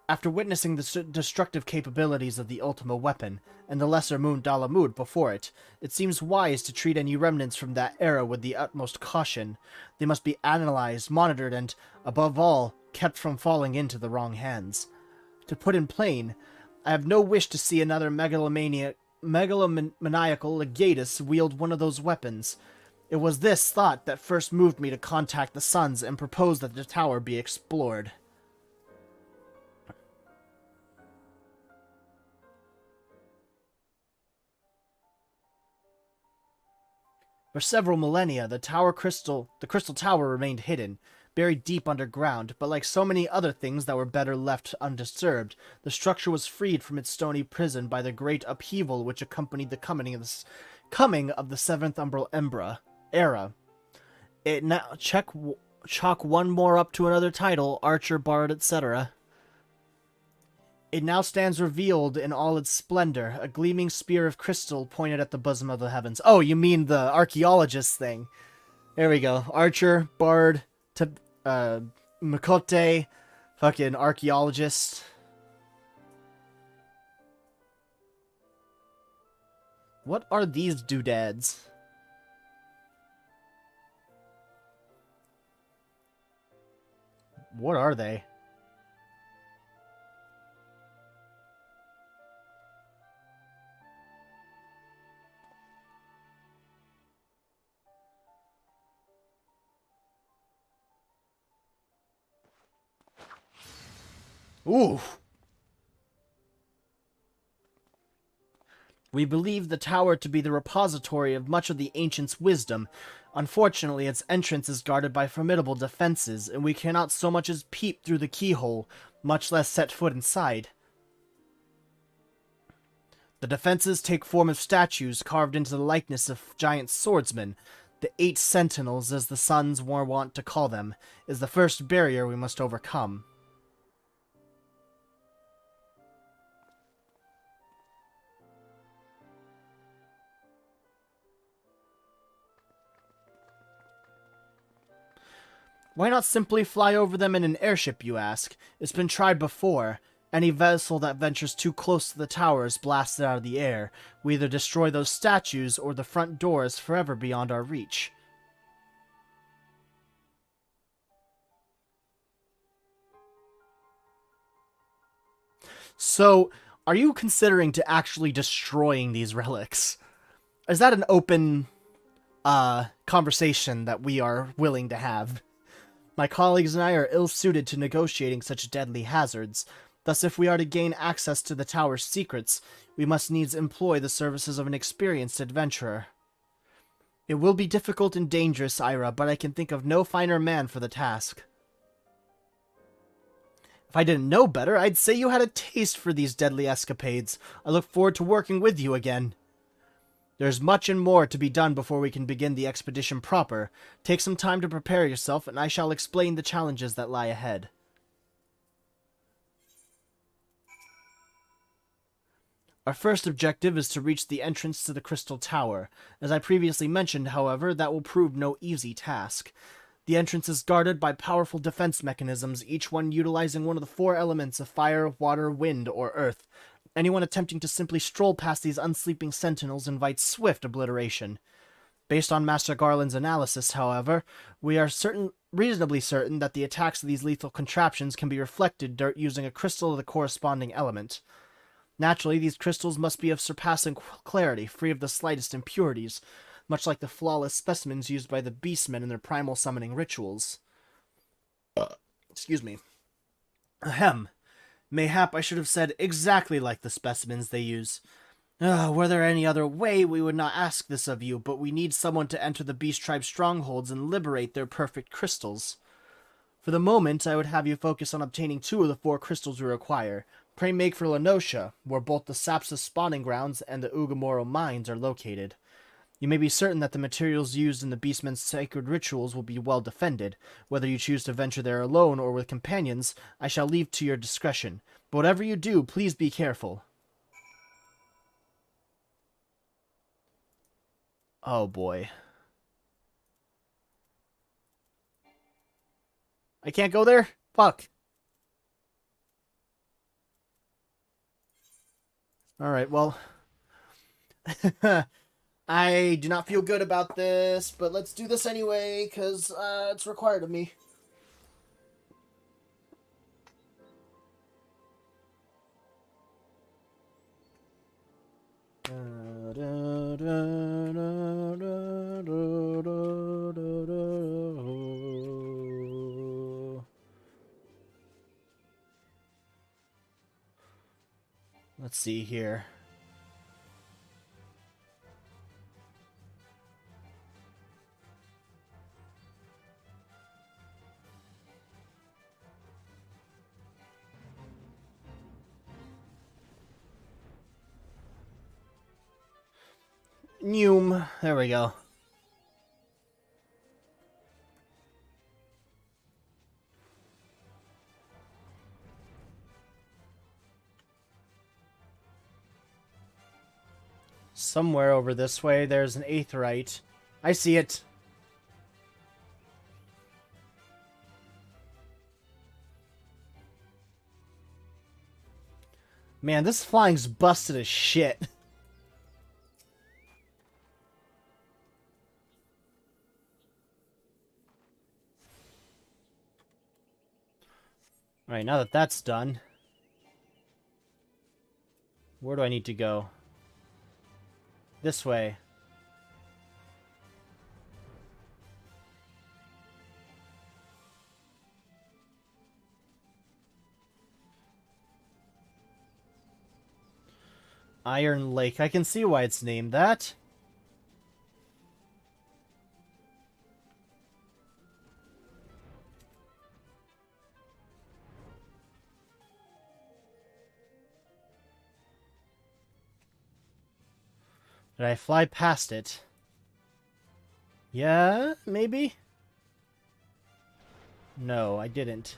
After witnessing the destructive capabilities of the Ultima weapon, and the Lesser Moon Dalamud before it, it seems wise to treat any remnants from that era with the utmost caution. They must be analyzed, monitored, and, above all, kept from falling into the wrong hands. To put in plain, I have no wish to see another megalomaniacal legatus wield one of those weapons. It was this thought that first moved me to contact the Sons and propose that the tower be explored. For several millennia, the Crystal Tower remained hidden, buried deep underground, but like so many other things that were better left undisturbed, the structure was freed from its stony prison by the great upheaval which accompanied the coming of the Seventh Umbra era. It now chalk one more up to another title, Archer, Bard, etc. It now stands revealed in all its splendor, a gleaming spear of crystal pointed at the bosom of the heavens. Oh, you mean the archaeologist thing. There we go. Archer, Bard, Makote, fucking archaeologist. What are these doodads? What are they? Ooh. We believe the tower to be the repository of much of the ancients' wisdom. Unfortunately, its entrance is guarded by formidable defenses, and we cannot so much as peep through the keyhole, much less set foot inside. The defenses take form of statues carved into the likeness of giant swordsmen. The 8 sentinels, as the Sons were wont to call them, is the first barrier we must overcome. Why not simply fly over them in an airship, you ask? It's been tried before. Any vessel that ventures too close to the tower is blasted out of the air. We either destroy those statues, or the front door is forever beyond our reach. So, are you considering to actually destroying these relics? Is that an open conversation that we are willing to have? My colleagues and I are ill-suited to negotiating such deadly hazards. Thus, if we are to gain access to the tower's secrets, we must needs employ the services of an experienced adventurer. It will be difficult and dangerous, Ira, but I can think of no finer man for the task. If I didn't know better, I'd say you had a taste for these deadly escapades. I look forward to working with you again. There's much and more to be done before we can begin the expedition proper. Take some time to prepare yourself, and I shall explain the challenges that lie ahead. Our first objective is to reach the entrance to the Crystal Tower. As I previously mentioned, however, that will prove no easy task. The entrance is guarded by powerful defense mechanisms, each one utilizing one of the four elements of fire, water, wind, or earth. Anyone attempting to simply stroll past these unsleeping sentinels invites swift obliteration. Based on Master Garland's analysis, however, we are reasonably certain that the attacks of these lethal contraptions can be reflected using a crystal of the corresponding element. Naturally, these crystals must be of surpassing clarity, free of the slightest impurities, much like the flawless specimens used by the beastmen in their primal summoning rituals. Excuse me. Ahem. Mayhap I should have said exactly like the specimens they use. Were there any other way, we would not ask this of you, but we need someone to enter the Beast Tribe's strongholds and liberate their perfect crystals. For the moment, I would have you focus on obtaining 2 of the 4 crystals we require. Pray make for Lenosha, where both the Sapsa spawning grounds and the Ugamoro mines are located. You may be certain that the materials used in the Beastmen's sacred rituals will be well defended. Whether you choose to venture there alone or with companions, I shall leave to your discretion. But whatever you do, please be careful. Oh boy. I can't go there? Fuck. Alright, well... I do not feel good about this, but let's do this anyway, because it's required of me. Let's see here. Noom. There we go. Somewhere over this way, there's an aetheryte. I see it. Man, this flying's busted as shit. Alright, now that that's done, where do I need to go? This way. Iron Lake. I can see why it's named that. Did I fly past it? Yeah, maybe? No, I didn't.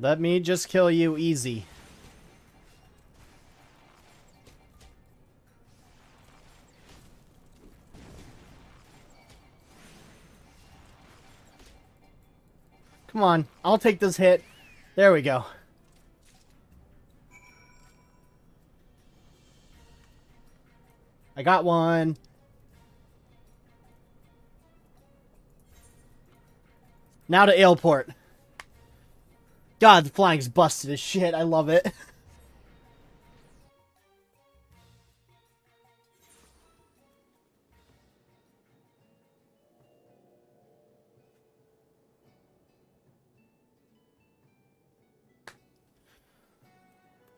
Let me just kill you easy. Come on, I'll take this hit. There we go. I got one. Now to Ailport. God, the flying's busted as shit. I love it.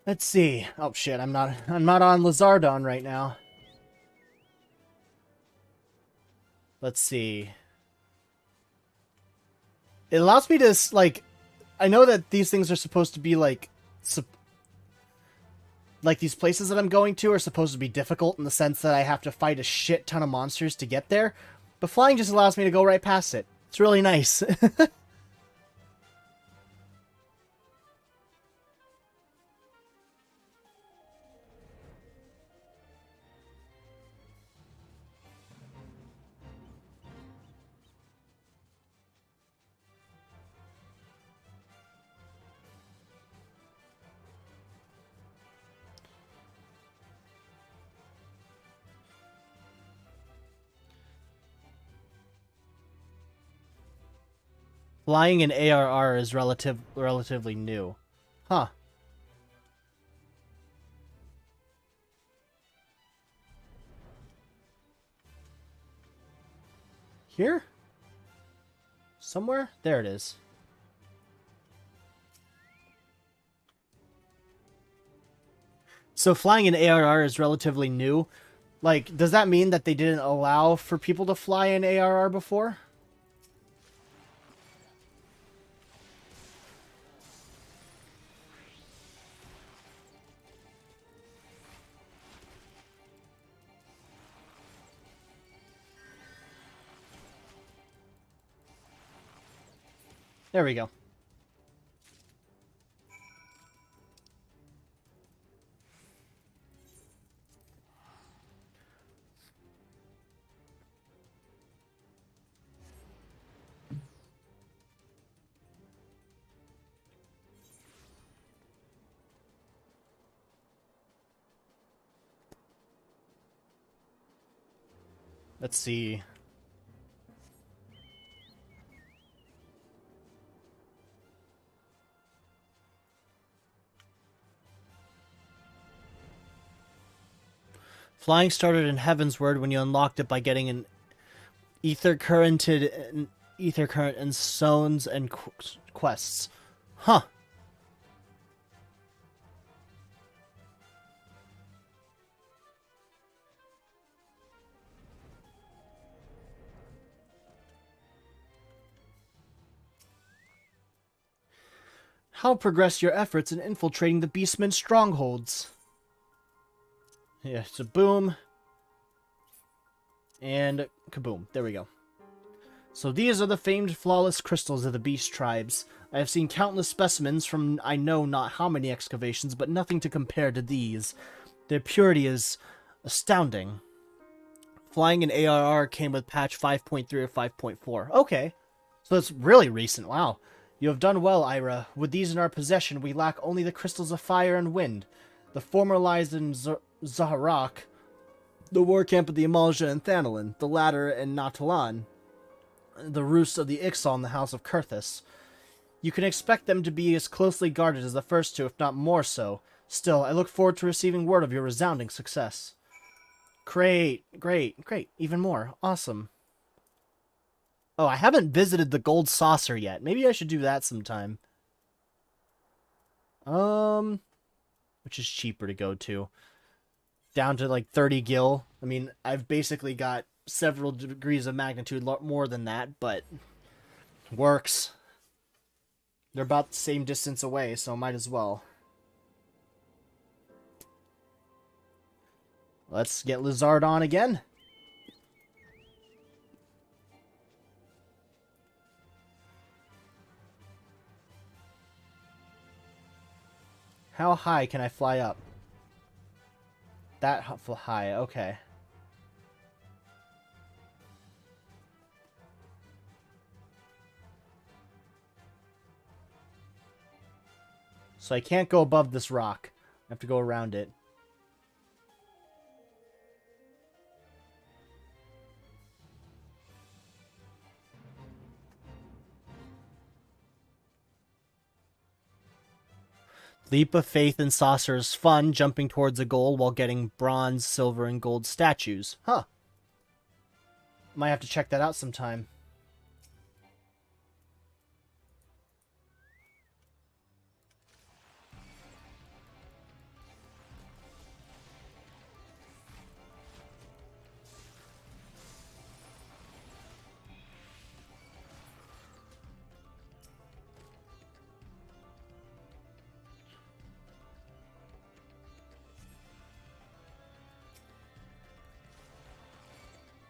Let's see. Oh shit, I'm not on Lizardon right now. Let's see. It allows me to, like, I know that these things are supposed to be, like these places that I'm going to are supposed to be difficult in the sense that I have to fight a shit ton of monsters to get there, but flying just allows me to go right past it. It's really nice. Flying in ARR is relatively new. Huh. Here? Somewhere? There it is. So flying in ARR is relatively new. Like, does that mean that they didn't allow for people to fly in ARR before? There we go. Let's see. Flying started in Heavensward when you unlocked it by getting an ether current and zones and quests. Huh. How progress your efforts in infiltrating the Beastman's strongholds? Yeah, it's a boom. And kaboom. There we go. So these are the famed flawless crystals of the beast tribes. I have seen countless specimens from I know not how many excavations, but nothing to compare to these. Their purity is astounding. Flying in ARR came with patch 5.3 or 5.4. Okay. So it's really recent. Wow. You have done well, Ira. With these in our possession, we lack only the crystals of fire and wind. The former lies in Zaharak, the war camp of the Amalja and Thanalin, the latter in Natalan, the roost of the Ixal in the House of Kurthus. You can expect them to be as closely guarded as the first two, if not more so. Still, I look forward to receiving word of your resounding success. Great, great, great. Even more. Awesome. Oh, I haven't visited the Gold Saucer yet. Maybe I should do that sometime. Which is cheaper to go to. Down to like 30 gil. I mean, I've basically got several degrees of magnitude more than that, but works. They're about the same distance away, so might as well. Let's get Lizard on again. How high can I fly up? That high, okay. So I can't go above this rock. I have to go around it. Leap of faith in saucer is fun, jumping towards a goal while getting bronze, silver, and gold statues. Huh. Might have to check that out sometime.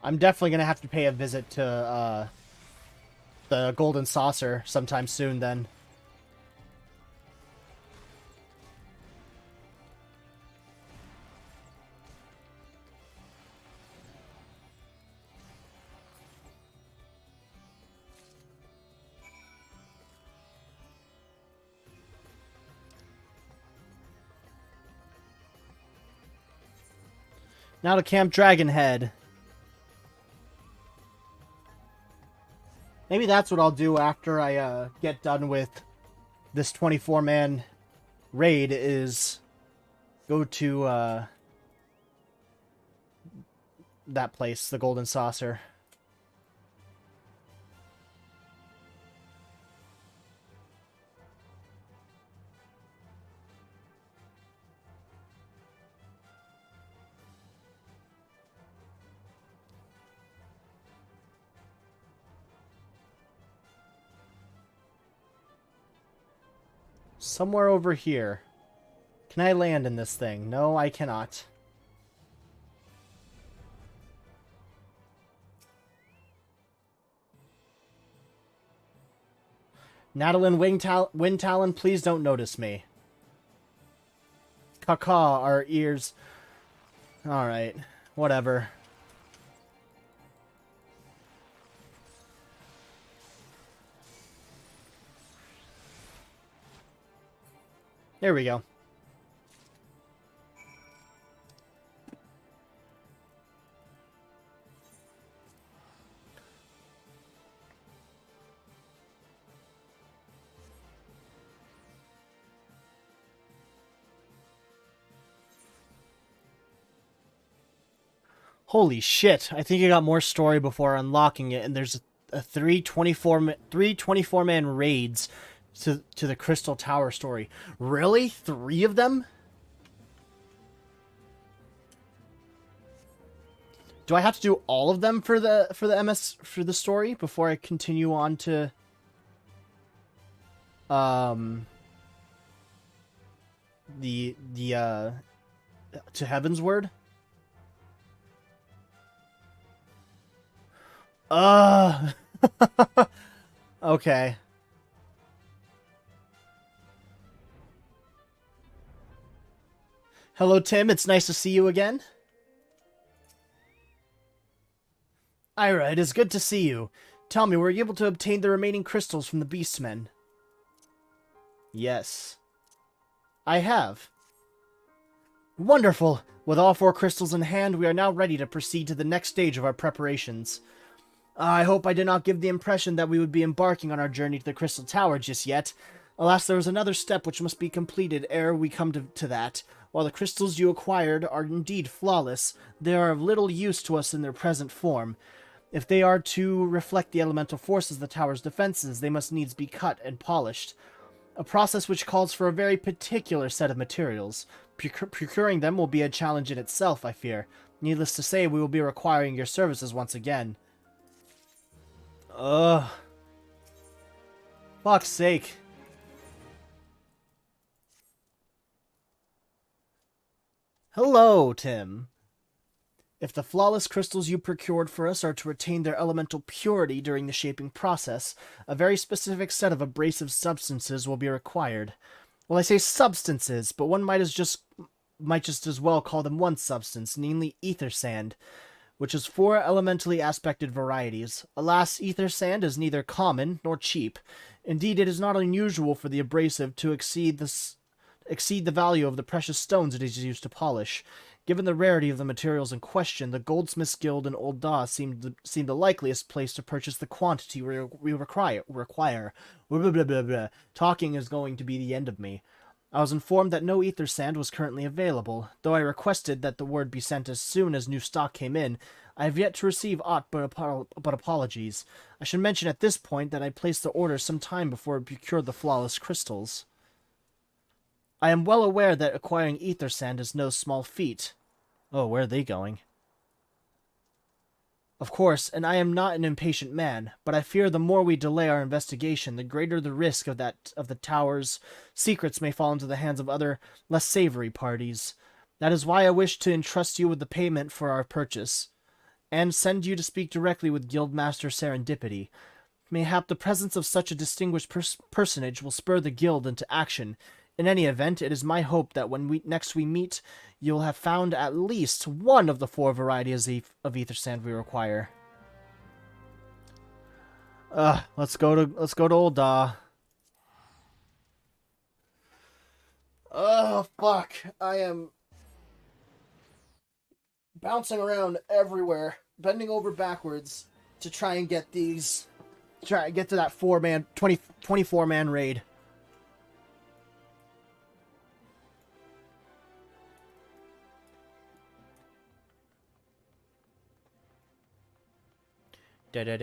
I'm definitely going to have to pay a visit to the Golden Saucer sometime soon then. Now to Camp Dragonhead. Maybe that's what I'll do after I get done with this 24-man raid, is go to that place, the Golden Saucer. Somewhere over here. Can I land in this thing? No, I cannot. Nadalin Wind Talon, please don't notice me. Caw, our ears. Alright, whatever. There we go. Holy shit, I think I got more story before unlocking it, and there's a 24-man raids to the Crystal Tower story. Really? 3 of them? Do I have to do all of them for the story before I continue on to to Heaven's Word? Okay. Hello, Tim. It's nice to see you again. Ira, it is good to see you. Tell me, were you able to obtain the remaining crystals from the Beastmen? Yes. I have. Wonderful! With all 4 crystals in hand, we are now ready to proceed to the next stage of our preparations. I hope I did not give the impression that we would be embarking on our journey to the Crystal Tower just yet. Alas, there is another step which must be completed ere we come to that. While the crystals you acquired are indeed flawless, they are of little use to us in their present form. If they are to reflect the elemental forces of the tower's defenses, they must needs be cut and polished. A process which calls for a very particular set of materials. Procuring them will be a challenge in itself, I fear. Needless to say, we will be requiring your services once again. Ugh. Fuck's sake. Hello, Tim. If the flawless crystals you procured for us are to retain their elemental purity during the shaping process, a very specific set of abrasive substances will be required. Well, I say substances, but one might just as well call them one substance, namely ether sand, which is 4 elementally aspected varieties. Alas, ether sand is neither common nor cheap. Indeed, it is not unusual for the abrasive to exceed the value of the precious stones it is used to polish. Given the rarity of the materials in question, the Goldsmiths Guild in Old Daw seemed the likeliest place to purchase the quantity we require. Blah, blah, blah, blah. Talking is going to be the end of me. I was informed that no ether sand was currently available. Though I requested that the word be sent as soon as new stock came in, I have yet to receive aught but apologies. I should mention at this point that I placed the order some time before I procured the flawless crystals. I am well aware that acquiring ether sand is no small feat. Oh, where are they going? Of course, and I am not an impatient man, but I fear the more we delay our investigation, the greater the risk of the tower's secrets may fall into the hands of other, less savory parties. That is why I wish to entrust you with the payment for our purchase, and send you to speak directly with Guildmaster Serendipity. Mayhap the presence of such a distinguished personage will spur the guild into action. In any event, it is my hope that when we meet, you'll have found at least one of the 4 varieties of ether sand we require. Let's go to Old Daw. Oh fuck! I am bouncing around everywhere, bending over backwards to try and get these. Try and get to that 24-man raid. Da da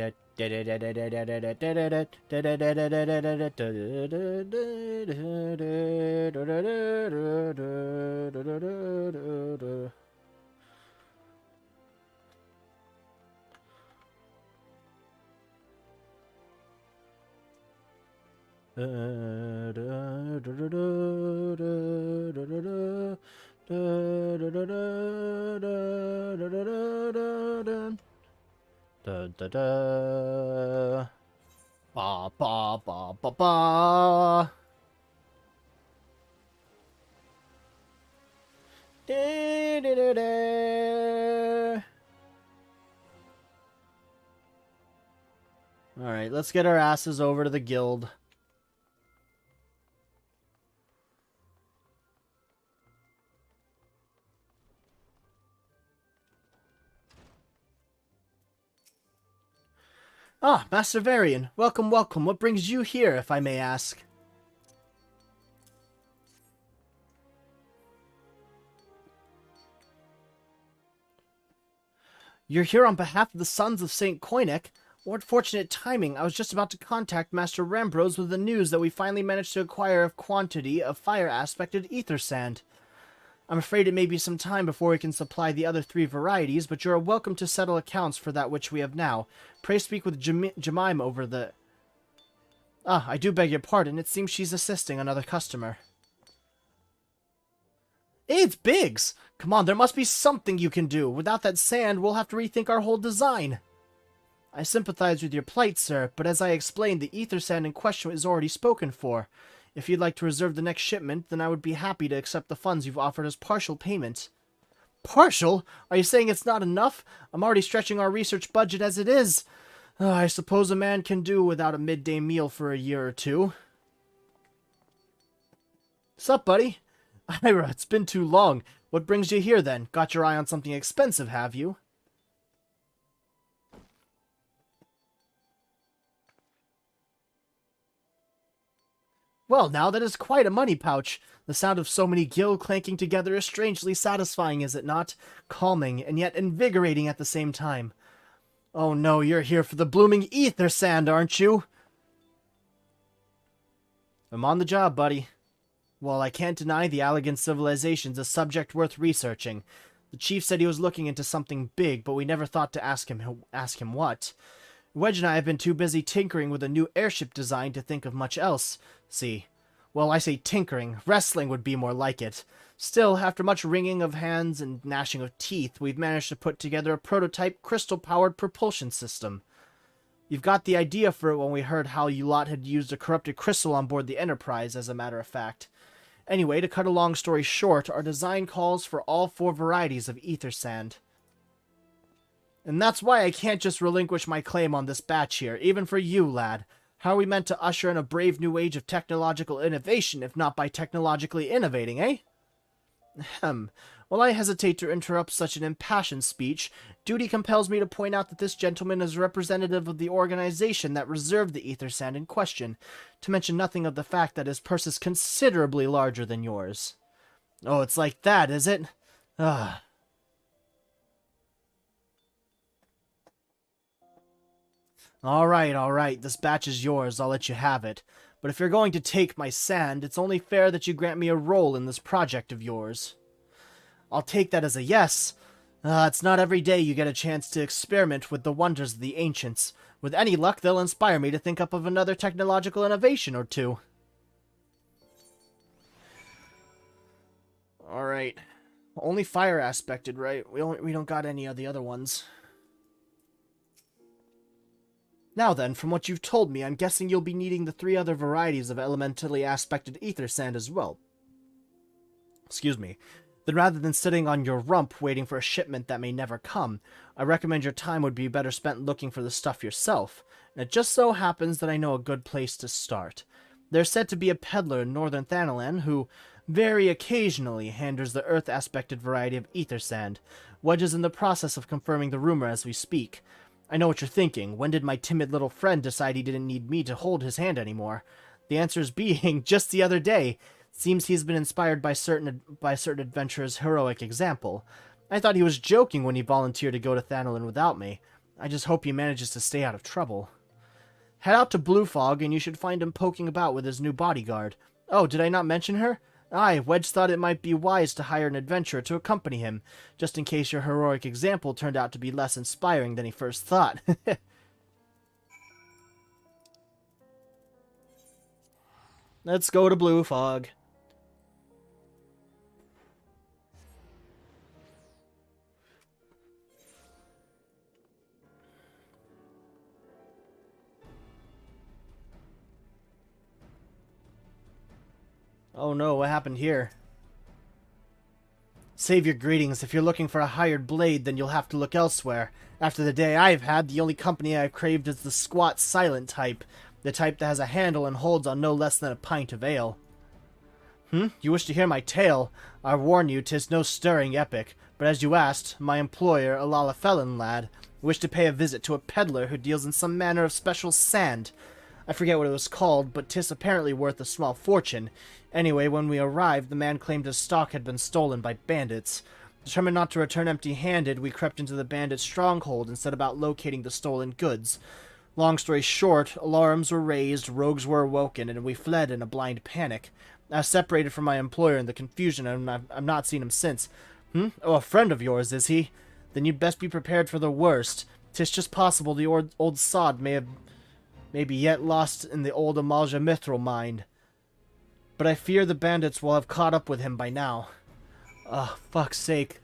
da. Ba ba ba ba ba. Da da da da. All right, let's get our asses over to the guild. Ah, Master Varian, welcome, welcome. What brings you here, if I may ask? You're here on behalf of the Sons of St. Koinek? What fortunate timing. I was just about to contact Master Rambrose with the news that we finally managed to acquire a quantity of fire-aspected ether sand. I'm afraid it may be some time before we can supply the other 3 varieties, but you are welcome to settle accounts for that which we have now. Pray speak with Jemima over the... Ah, I do beg your pardon. It seems she's assisting another customer. Hey, it's Biggs! Come on, there must be something you can do. Without that sand, we'll have to rethink our whole design. I sympathize with your plight, sir, but as I explained, the ether sand in question is already spoken for. If you'd like to reserve the next shipment, then I would be happy to accept the funds you've offered as partial payment. Partial? Are you saying it's not enough? I'm already stretching our research budget as it is. I suppose a man can do without a midday meal for a year or 2. Sup, buddy? Ira, it's been too long. What brings you here, then? Got your eye on something expensive, have you? Well, now that is quite a money pouch. The sound of so many gill clanking together is strangely satisfying, is it not? Calming, and yet invigorating at the same time. Oh no, you're here for the blooming ether sand, aren't you? I'm on the job, buddy. Well, I can't deny the Allegan civilization's a subject worth researching. The chief said he was looking into something big, but we never thought to ask him what. Wedge and I have been too busy tinkering with a new airship design to think of much else. See, well, I say tinkering. Wrestling would be more like it. Still, after much wringing of hands and gnashing of teeth, we've managed to put together a prototype crystal-powered propulsion system. You've got the idea for it when we heard how you lot had used a corrupted crystal on board the Enterprise, as a matter of fact. Anyway, to cut a long story short, our design calls for all 4 varieties of ether sand. And that's why I can't just relinquish my claim on this batch here, even for you, lad. How are we meant to usher in a brave new age of technological innovation, if not by technologically innovating, eh? Ahem. While I hesitate to interrupt such an impassioned speech, duty compels me to point out that this gentleman is representative of the organization that reserved the ether sand in question, to mention nothing of the fact that his purse is considerably larger than yours. Oh, it's like that, is it? Ah. Alright, this batch is yours, I'll let you have it. But if you're going to take my sand, it's only fair that you grant me a role in this project of yours. I'll take that as a yes. It's not every day you get a chance to experiment with the wonders of the ancients. With any luck, they'll inspire me to think up of another technological innovation or two. Alright. Only fire aspected, right? We don't got any of the other ones. Now then, from what you've told me, I'm guessing you'll be needing the 3 other varieties of elementally aspected ether sand as well. Excuse me. Then rather than sitting on your rump waiting for a shipment that may never come, I recommend your time would be better spent looking for the stuff yourself. And it just so happens that I know a good place to start. There's said to be a peddler in northern Thanalan who, very occasionally, handles the earth-aspected variety of ether sand. Wedge is in the process of confirming the rumor as we speak. I know what you're thinking. When did my timid little friend decide he didn't need me to hold his hand anymore? The answer's being, just the other day. Seems he's been inspired by certain adventurers' heroic example. I thought he was joking when he volunteered to go to Thanalan without me. I just hope he manages to stay out of trouble. Head out to Blue Fog, and you should find him poking about with his new bodyguard. Oh, did I not mention her? Aye, Wedge thought it might be wise to hire an adventurer to accompany him, just in case your heroic example turned out to be less inspiring than he first thought. Let's go to Blue Fog. Oh no, what happened here? Save your greetings. If you're looking for a hired blade, then you'll have to look elsewhere. After the day I've had, the only company I've craved is the squat, silent type. The type that has a handle and holds on no less than a pint of ale. You wish to hear my tale? I warn you, 'tis no stirring epic. But as you asked, my employer, a Lalafellan lad, wished to pay a visit to a peddler who deals in some manner of special sand. I forget what it was called, but 'tis apparently worth a small fortune. Anyway, when we arrived, the man claimed his stock had been stolen by bandits. Determined not to return empty-handed, we crept into the bandits' stronghold and set about locating the stolen goods. Long story short, alarms were raised, rogues were awoken, and we fled in a blind panic. I was separated from my employer in the confusion, and I've not seen him since. Oh, a friend of yours, is he? Then you'd best be prepared for the worst. 'Tis just possible the old sod may be yet lost in the old Amalja Mithril mine. But I fear the bandits will have caught up with him by now. Fuck's sake.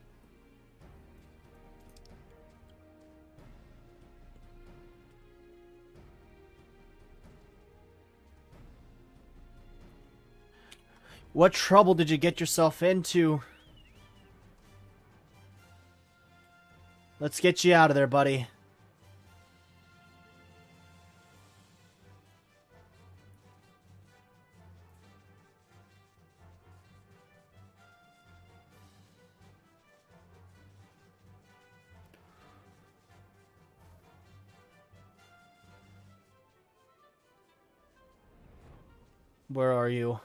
What trouble did you get yourself into? Let's get you out of there, buddy. Where are you?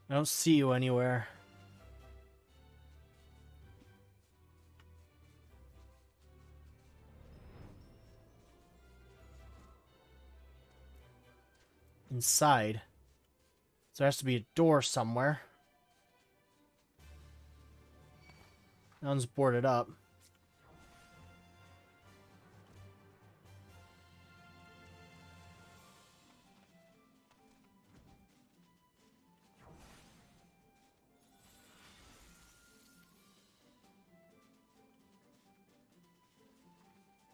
I don't see you anywhere. Inside. So there has to be a door somewhere. That one's boarded up.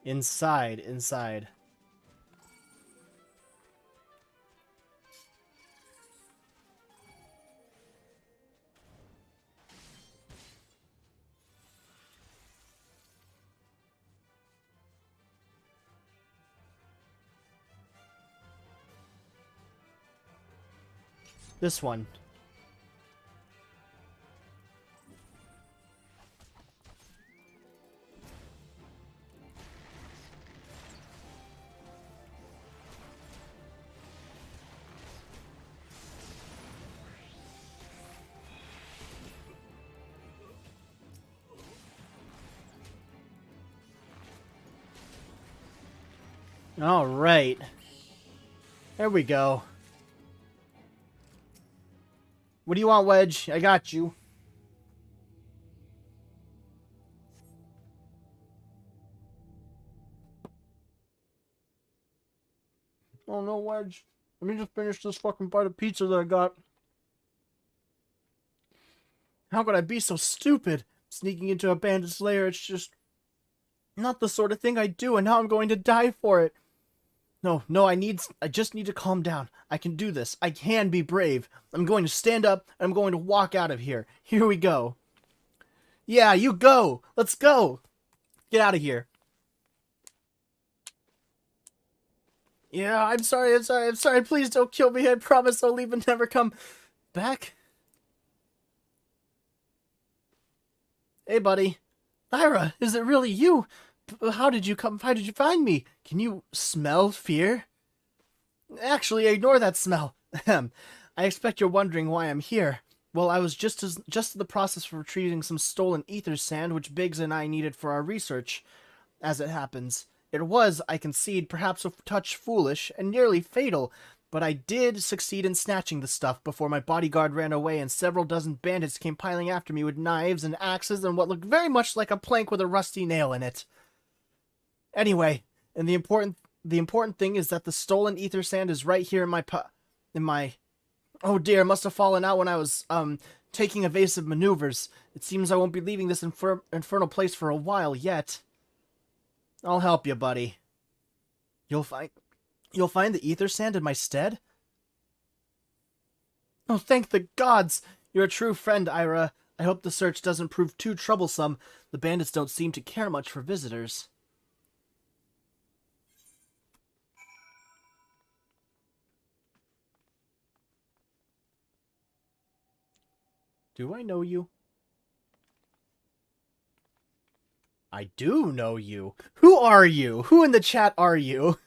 Inside. This one. All right. There we go. What do you want, Wedge? I got you. Oh no, Wedge. Let me just finish this fucking bite of pizza that I got. How could I be so stupid? Sneaking into a bandit's lair, it's just not the sort of thing I do, and now I'm going to die for it. No, I just need to calm down. I can do this. I can be brave. I'm going to stand up, and I'm going to walk out of here. Here we go. Yeah, you go. Let's go. Get out of here. Yeah, I'm sorry. Please don't kill me. I promise I'll leave and never come back. Hey, buddy. Ira, is it really you? How did you find me? Can you smell fear? Actually, ignore that smell. I expect you're wondering why I'm here. Well, I was just in the process of retrieving some stolen ether sand which Biggs and I needed for our research. As it happens, it was, I concede, perhaps a touch foolish and nearly fatal, but I did succeed in snatching the stuff before my bodyguard ran away and several dozen bandits came piling after me with knives and axes and what looked very much like a plank with a rusty nail in it. Anyway, and the important thing is that the stolen ether sand is right here in my oh dear, it must have fallen out when I was taking evasive maneuvers. It seems I won't be leaving this infernal place for a while yet. I'll help you, buddy. You'll find the ether sand in my stead? Oh, thank the gods! You're a true friend, Ira. I hope the search doesn't prove too troublesome. The bandits don't seem to care much for visitors. Do I know you? I do know you. Who are you? Who in the chat are you?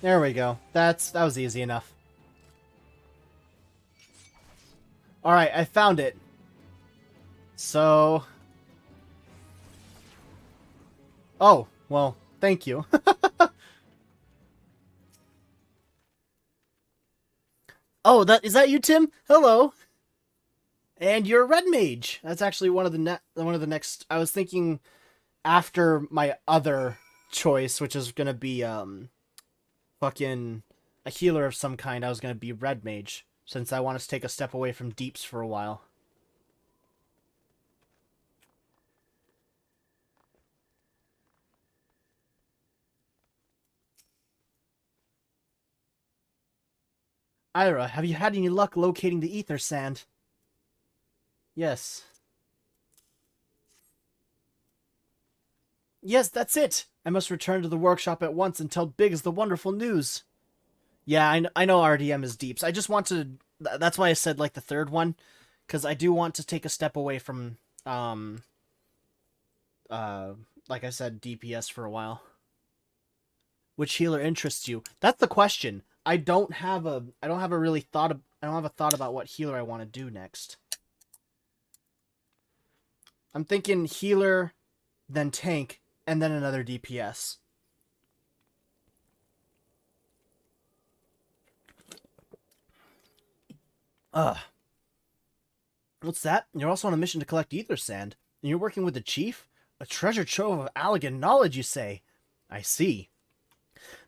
There we go. That was easy enough. Alright, I found it. So... Oh, well, thank you. Oh, is that you, Tim? Hello. And you're a red mage. That's actually one of the next. I was thinking after my other choice, which is gonna be fucking a healer of some kind. I was gonna be red mage since I want to take a step away from deeps for a while. Ira, have you had any luck locating the ether sand? Yes. Yes, that's it! I must return to the workshop at once and tell Biggs the wonderful news. Yeah, I know RDM is deeps. I just want to... That's why I said, like, the third one. Because I do want to take a step away from, like I said, DPS for a while. Which healer interests you? That's the question. I don't have a thought about what healer I want to do next. I'm thinking healer, then tank, and then another DPS. What's that? You're also on a mission to collect ether sand, and you're working with the chief? A treasure trove of Allegan knowledge, you say? I see.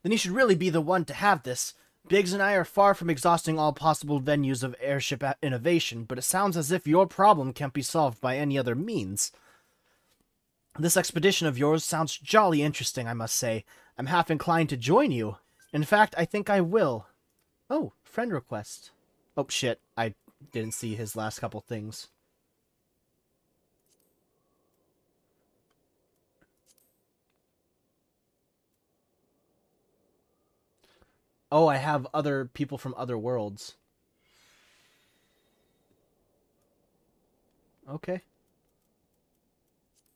then you should really be the one to have this. Biggs and I are far from exhausting all possible venues of airship innovation, but it sounds as if your problem can't be solved by any other means. This expedition of yours sounds jolly interesting, I must say. I'm half inclined to join you. In fact, I think I will. Oh, friend request. Oh, shit. I didn't see his last couple things. Oh, I have other people from other worlds. Okay.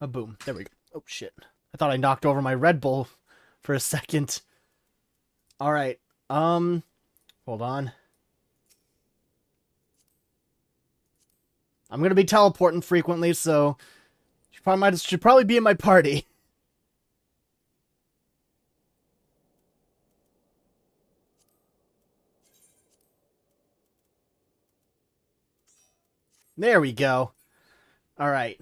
Boom. There we go. Oh, shit. I thought I knocked over my Red Bull for a second. Alright. Hold on. I'm gonna be teleporting frequently, so should probably be in my party. There we go. Alright.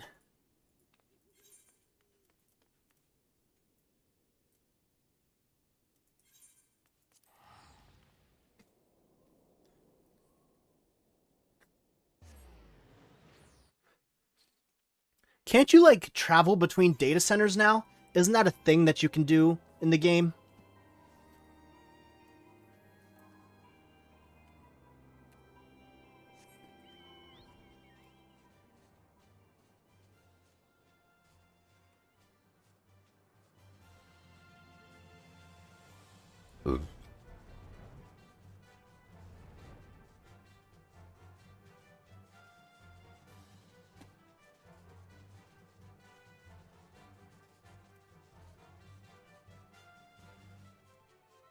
Can't you, like, travel between data centers now? Isn't that a thing that you can do in the game?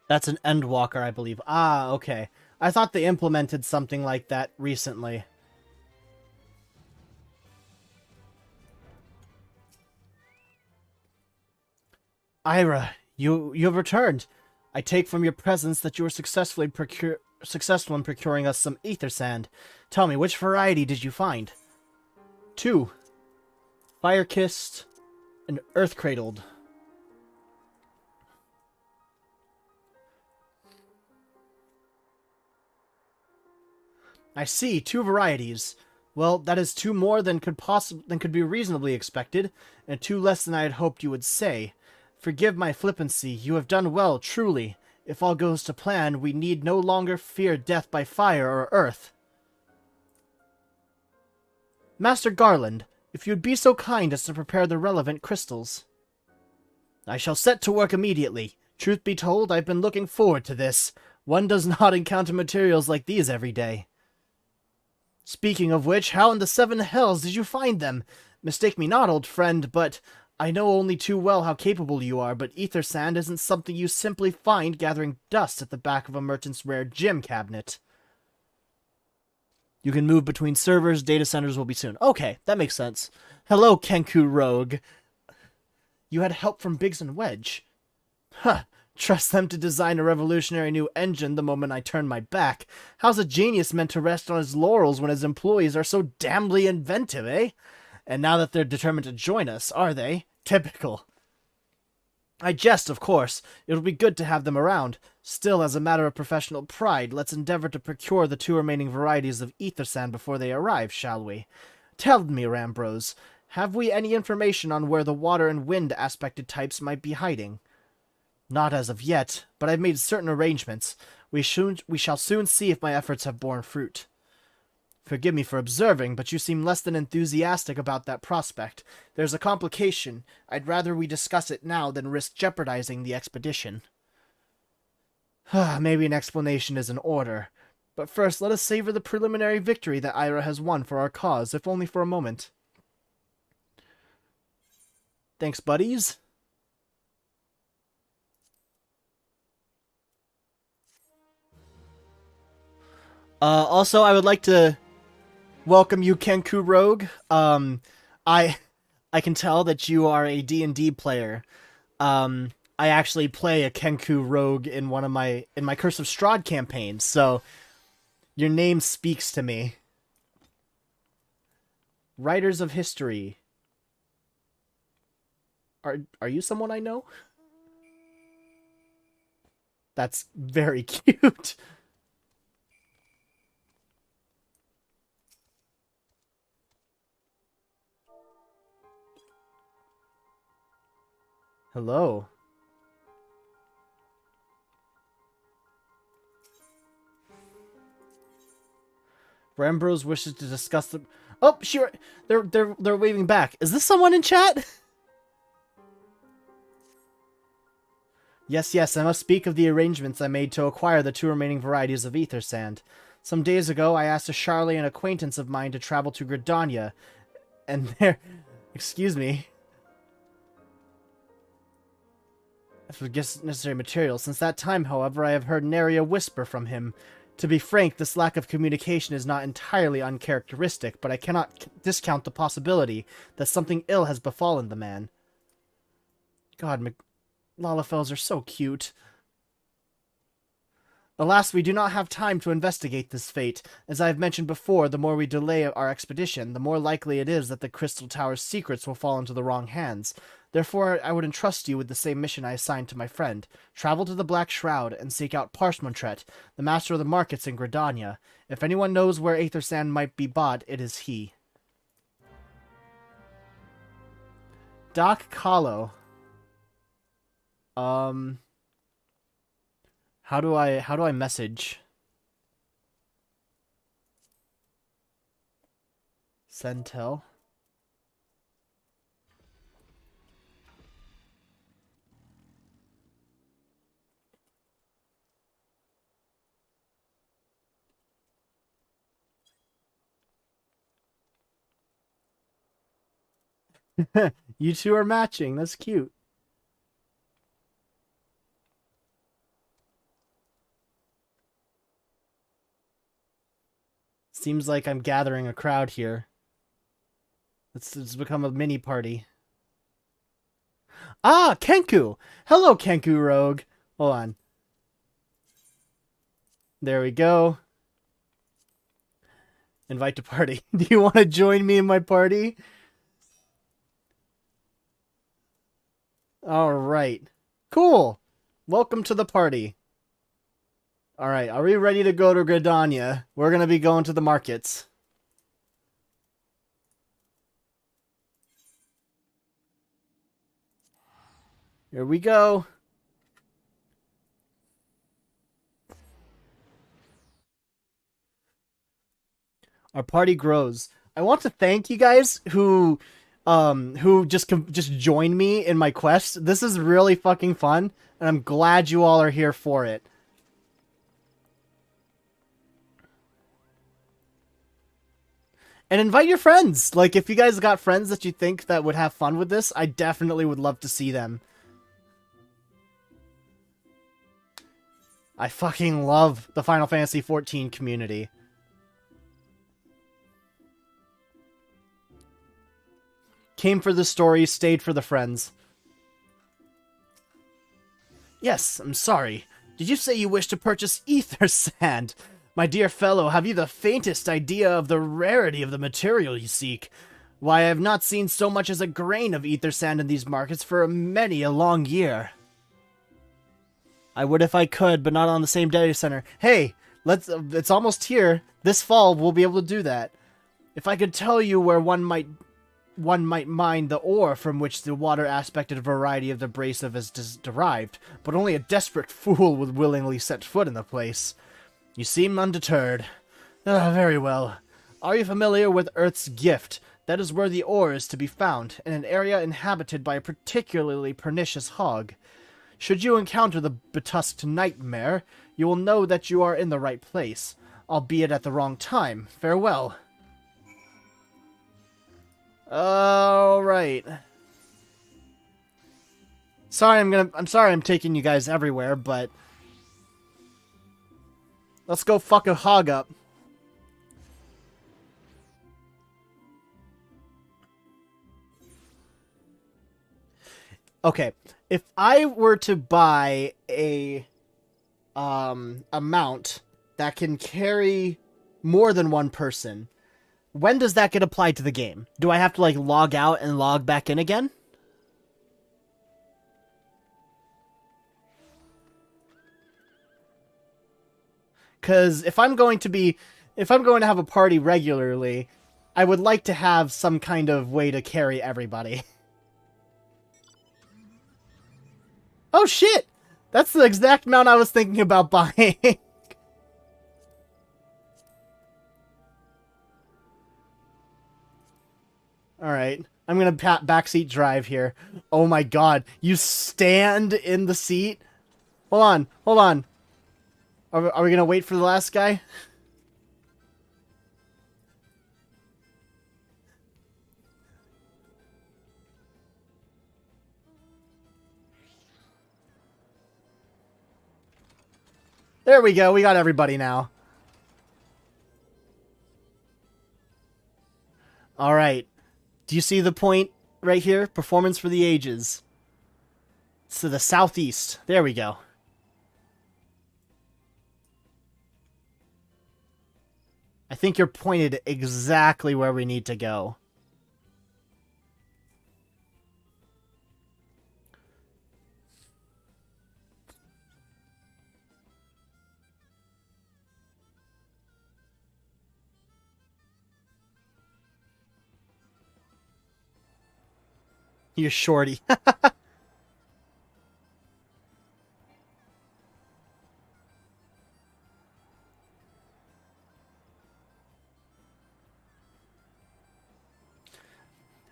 That's an Endwalker, I believe. Ah, okay. I thought they implemented something like that recently. Ira, you have returned. I take from your presence that you were successful in procuring us some ether sand. Tell me, which variety did you find? 2. Fire-kissed and earth-cradled. I see, 2 varieties. Well, that is 2 more than could be reasonably expected, and 2 less than I had hoped you would say. Forgive my flippancy, you have done well, truly. If all goes to plan, we need no longer fear death by fire or earth. Master Garland, if you'd be so kind as to prepare the relevant crystals. I shall set to work immediately. Truth be told, I've been looking forward to this. One does not encounter materials like these every day. Speaking of which, how in the 7 hells did you find them? Mistake me not, old friend, but I know only too well how capable you are, but ether sand isn't something you simply find gathering dust at the back of a merchant's rare gem cabinet. You can move between servers, data centers will be soon. Okay, that makes sense. Hello, Kenku Rogue. You had help from Biggs and Wedge. Huh. Trust them to design a revolutionary new engine the moment I turn my back. How's a genius meant to rest on his laurels when his employees are so damnably inventive, eh? And now that they're determined to join us, are they? Typical. I jest, of course. It'll be good to have them around. Still, as a matter of professional pride, let's endeavor to procure the 2 remaining varieties of ether sand before they arrive, shall we? Tell me, Rambros, have we any information on where the water and wind aspected types might be hiding? Not as of yet, but I've made certain arrangements. We shall soon see if my efforts have borne fruit. Forgive me for observing, but you seem less than enthusiastic about that prospect. There's a complication. I'd rather we discuss it now than risk jeopardizing the expedition. Maybe an explanation is in order. But first, let us savor the preliminary victory that Ira has won for our cause, if only for a moment. Thanks, buddies. Also, I would like to welcome you, Kenku Rogue. I can tell that you are a D&D player. I actually play a Kenku Rogue in my Curse of Strahd campaign, so your name speaks to me. Writers of history. Are you someone I know? That's very cute. Hello. Rambrose wishes to discuss the... Oh, sure. They're waving back. Is this someone in chat? Yes, I must speak of the arrangements I made to acquire the 2 remaining varieties of ether sand. Some days ago, I asked a Charlie, an acquaintance of mine, to travel to Gridania, and there... Excuse me. For necessary materials. Since that time, however, I have heard nary a whisper from him. To be frank, this lack of communication is not entirely uncharacteristic, but I cannot discount the possibility that something ill has befallen the man. God, Lalafels are so cute. Alas, we do not have time to investigate this fate. As I have mentioned before, the more we delay our expedition, the more likely it is that the Crystal Tower's secrets will fall into the wrong hands. Therefore, I would entrust you with the same mission I assigned to my friend. Travel to the Black Shroud and seek out Parchmontret, the master of the markets in Gridania. If anyone knows where Aether Sand might be bought, it is he. Doc Kahlo. How do I message? Send tell. You two are matching. That's cute. Seems like I'm gathering a crowd here. It's become a mini party. Ah, Kenku! Hello, Kenku Rogue. Hold on. There we go. Invite to party. Do you want to join me in my party? Alright. Cool. Welcome to the party. Alright, are we ready to go to Gridania? We're gonna be going to the markets. Here we go. Our party grows. I want to thank you guys who just joined me in my quest. This is really fucking fun, and I'm glad you all are here for it. And invite your friends. Like, if you guys got friends that you think that would have fun with this, I definitely would love to see them. I fucking love the Final Fantasy XIV community. Came for the story, stayed for the friends. Yes, I'm sorry. Did you say you wish to purchase ether sand? My dear fellow, have you the faintest idea of the rarity of the material you seek? Why, I have not seen so much as a grain of ether sand in these markets for many a long year. I would if I could, but not on the same data center. Hey, it's almost here. This fall, we'll be able to do that. If I could tell you where one might mine the ore from which the water-aspected variety of the abrasive is derived, but only a desperate fool would willingly set foot in the place. You seem undeterred. Very well. Are you familiar with Earth's Gift? That is where the ore is to be found, in an area inhabited by a particularly pernicious hog. Should you encounter the betusked nightmare, you will know that you are in the right place, albeit at the wrong time. Farewell. Alright. I'm sorry I'm taking you guys everywhere, but let's go fuck a hog up. Okay, if I were to buy a mount that can carry more than one person, when does that get applied to the game? Do I have to, like, log out and log back in again? Because if I'm going to have a party regularly, I would like to have some kind of way to carry everybody. Oh shit! That's the exact mount I was thinking about buying. Alright, I'm gonna backseat drive here. Oh my god, you stand in the seat? Hold on, hold on. Are we gonna wait for the last guy? There we go, we got everybody now. Alright. Do you see the point right here? Performance for the ages. It's to the southeast. There we go. I think you're pointed exactly where we need to go. You're shorty.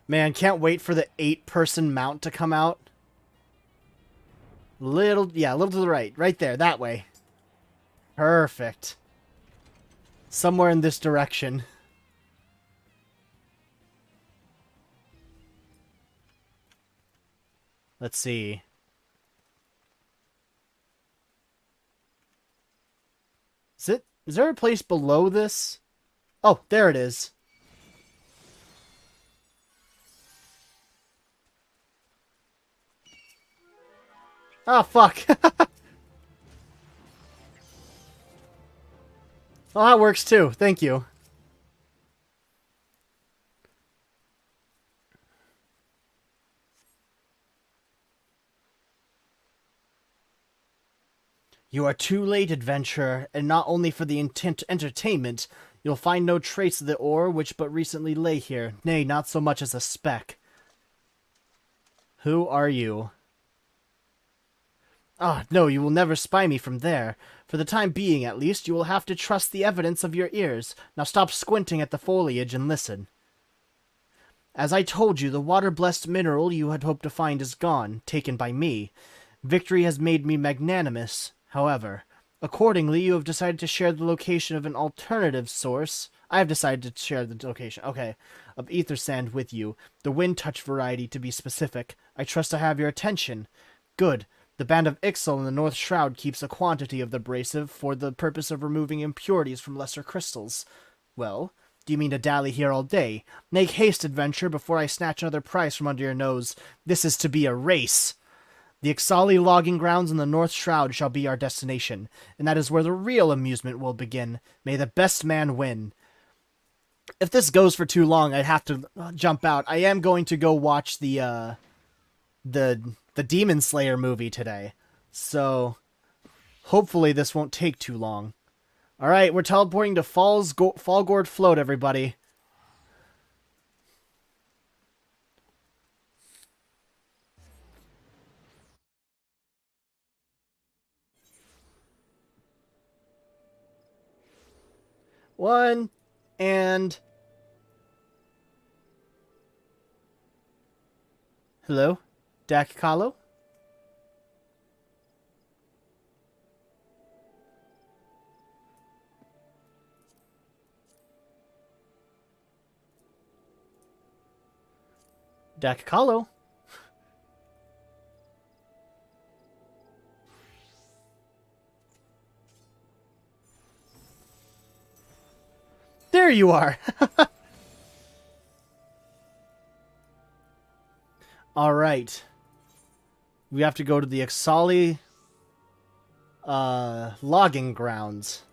Man, can't wait for the 8-person mount to come out. A little to the right. Right there, that way. Perfect. Somewhere in this direction. Let's see. Is there a place below this? Oh, there it is. Oh, fuck. Well, that works too. Thank you. You are too late, adventurer, and not only for the entertainment, you'll find no trace of the ore which but recently lay here, nay, not so much as a speck. Who are you? Ah, no, you will never spy me from there. For the time being, at least, you will have to trust the evidence of your ears. Now stop squinting at the foliage and listen. As I told you, the water-blessed mineral you had hoped to find is gone, taken by me. Victory has made me magnanimous, however. Accordingly, you have decided to share the location of an alternative source. I have decided to share the location, okay, of ether sand with you. The wind touch variety, to be specific. I trust I have your attention. Good. The band of Ixal in the North Shroud keeps a quantity of the abrasive for the purpose of removing impurities from lesser crystals. Well, do you mean to dally here all day? Make haste, adventure, before I snatch another prize from under your nose. This is to be a race. The Ixali logging grounds in the North Shroud shall be our destination, and that is where the real amusement will begin. May the best man win. If this goes for too long, I'd have to jump out. I am going to go watch the Demon Slayer movie today, so hopefully this won't take too long. Alright, we're teleporting to Fallgourd Float, everybody. One, and... Hello? Dak Kahlo? Dak Kahlo? There you are! Alright. We have to go to the Ixali logging grounds.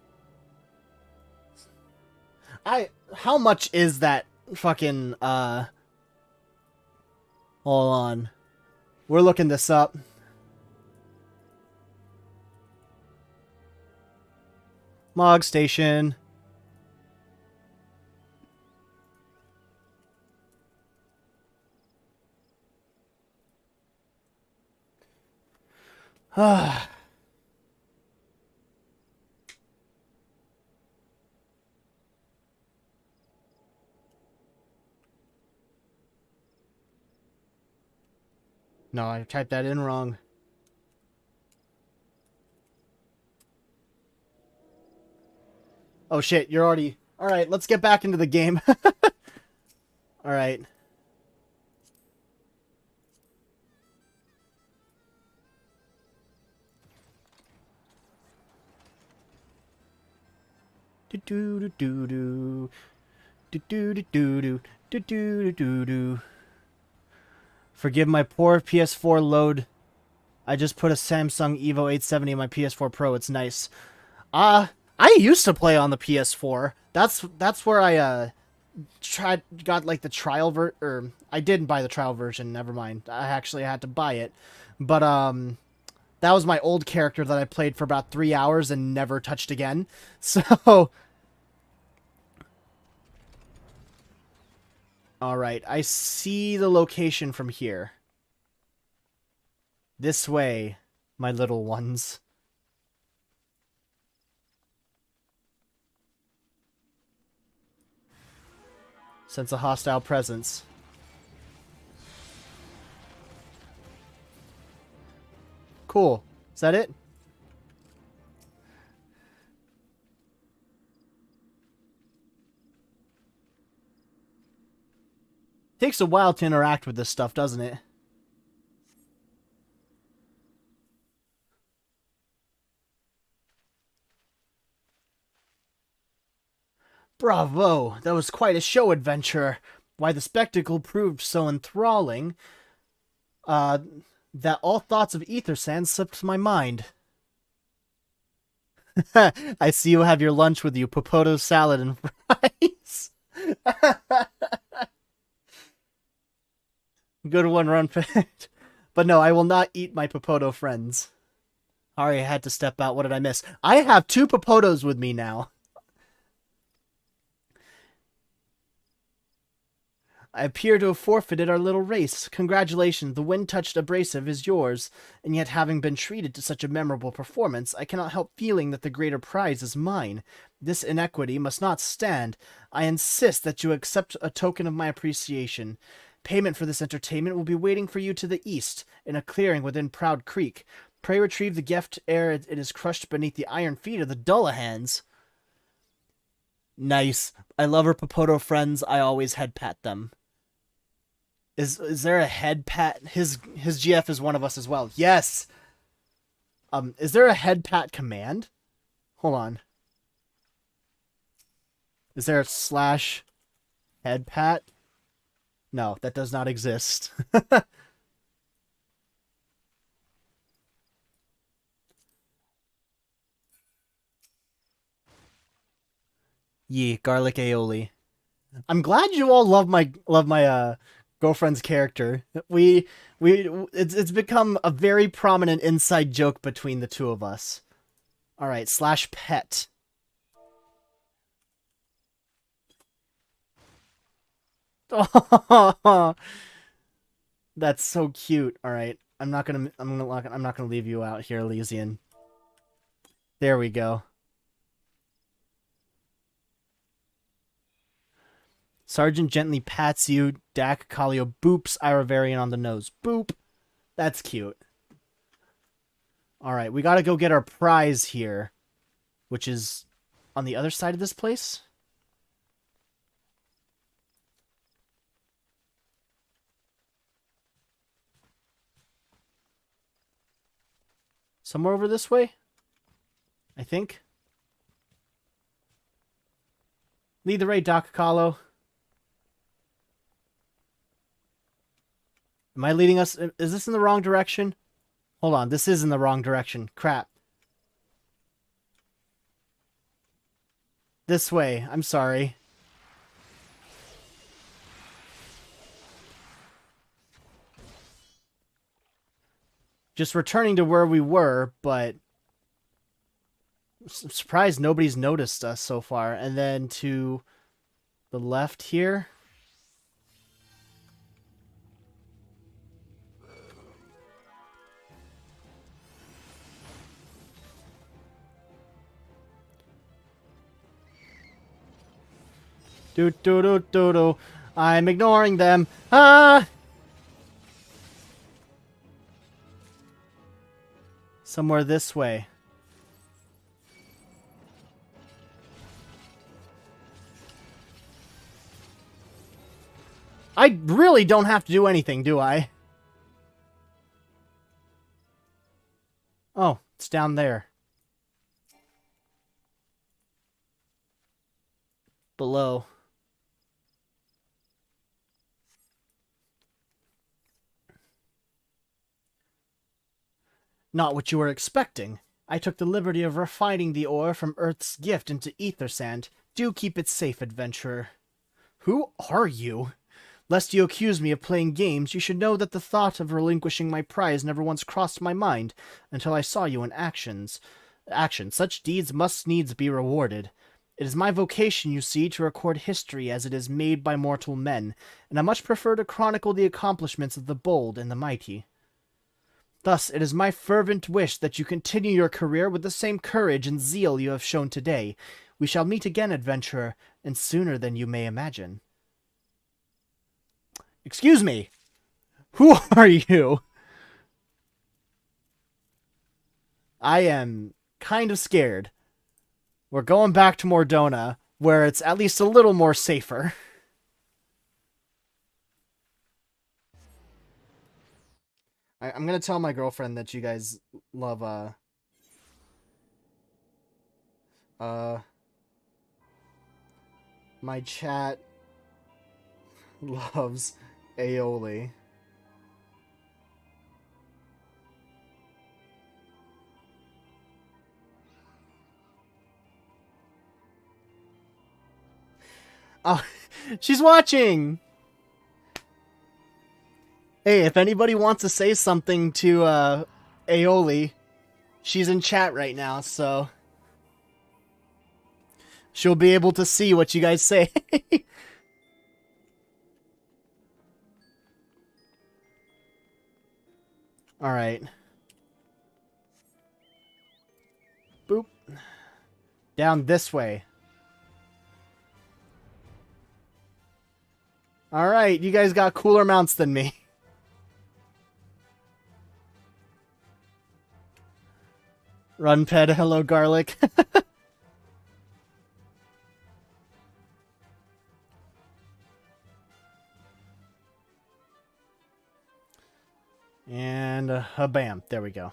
How much is that fucking hold on. We're looking this up. Mog station. Ah. No, I typed that in wrong. Oh shit, you're already... Alright, let's get back into the game. Alright. Do do do do do. Do do do do do. Do do do do. Forgive my poor PS4 load. I just put a Samsung Evo 870 in my PS4 Pro. It's nice. I used to play on the PS4. That's where I got like the trial or I didn't buy the trial version, never mind. I actually had to buy it. But that was my old character that I played for about 3 hours and never touched again. So all right, I see the location from here. This way, my little ones. Sense a hostile presence. Cool. Is that it? Takes a while to interact with this stuff, doesn't it? Bravo! That was quite a show adventure. Why, the spectacle proved so enthralling, that all thoughts of ether sand slipped my mind. I see you have your lunch with you, popoto salad and fries. Good one, Run Fit. But no, I will not eat my popoto friends. Sorry, I had to step out. What did I miss? I have 2 popotos with me now. I appear to have forfeited our little race. Congratulations, the wind-touched abrasive is yours, and yet having been treated to such a memorable performance, I cannot help feeling that the greater prize is mine. This inequity must not stand. I insist that you accept a token of my appreciation. Payment for this entertainment will be waiting for you to the east, in a clearing within Proud Creek. Pray retrieve the gift ere it is crushed beneath the iron feet of the Dullahans. Nice. I love her popoto friends. I always head pat them. Is there a head pat? His GF is one of us as well. Yes. Is there a head pat command? Hold on. Is there a slash head pat? No, that does not exist. Yee, garlic aioli. I'm glad you all love my girlfriend's character. It's become a very prominent inside joke between the two of us. All right, slash pet. Oh, that's so cute. All right, I'm not gonna leave you out here, Elysian. There we go. Sergeant gently pats you. Dak Kallio boops Irovarian on the nose. Boop. That's cute. Alright, we gotta go get our prize here. Which is on the other side of this place? Somewhere over this way? I think. Lead the way, Doc Kahlo. Am I leading us? Is this in the wrong direction? Hold on, this is in the wrong direction. Crap. This way. I'm sorry. Just returning to where we were, but surprised nobody's noticed us so far. And then to the left here. Do do do do do. I'm ignoring them. Ah! Somewhere this way. I really don't have to do anything, do I? Oh, it's down there. Below. Not what you were expecting. I took the liberty of refining the ore from Earth's gift into ether sand. Do keep it safe, adventurer. Who are you? Lest you accuse me of playing games, you should know that the thought of relinquishing my prize never once crossed my mind until I saw you in action. Such deeds must needs be rewarded. It is my vocation, you see, to record history as it is made by mortal men, and I much prefer to chronicle the accomplishments of the bold and the mighty. Thus, it is my fervent wish that you continue your career with the same courage and zeal you have shown today. We shall meet again, adventurer, and sooner than you may imagine. Excuse me! Who are you? I am kind of scared. We're going back to Mordona, where it's at least a little more safer. I'm gonna tell my girlfriend that you guys love, my chat loves aioli. Oh, she's watching! Hey, if anybody wants to say something to, aioli, she's in chat right now, so she'll be able to see what you guys say. Alright. Boop. Down this way. Alright, you guys got cooler mounts than me. Run, pet, hello, garlic. And, bam, there we go.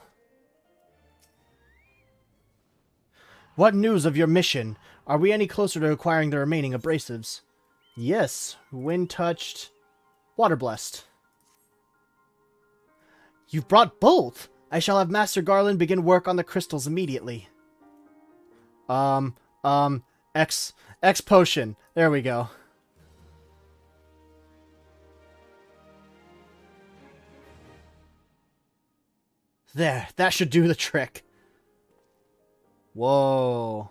What news of your mission? Are we any closer to acquiring the remaining abrasives? Yes, wind-touched, water-blessed. You've brought both! I shall have Master Garland begin work on the crystals immediately. X potion. There we go. There, that should do the trick. Whoa.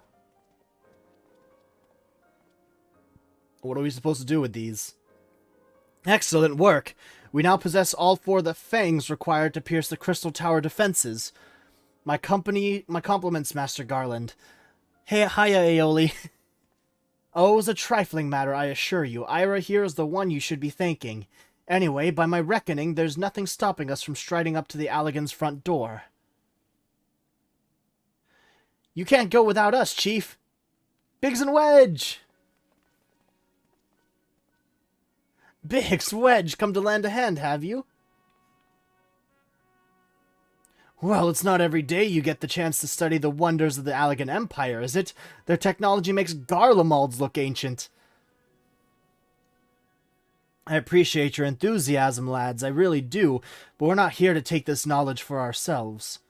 What are we supposed to do with these? Excellent work. We now possess all 4 of the fangs required to pierce the Crystal Tower defenses. My compliments, Master Garland. Hey, hiya, aioli. Oh, it was a trifling matter, I assure you. Ira here is the one you should be thanking. Anyway, by my reckoning, there's nothing stopping us from striding up to the Allagan's front door. You can't go without us, Chief. Biggs and Wedge! Biggs, Wedge, come to lend a hand, have you? Well, it's not every day you get the chance to study the wonders of the Allagan Empire, is it? Their technology makes Garlemalds look ancient. I appreciate your enthusiasm, lads, I really do, but we're not here to take this knowledge for ourselves.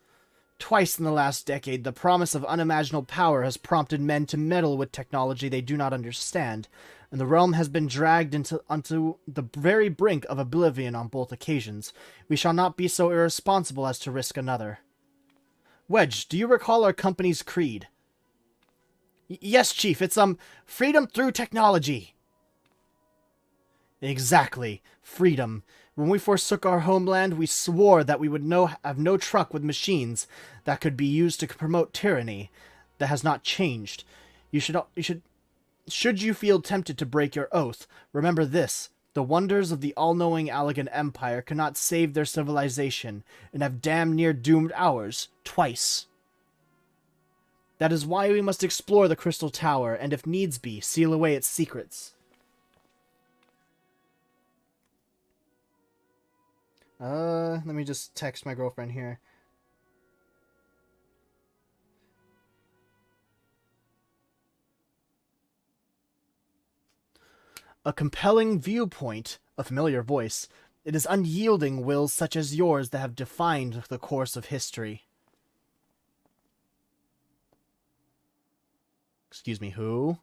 Twice in the last decade, the promise of unimaginable power has prompted men to meddle with technology they do not understand, and the realm has been dragged onto the very brink of oblivion on both occasions. We shall not be so irresponsible as to risk another. Wedge, do you recall our company's creed? Yes, Chief, it's, freedom through technology. Exactly. Freedom. When we forsook our homeland, we swore that we would have no truck with machines that could be used to promote tyranny. That has not changed. Should you feel tempted to break your oath, remember this. The wonders of the all-knowing Allegan Empire cannot save their civilization, and have damn near doomed ours, twice. That is why we must explore the Crystal Tower, and if needs be, seal away its secrets. Let me just text my girlfriend here. A compelling viewpoint, a familiar voice. It is unyielding wills such as yours that have defined the course of history. Excuse me, who?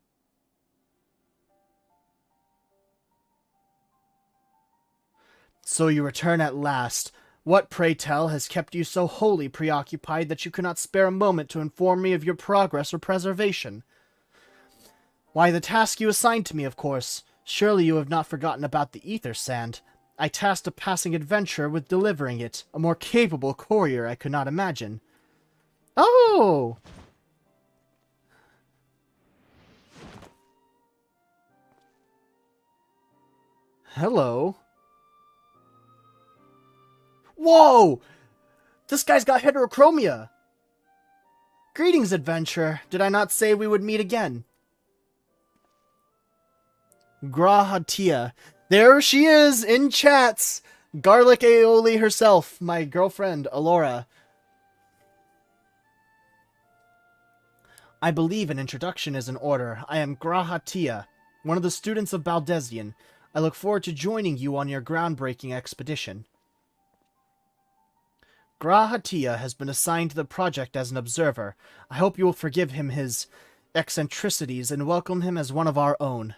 So you return at last. What, pray tell, has kept you so wholly preoccupied that you cannot spare a moment to inform me of your progress or preservation? Why, the task you assigned to me, of course. Surely you have not forgotten about the ether sand. I tasked a passing adventurer with delivering it. A more capable courier I could not imagine. Oh! Hello. Whoa! This guy's got heterochromia! Greetings, adventurer. Did I not say we would meet again? Grahatia. There she is, in chats! Garlic aioli herself, my girlfriend, Alora. I believe an introduction is in order. I am Grahatia, one of the students of Baldesion. I look forward to joining you on your groundbreaking expedition. Grahatia has been assigned to the project as an observer. I hope you will forgive him his eccentricities and welcome him as one of our own.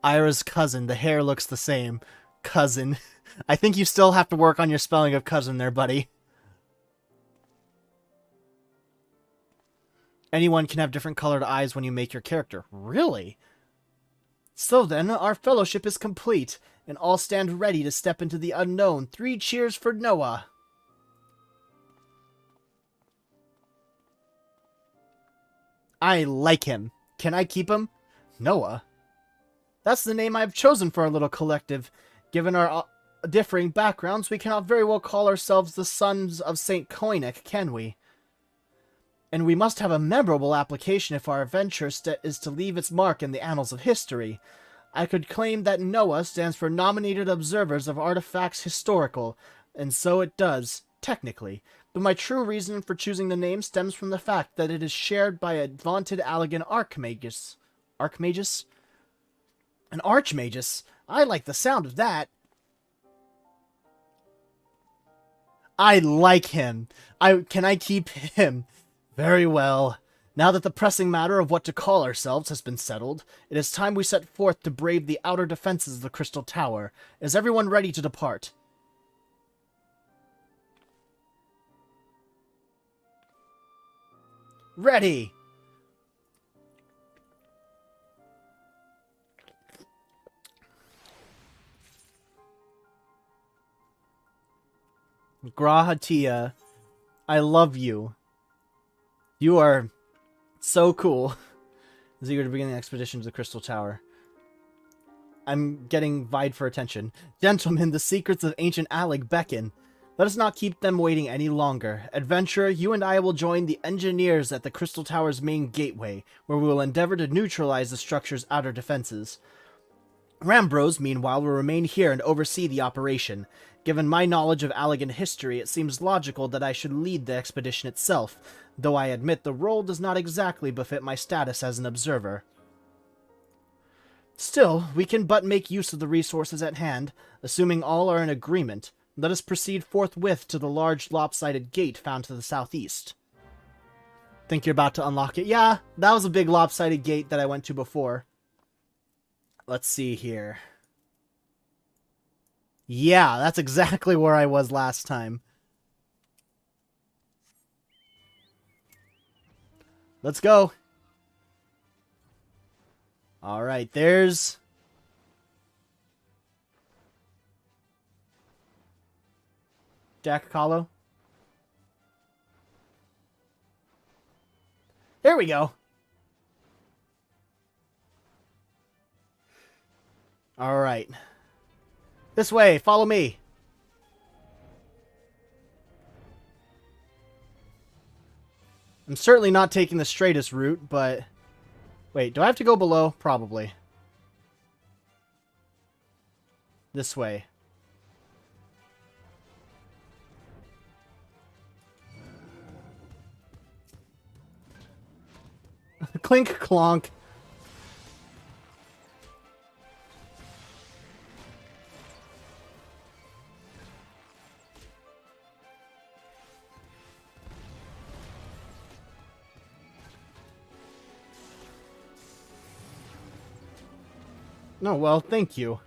Ira's cousin. The hair looks the same. Cousin. I think you still have to work on your spelling of cousin there, buddy. Anyone can have different colored eyes when you make your character. Really? So then, our fellowship is complete, and all stand ready to step into the unknown. 3 cheers for Noah! I like him. Can I keep him? Noah? That's the name I've chosen for our little collective. Given our differing backgrounds, we cannot very well call ourselves the Sons of St. Koinek, can we? And we must have a memorable application if our adventure is to leave its mark in the annals of history. I could claim that NOAA stands for Nominated Observers of Artifacts Historical, and so it does, technically. But my true reason for choosing the name stems from the fact that it is shared by a vaunted Allegan Archmagus. Archmagus? An Archmagus? I like the sound of that. I like him. Can I keep him? Very well. Now that the pressing matter of what to call ourselves has been settled, it is time we set forth to brave the outer defenses of the Crystal Tower. Is everyone ready to depart? Ready! Grahatia, I love you. You are so cool. Is eager to begin the expedition to the Crystal Tower. I'm getting vied for attention. Gentlemen, the secrets of ancient Alleg beckon. Let us not keep them waiting any longer. Adventurer, you and I will join the engineers at the Crystal Tower's main gateway, where we will endeavor to neutralize the structure's outer defenses. Rambros, meanwhile, will remain here and oversee the operation. Given my knowledge of Allegan history, it seems logical that I should lead the expedition itself, though I admit the role does not exactly befit my status as an observer. Still, we can but make use of the resources at hand, assuming all are in agreement. Let us proceed forthwith to the large lopsided gate found to the southeast. Think you're about to unlock it? Yeah, that was a big lopsided gate that I went to before. Let's see here. Yeah, that's exactly where I was last time. Let's go. Alright, there's... Dakakalo. There we go. Alright. This way, follow me. I'm certainly not taking the straightest route, but... Wait, do I have to go below? Probably. This way. Clink clonk. No, well, thank you.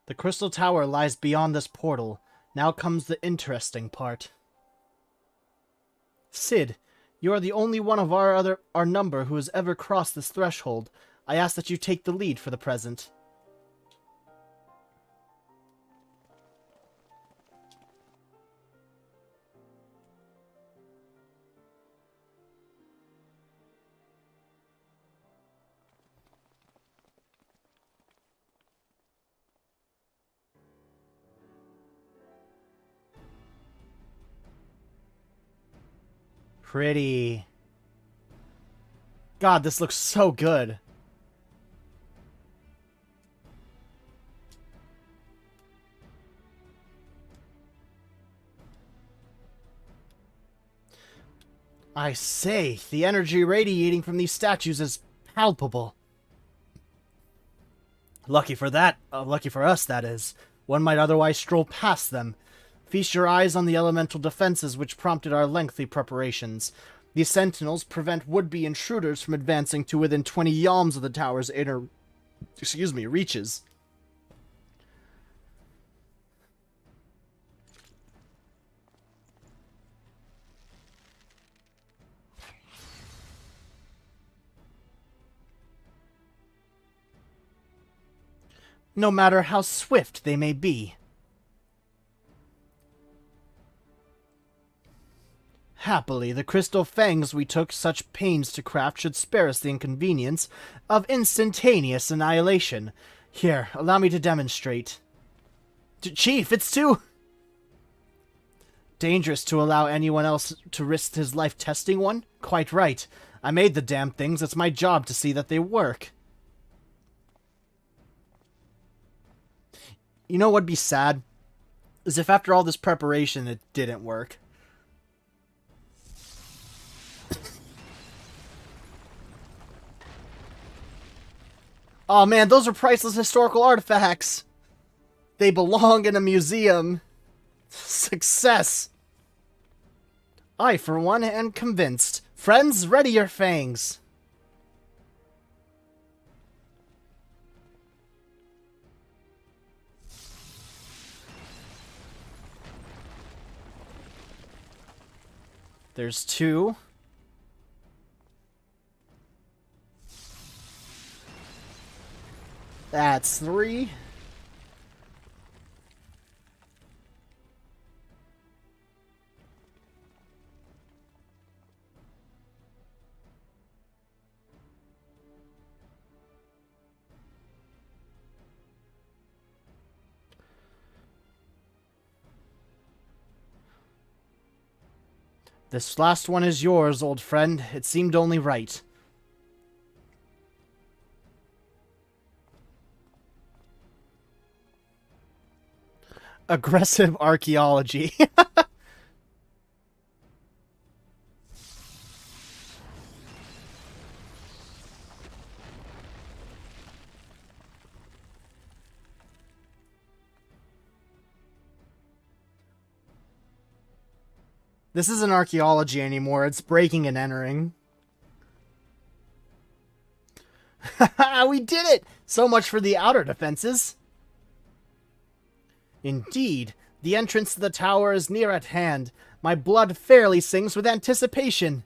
The Crystal Tower lies beyond this portal. Now comes the interesting part. Sid, you are the only one of our number who has ever crossed this threshold. I ask that you take the lead for the present. Pretty. God, this looks so good. I say, the energy radiating from these statues is palpable. Lucky for us, that is. One might otherwise stroll past them. Feast your eyes on the elemental defenses which prompted our lengthy preparations. These sentinels prevent would-be intruders from advancing to within 20 yalms of the tower's inner... reaches. No matter how swift they may be. Happily, the crystal fangs we took such pains to craft should spare us the inconvenience of instantaneous annihilation. Here, allow me to demonstrate. Chief, it's too... dangerous to allow anyone else to risk his life testing one? Quite right. I made the damn things. It's my job to see that they work. You know what'd be sad? Is if after all this preparation it didn't work. Oh man, those are priceless historical artifacts. They belong in a museum. Success. I, for one, am convinced. Friends, ready your fangs. There's two. That's three. This last one is yours, old friend. It seemed only right. Aggressive archaeology. This isn't archaeology anymore, it's breaking and entering. Haha, we did it! So much for the outer defenses. Indeed, the entrance to the tower is near at hand. My blood fairly sings with anticipation.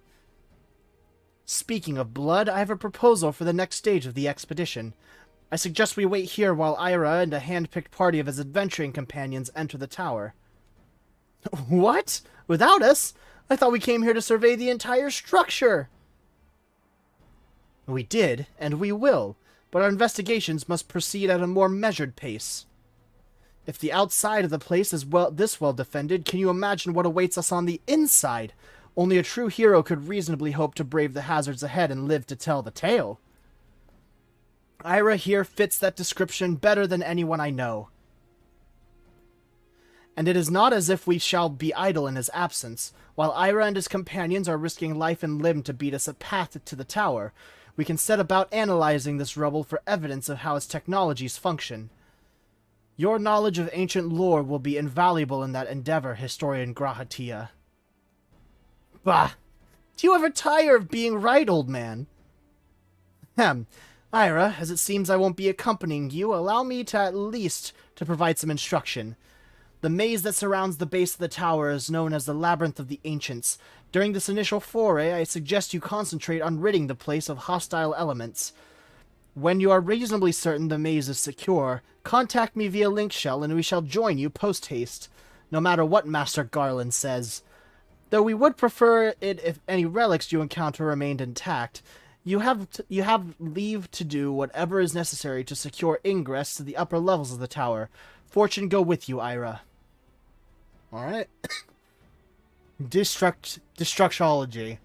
Speaking of blood, I have a proposal for the next stage of the expedition. I suggest we wait here while Ira and a hand-picked party of his adventuring companions enter the tower. What? Without us? I thought we came here to survey the entire structure. We did, and we will, but our investigations must proceed at a more measured pace. If the outside of the place is this well defended, can you imagine what awaits us on the inside? Only a true hero could reasonably hope to brave the hazards ahead and live to tell the tale. Ira here fits that description better than anyone I know. And it is not as if we shall be idle in his absence. While Ira and his companions are risking life and limb to beat us a path to the tower, we can set about analyzing this rubble for evidence of how its technologies function. Your knowledge of ancient lore will be invaluable in that endeavor, Historian Grahatia. Bah! Do you ever tire of being right, old man? Ira, as it seems I won't be accompanying you, allow me to at least to provide some instruction. The maze that surrounds the base of the tower is known as the Labyrinth of the Ancients. During this initial foray, I suggest you concentrate on ridding the place of hostile elements. When you are reasonably certain the maze is secure, contact me via link shell and we shall join you post-haste, no matter what Master Garland says. Though we would prefer it if any relics you encounter remained intact. You have leave to do whatever is necessary to secure ingress to the upper levels of the tower. Fortune go with you, Ira. Alright. Destructology.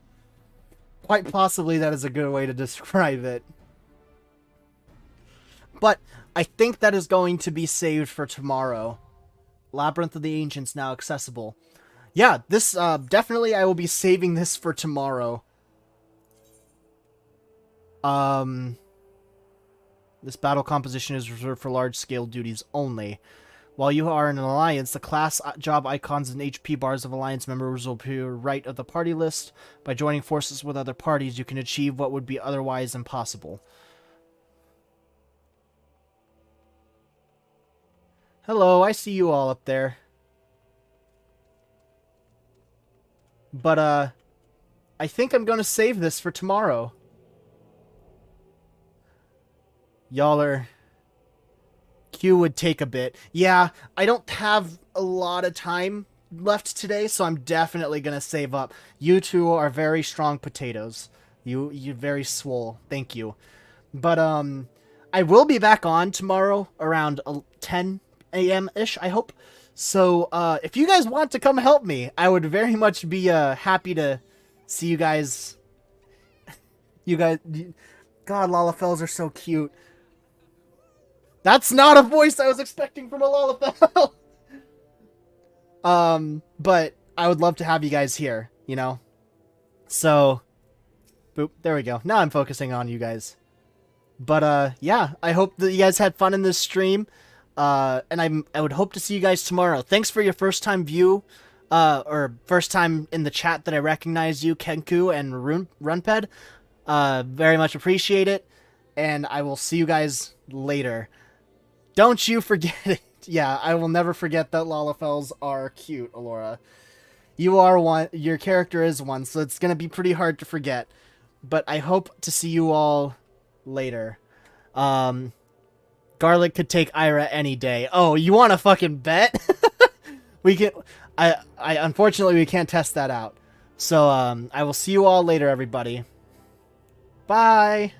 Quite possibly that is a good way to describe it. But I think that is going to be saved for tomorrow. Labyrinth of the Ancients now accessible. Yeah, this, definitely I will be saving this for tomorrow. This battle composition is reserved for large-scale duties only. While you are in an alliance, the class, job icons, and HP bars of alliance members will appear right of the party list. By joining forces with other parties, you can achieve what would be otherwise impossible. Hello, I see you all up there. But, I think I'm gonna save this for tomorrow. Y'all are... Q would take a bit. Yeah, I don't have a lot of time left today, so I'm definitely gonna save up. You two are very strong potatoes. You're very swole. Thank you. But, I will be back on tomorrow around 10 a.m.-ish, I hope. So, if you guys want to come help me, I would very much be, happy to see you guys. You guys... God, Lalafels are so cute. That's not a voice I was expecting from a Lalafell! But I would love to have you guys here, you know? So, boop, there we go. Now I'm focusing on you guys. But, yeah, I hope that you guys had fun in this stream. And I would hope to see you guys tomorrow. Thanks for your first time view, or first time in the chat that I recognize you, Kenku and Runped. Very much appreciate it. And I will see you guys later. Don't you forget it. Yeah, I will never forget that Lalafels are cute, Alora. You are one, your character is one, so it's gonna be pretty hard to forget. But I hope to see you all later. Garlic could take Ira any day. Oh, you want to fucking bet? We can. I unfortunately we can't test that out. So I will see you all later, everybody. Bye.